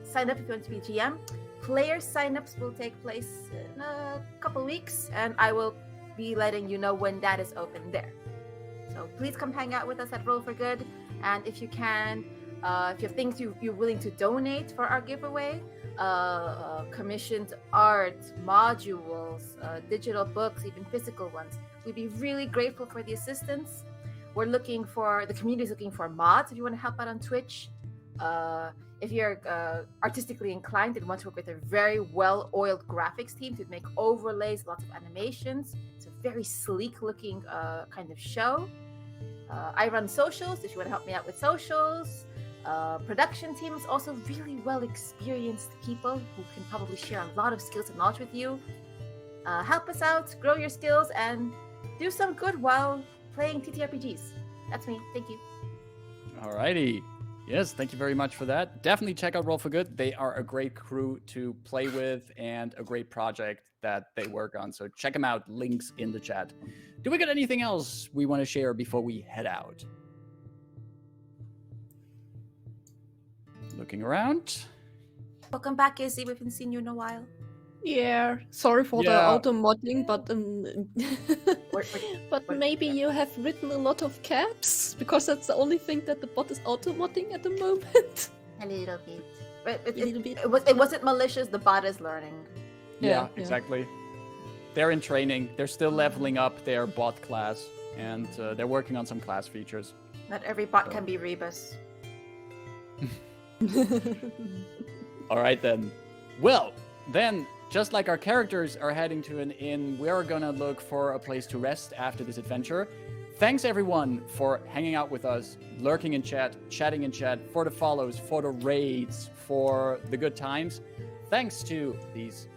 [SPEAKER 4] sign up if you want to be GM. Player signups will take place in a couple weeks, and I will be letting you know when that is open there. So please come hang out with us at Roll for Good. And if you can, if you have things you're willing to donate for our giveaway, commissioned art, modules, digital books, even physical ones, we'd be really grateful for the assistance. The community's looking for mods if you want to help out on Twitch. If you're artistically inclined and want to work with a very well-oiled graphics team to make overlays, lots of animations. It's a very sleek-looking kind of show. I run socials if you want to help me out with socials. Production team is also really well-experienced people who can probably share a lot of skills and knowledge with you. Help us out, grow your skills, and do some good while playing TTRPGs. That's me. Thank you.
[SPEAKER 1] Alrighty. Yes, thank you very much for that. Definitely check out Roll for Good. They are a great crew to play with and a great project that they work on. So check them out. Links in the chat. Do we got anything else we want to share before we head out? Looking around.
[SPEAKER 4] Welcome back, Izzy. We haven't seen you in a while.
[SPEAKER 3] Yeah, sorry for the
[SPEAKER 1] Yeah.
[SPEAKER 3] auto-modding, but but
[SPEAKER 4] What-
[SPEAKER 3] maybe you have written a lot of caps, because that's the only thing that the bot is auto-modding at the moment.
[SPEAKER 4] A little bit. But
[SPEAKER 3] A little bit.
[SPEAKER 4] it wasn't malicious. The bot is learning.
[SPEAKER 1] Yeah,
[SPEAKER 3] Yeah.
[SPEAKER 1] exactly. They're in training. They're still leveling up their bot class, and they're working on some class features.
[SPEAKER 4] Not every bot can be Rebus.
[SPEAKER 1] All right, then. Well, then, just like our characters are heading to an inn, we're gonna look for a place to rest after this adventure. Thanks, everyone, for hanging out with us, lurking in chat, chatting in chat, for the follows, for the raids, for the good times. Thanks to these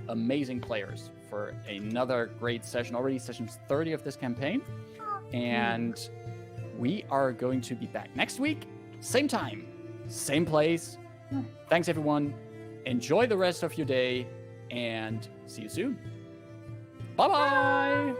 [SPEAKER 1] amazing players for another great session, already session 30 of this campaign. And we are going to be back next week, same time, same place. Thanks, everyone. Enjoy the rest of your day, and see you soon. Bye-bye.